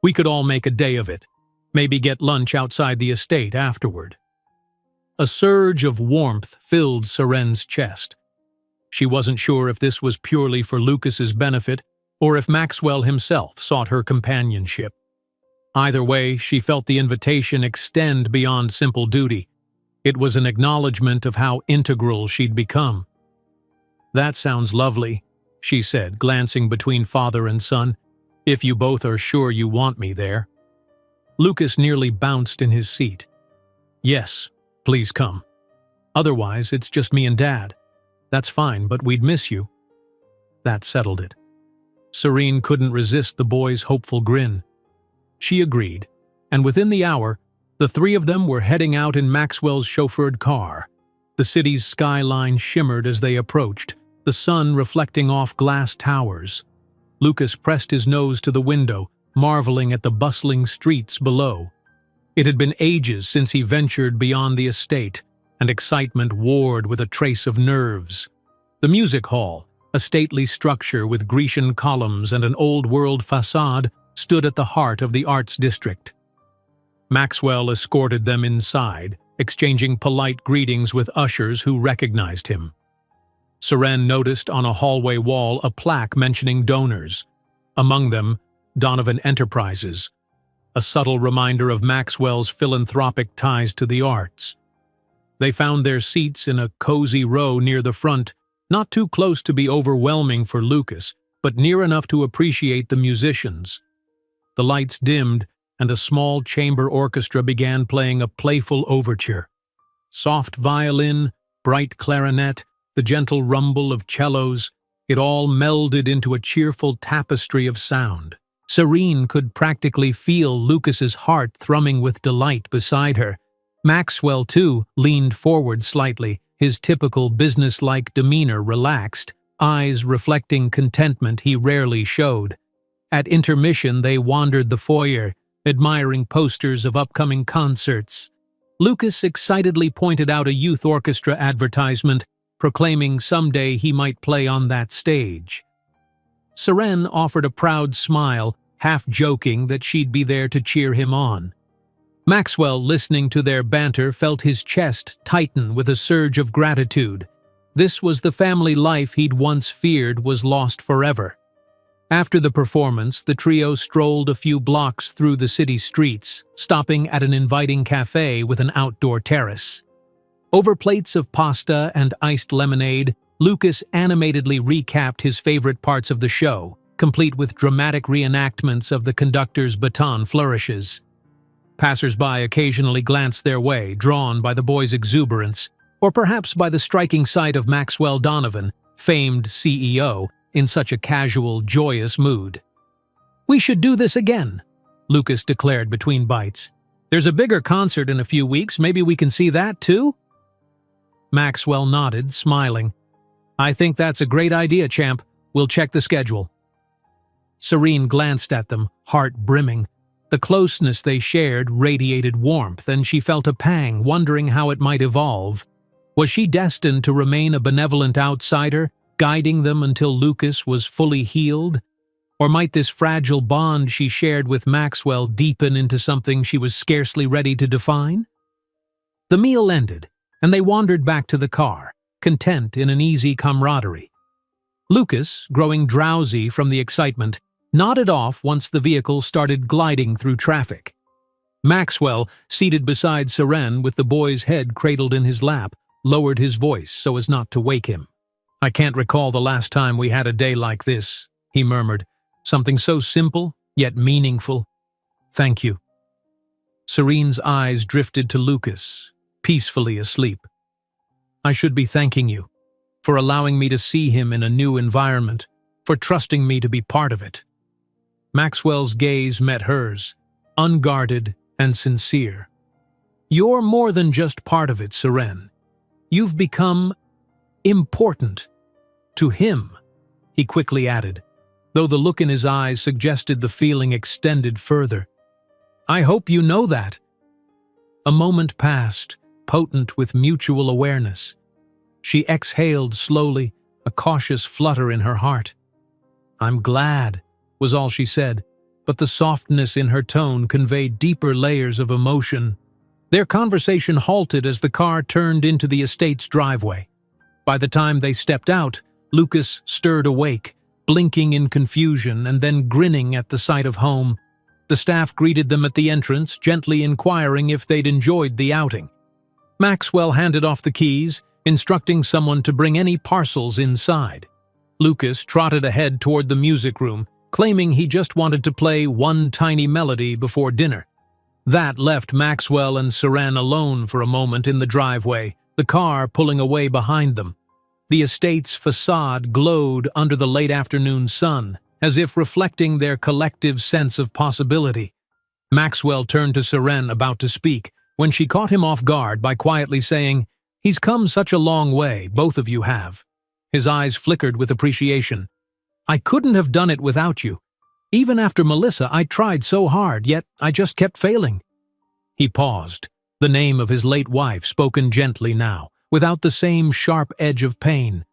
we could all make a day of it. Maybe get lunch outside the estate afterward." A surge of warmth filled Seren's chest. She wasn't sure if this was purely for Lucas's benefit or if Maxwell himself sought her companionship. Either way, she felt the invitation extend beyond simple duty. It was an acknowledgement of how integral she'd become. "That sounds lovely," she said, glancing between father and son. "If you both are sure you want me there." Lucas nearly bounced in his seat. "Yes, please come. Otherwise, it's just me and Dad. That's fine, but we'd miss you." That settled it. Serene couldn't resist the boy's hopeful grin. She agreed, and within the hour, the three of them were heading out in Maxwell's chauffeured car. The city's skyline shimmered as they approached, the sun reflecting off glass towers. Lucas pressed his nose to the window, marveling at the bustling streets below. It had been ages since he ventured beyond the estate, and excitement warred with a trace of nerves. The music hall, a stately structure with Grecian columns and an old-world facade, stood at the heart of the arts district. Maxwell escorted them inside, exchanging polite greetings with ushers who recognized him. Seren noticed on a hallway wall a plaque mentioning donors. Among them, Donovan Enterprises, a subtle reminder of Maxwell's philanthropic ties to the arts. They found their seats in a cozy row near the front, not too close to be overwhelming for Lucas, but near enough to appreciate the musicians. The lights dimmed, and a small chamber orchestra began playing a playful overture. Soft violin, bright clarinet, the gentle rumble of cellos, it all melded into a cheerful tapestry of sound. Serene could practically feel Lucas's heart thrumming with delight beside her. Maxwell, too, leaned forward slightly, his typical businesslike demeanor relaxed, eyes reflecting contentment he rarely showed. At intermission, they wandered the foyer, admiring posters of upcoming concerts. Lucas excitedly pointed out a youth orchestra advertisement, proclaiming someday he might play on that stage. Seren offered a proud smile, half joking that she'd be there to cheer him on. Maxwell, listening to their banter, felt his chest tighten with a surge of gratitude. This was the family life he'd once feared was lost forever. After the performance, the trio strolled a few blocks through the city streets, stopping at an inviting cafe with an outdoor terrace. Over plates of pasta and iced lemonade, Lucas animatedly recapped his favorite parts of the show, complete with dramatic reenactments of the conductor's baton flourishes. Passers-by occasionally glanced their way, drawn by the boy's exuberance, or perhaps by the striking sight of Maxwell Donovan, famed CEO, in such a casual, joyous mood. "We should do this again," Lucas declared between bites. "There's a bigger concert in a few weeks, maybe we can see that too?" Maxwell nodded, smiling. "I think that's a great idea, champ. We'll check the schedule." Serene glanced at them, heart brimming. The closeness they shared radiated warmth, and she felt a pang, wondering how it might evolve. Was she destined to remain a benevolent outsider, guiding them until Lucas was fully healed? Or might this fragile bond she shared with Maxwell deepen into something she was scarcely ready to define? The meal ended, and they wandered back to the car, content in an easy camaraderie. Lucas, growing drowsy from the excitement, nodded off once the vehicle started gliding through traffic. Maxwell, seated beside Seren with the boy's head cradled in his lap, lowered his voice so as not to wake him. "I can't recall the last time we had a day like this," he murmured. "Something so simple, yet meaningful. Thank you." Serene's eyes drifted to Lucas, peacefully asleep. "I should be thanking you for allowing me to see him in a new environment, for trusting me to be part of it." Maxwell's gaze met hers, unguarded and sincere. "You're more than just part of it, Seren. You've become important to him," he quickly added, though the look in his eyes suggested the feeling extended further. "I hope you know that." A moment passed, potent with mutual awareness. She exhaled slowly, a cautious flutter in her heart. "I'm glad," was all she said, but the softness in her tone conveyed deeper layers of emotion. Their conversation halted as the car turned into the estate's driveway. By the time they stepped out, Lucas stirred awake, blinking in confusion and then grinning at the sight of home. The staff greeted them at the entrance, gently inquiring if they'd enjoyed the outing. Maxwell handed off the keys, instructing someone to bring any parcels inside. Lucas trotted ahead toward the music room, claiming he just wanted to play one tiny melody before dinner. That left Maxwell and Seren alone for a moment in the driveway, the car pulling away behind them. The estate's facade glowed under the late afternoon sun, as if reflecting their collective sense of possibility. Maxwell turned to Seren, about to speak, when she caught him off guard by quietly saying, "He's come such a long way, both of you have." His eyes flickered with appreciation. "I couldn't have done it without you. Even after Melissa, I tried so hard, yet I just kept failing." He paused, the name of his late wife spoken gently now, without the same sharp edge of pain.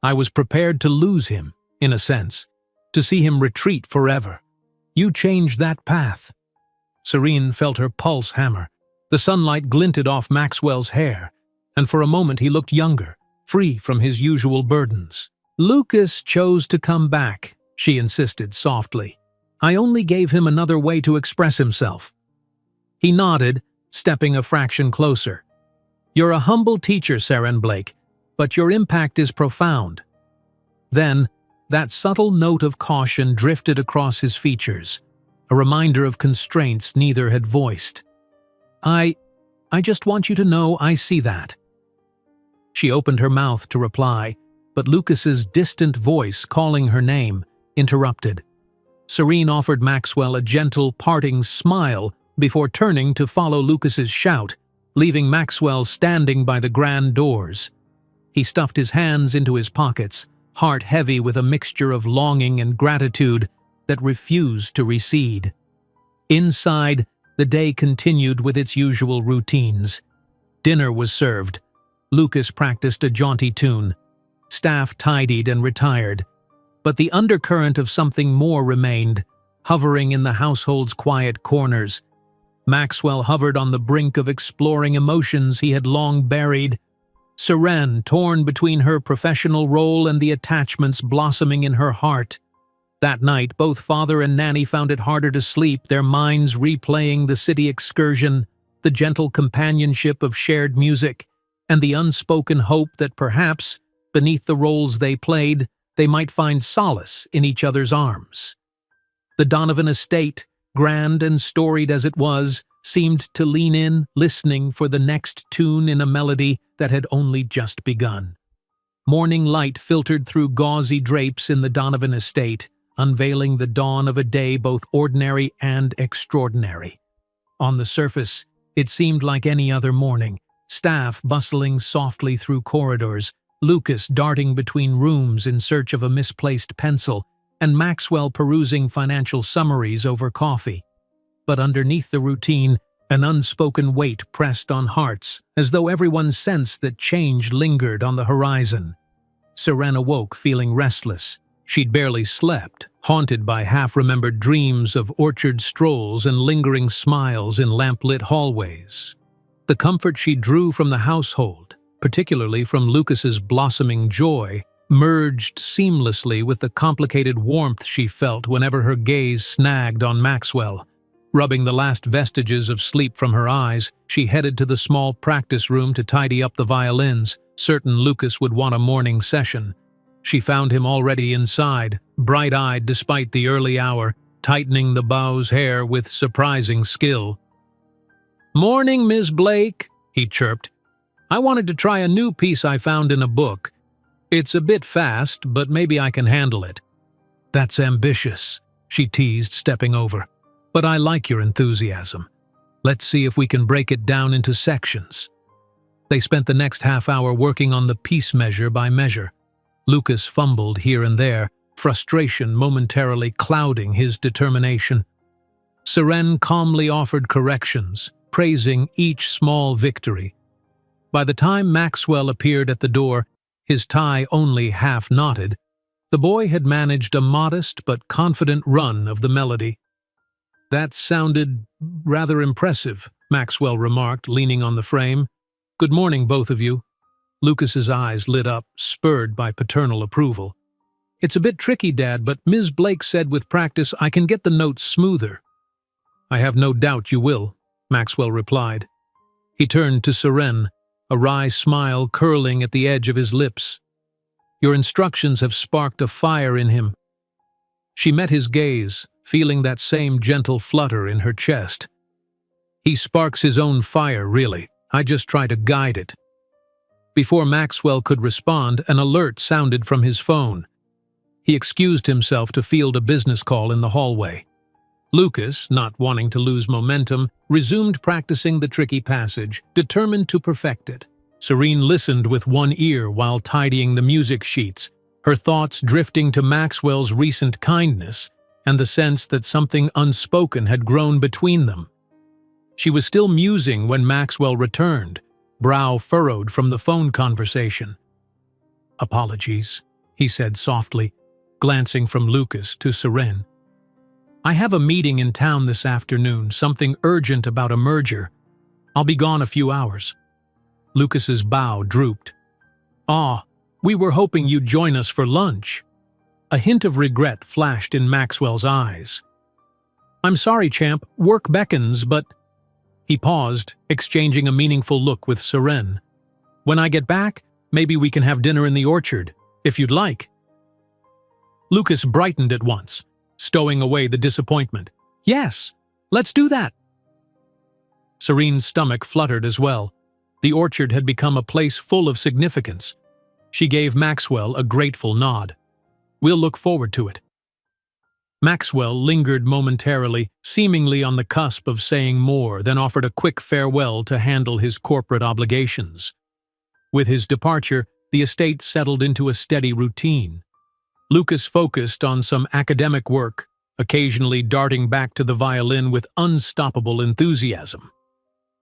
"I was prepared to lose him, in a sense, to see him retreat forever. You changed that path." Serene felt her pulse hammer. The sunlight glinted off Maxwell's hair, and for a moment he looked younger, free from his usual burdens. "Lucas chose to come back," she insisted softly. "I only gave him another way to express himself." He nodded, stepping a fraction closer. "You're a humble teacher, Seren Blake, but your impact is profound." Then, that subtle note of caution drifted across his features, a reminder of constraints neither had voiced. I just want you to know I see that." She opened her mouth to reply, but Lucas's distant voice calling her name interrupted. Serene offered Maxwell a gentle, parting smile before turning to follow Lucas's shout, leaving Maxwell standing by the grand doors. He stuffed his hands into his pockets, heart heavy with a mixture of longing and gratitude that refused to recede. Inside, the day continued with its usual routines. Dinner was served. Lucas practiced a jaunty tune. Staff tidied and retired. But the undercurrent of something more remained, hovering in the household's quiet corners. Maxwell hovered on the brink of exploring emotions he had long buried. Seren, torn between her professional role and the attachments blossoming in her heart. That night, both father and Nanny found it harder to sleep, their minds replaying the city excursion, the gentle companionship of shared music, and the unspoken hope that perhaps, beneath the roles they played, they might find solace in each other's arms. The Donovan estate, grand and storied as it was, seemed to lean in, listening for the next tune in a melody that had only just begun. Morning light filtered through gauzy drapes in the Donovan estate, unveiling the dawn of a day both ordinary and extraordinary. On the surface, it seemed like any other morning, staff bustling softly through corridors, Lucas darting between rooms in search of a misplaced pencil, and Maxwell perusing financial summaries over coffee. But underneath the routine, an unspoken weight pressed on hearts, as though everyone sensed that change lingered on the horizon. Seren awoke feeling restless. She'd barely slept, haunted by half-remembered dreams of orchard strolls and lingering smiles in lamp-lit hallways. The comfort she drew from the household, particularly from Lucas's blossoming joy, merged seamlessly with the complicated warmth she felt whenever her gaze snagged on Maxwell. Rubbing the last vestiges of sleep from her eyes, she headed to the small practice room to tidy up the violins, certain Lucas would want a morning session. She found him already inside, bright-eyed despite the early hour, tightening the bow's hair with surprising skill. "Morning, Miss Blake," he chirped. "I wanted to try a new piece I found in a book. It's a bit fast, but maybe I can handle it." "That's ambitious," she teased, stepping over. "But I like your enthusiasm. Let's see if we can break it down into sections." They spent the next half hour working on the piece measure by measure. Lucas fumbled here and there, frustration momentarily clouding his determination. Seren calmly offered corrections, praising each small victory. By the time Maxwell appeared at the door, his tie only half knotted, the boy had managed a modest but confident run of the melody. "That sounded rather impressive," Maxwell remarked, leaning on the frame. "Good morning, both of you." Lucas's eyes lit up, spurred by paternal approval. "It's a bit tricky, Dad, but Ms. Blake said with practice I can get the notes smoother." "I have no doubt you will," Maxwell replied. He turned to Seren, a wry smile curling at the edge of his lips. "Your instructions have sparked a fire in him." She met his gaze, feeling that same gentle flutter in her chest. "He sparks his own fire, really. I just try to guide it." Before Maxwell could respond, an alert sounded from his phone. He excused himself to field a business call in the hallway. Lucas, not wanting to lose momentum, resumed practicing the tricky passage, determined to perfect it. Serene listened with one ear while tidying the music sheets, her thoughts drifting to Maxwell's recent kindness and the sense that something unspoken had grown between them. She was still musing when Maxwell returned, brow furrowed from the phone conversation. "Apologies," he said softly, glancing from Lucas to Seren. "I have a meeting in town this afternoon, something urgent about a merger. I'll be gone a few hours." Lucas's bow drooped. "Ah, we were hoping you'd join us for lunch." A hint of regret flashed in Maxwell's eyes. "I'm sorry, champ, work beckons, but—" He paused, exchanging a meaningful look with Seren. "When I get back, maybe we can have dinner in the orchard, if you'd like." Lucas brightened at once, stowing away the disappointment. "Yes, let's do that." Serene's stomach fluttered as well. The orchard had become a place full of significance. She gave Maxwell a grateful nod. "We'll look forward to it." Maxwell lingered momentarily, seemingly on the cusp of saying more, then offered a quick farewell to handle his corporate obligations. With his departure, the estate settled into a steady routine. Lucas focused on some academic work, occasionally darting back to the violin with unstoppable enthusiasm.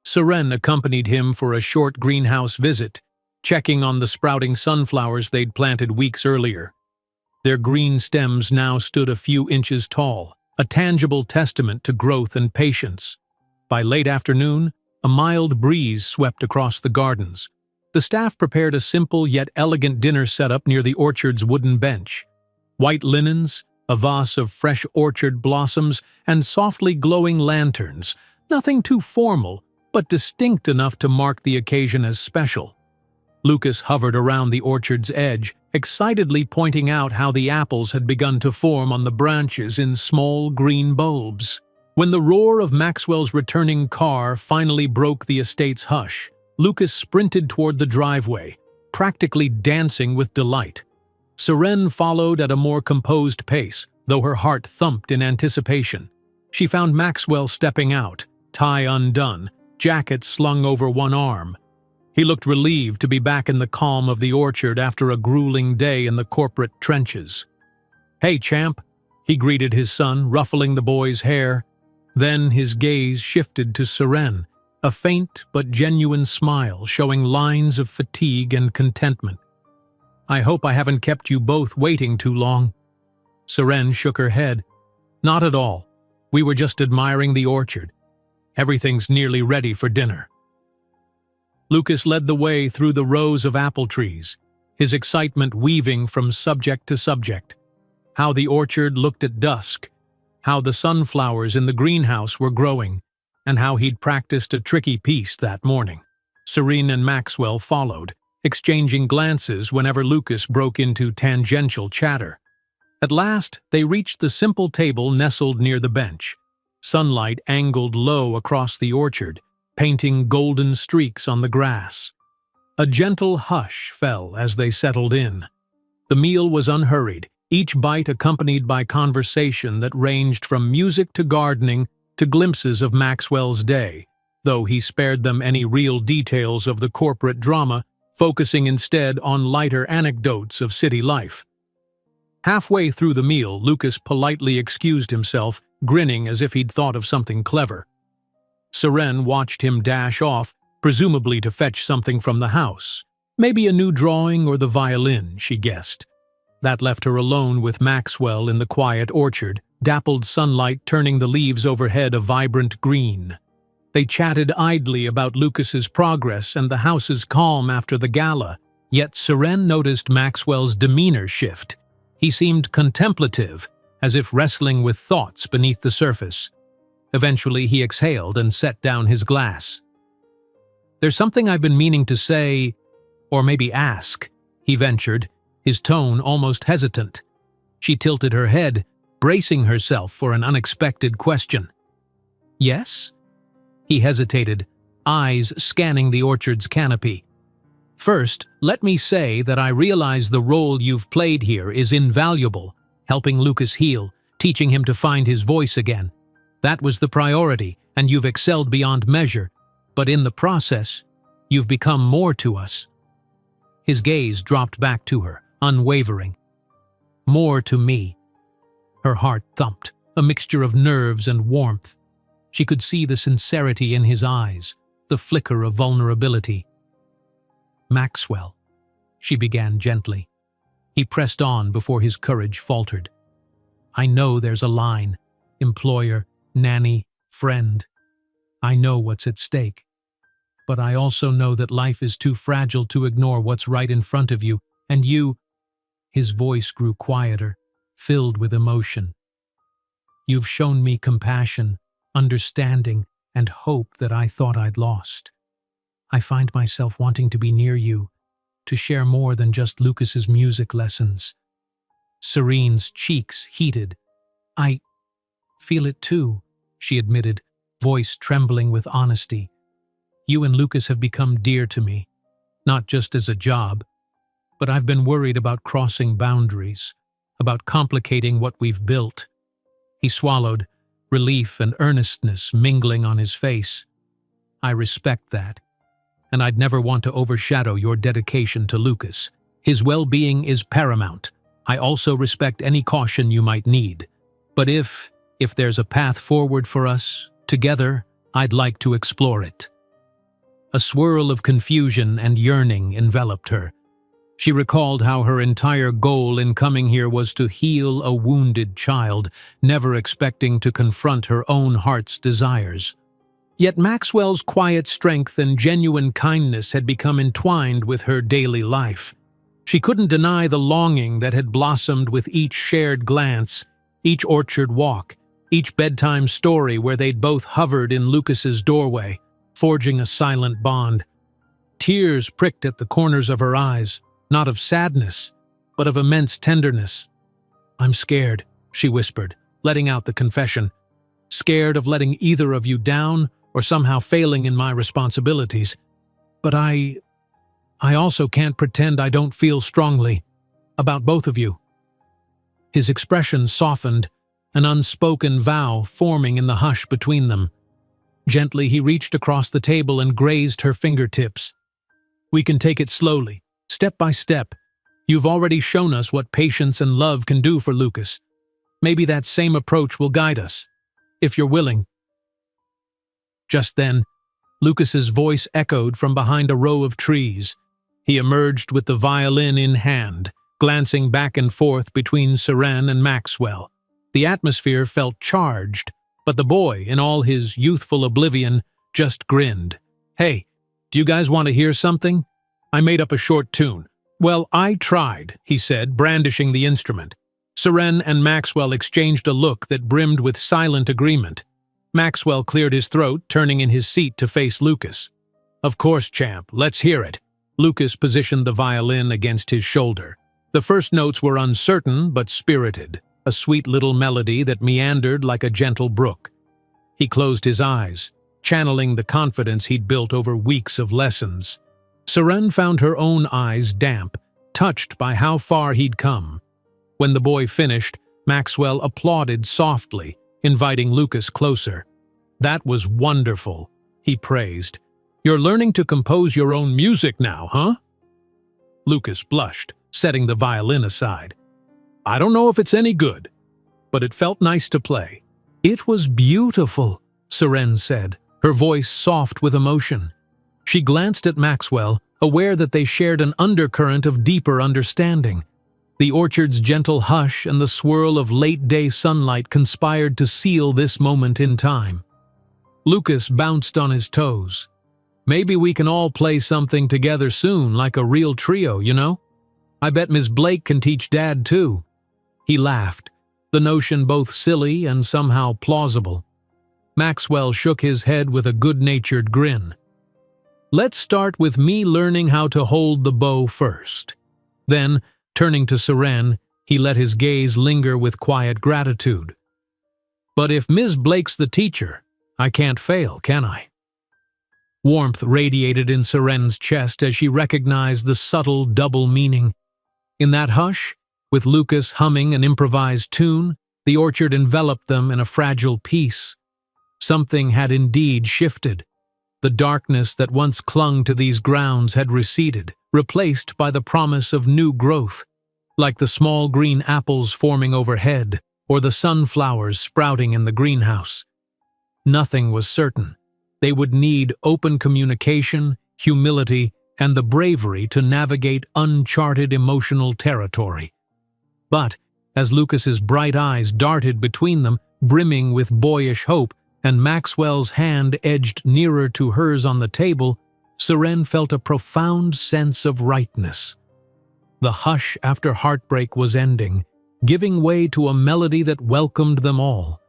Seren accompanied him for a short greenhouse visit, checking on the sprouting sunflowers they'd planted weeks earlier. Their green stems now stood a few inches tall, a tangible testament to growth and patience. By late afternoon, a mild breeze swept across the gardens. The staff prepared a simple yet elegant dinner setup near the orchard's wooden bench. White linens, a vase of fresh orchard blossoms, and softly glowing lanterns, nothing too formal, but distinct enough to mark the occasion as special. Lucas hovered around the orchard's edge, excitedly pointing out how the apples had begun to form on the branches in small green bulbs. When the roar of Maxwell's returning car finally broke the estate's hush, Lucas sprinted toward the driveway, practically dancing with delight. Seren followed at a more composed pace, though her heart thumped in anticipation. She found Maxwell stepping out, tie undone, jacket slung over one arm. He looked relieved to be back in the calm of the orchard after a grueling day in the corporate trenches. "Hey, champ," he greeted his son, ruffling the boy's hair. Then his gaze shifted to Seren, a faint but genuine smile showing lines of fatigue and contentment. "I hope I haven't kept you both waiting too long." Seren shook her head. "Not at all. We were just admiring the orchard. Everything's nearly ready for dinner." Lucas led the way through the rows of apple trees. his excitement weaving from subject to subject. How the orchard looked at dusk, how the sunflowers in the greenhouse were growing, and how he'd practiced a tricky piece that morning. Serene and Maxwell followed, exchanging glances whenever Lucas broke into tangential chatter. At last, they reached the simple table nestled near the bench. Sunlight angled low across the orchard, painting golden streaks on the grass. A gentle hush fell as they settled in. The meal was unhurried, each bite accompanied by conversation that ranged from music to gardening to glimpses of Maxwell's day, though he spared them any real details of the corporate drama, focusing instead on lighter anecdotes of city life. Halfway through the meal, Lucas politely excused himself, grinning as if he'd thought of something clever. Serene watched him dash off, presumably to fetch something from the house. Maybe a new drawing or the violin, she guessed. That left her alone with Maxwell in the quiet orchard, dappled sunlight turning the leaves overhead a vibrant green. They chatted idly about Lucas's progress and the house's calm after the gala, yet Serene noticed Maxwell's demeanor shift. He seemed contemplative, as if wrestling with thoughts beneath the surface. Eventually he exhaled and set down his glass. "There's something I've been meaning to say, or maybe ask," he ventured, his tone almost hesitant. She tilted her head, bracing herself for an unexpected question. "Yes?" He hesitated, eyes scanning the orchard's canopy. "First, let me say that I realize the role you've played here is invaluable, helping Lucas heal, teaching him to find his voice again. That was the priority, and you've excelled beyond measure, but in the process, you've become more to us." His gaze dropped back to her, unwavering. "More to me." Her heart thumped, a mixture of nerves and warmth. She could see the sincerity in his eyes, the flicker of vulnerability. "Maxwell," she began gently. He pressed on before his courage faltered. "I know there's a line. Employer, nanny, friend. I know what's at stake. But I also know that life is too fragile to ignore what's right in front of you, and you—" His voice grew quieter, filled with emotion. "You've shown me compassion, understanding, and hope that I thought I'd lost. I find myself wanting to be near you, to share more than just Lucas's music lessons." Serene's cheeks heated. "I feel it too," she admitted, voice trembling with honesty. "You and Lucas have become dear to me, not just as a job, but I've been worried about crossing boundaries, about complicating what we've built." He swallowed, relief and earnestness mingling on his face. "I respect that, and I'd never want to overshadow your dedication to Lucas. His well-being is paramount. I also respect any caution you might need. But if there's a path forward for us, together, I'd like to explore it." A swirl of confusion and yearning enveloped her. She recalled how her entire goal in coming here was to heal a wounded child, never expecting to confront her own heart's desires. Yet Maxwell's quiet strength and genuine kindness had become entwined with her daily life. She couldn't deny the longing that had blossomed with each shared glance, each orchard walk, each bedtime story where they'd both hovered in Lucas's doorway, forging a silent bond. Tears pricked at the corners of her eyes, not of sadness, but of immense tenderness. "I'm scared," she whispered, letting out the confession. "Scared of letting either of you down or somehow failing in my responsibilities. But I also can't pretend I don't feel strongly about both of you." His expression softened, an unspoken vow forming in the hush between them. Gently he reached across the table and grazed her fingertips. "We can take it slowly, step by step. You've already shown us what patience and love can do for Lucas. Maybe that same approach will guide us, if you're willing." Just then, Lucas's voice echoed from behind a row of trees. He emerged with the violin in hand, glancing back and forth between Serene and Maxwell. The atmosphere felt charged, but the boy, in all his youthful oblivion, just grinned. "Hey, do you guys want to hear something? I made up a short tune. "Well, I tried," he said, brandishing the instrument. Seren and Maxwell exchanged a look that brimmed with silent agreement. Maxwell cleared his throat, turning in his seat to face Lucas. "Of course, champ, let's hear it." Lucas positioned the violin against his shoulder. The first notes were uncertain but spirited, a sweet little melody that meandered like a gentle brook. He closed his eyes, channeling the confidence he'd built over weeks of lessons. Seren found her own eyes damp, touched by how far he'd come. When the boy finished, Maxwell applauded softly, inviting Lucas closer. "That was wonderful," he praised. "You're learning to compose your own music now, huh?" Lucas blushed, setting the violin aside. "I don't know if it's any good, but it felt nice to play." "It was beautiful," Seren said, her voice soft with emotion. She glanced at Maxwell, aware that they shared an undercurrent of deeper understanding. The orchard's gentle hush and the swirl of late-day sunlight conspired to seal this moment in time. Lucas bounced on his toes. "Maybe we can all play something together soon, like a real trio, you know? I bet Miss Blake can teach Dad too." He laughed, the notion both silly and somehow plausible. Maxwell shook his head with a good-natured grin. "Let's start with me learning how to hold the bow first." Then, turning to Seren, he let his gaze linger with quiet gratitude. "But if Miss Blake's the teacher, I can't fail, can I?" Warmth radiated in Seren's chest as she recognized the subtle double meaning. In that hush, with Lucas humming an improvised tune, the orchard enveloped them in a fragile peace. Something had indeed shifted. The darkness that once clung to these grounds had receded, replaced by the promise of new growth, like the small green apples forming overhead or the sunflowers sprouting in the greenhouse. Nothing was certain. They would need open communication, humility, and the bravery to navigate uncharted emotional territory. But, as Lucas's bright eyes darted between them, brimming with boyish hope, and Maxwell's hand edged nearer to hers on the table, Seren felt a profound sense of rightness. The hush after heartbreak was ending, giving way to a melody that welcomed them all.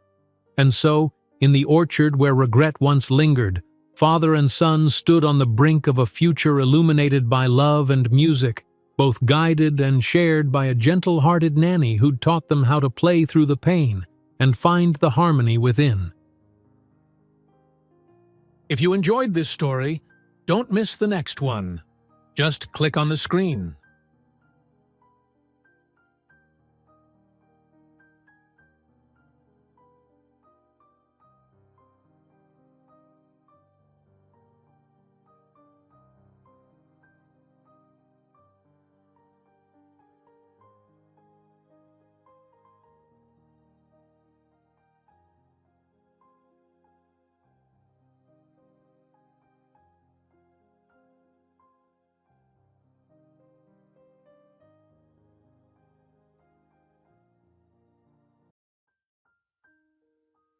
And so, in the orchard where regret once lingered, father and son stood on the brink of a future illuminated by love and music, both guided and shared by a gentle-hearted nanny who'd taught them how to play through the pain and find the harmony within. If you enjoyed this story, don't miss the next one. Just click on the screen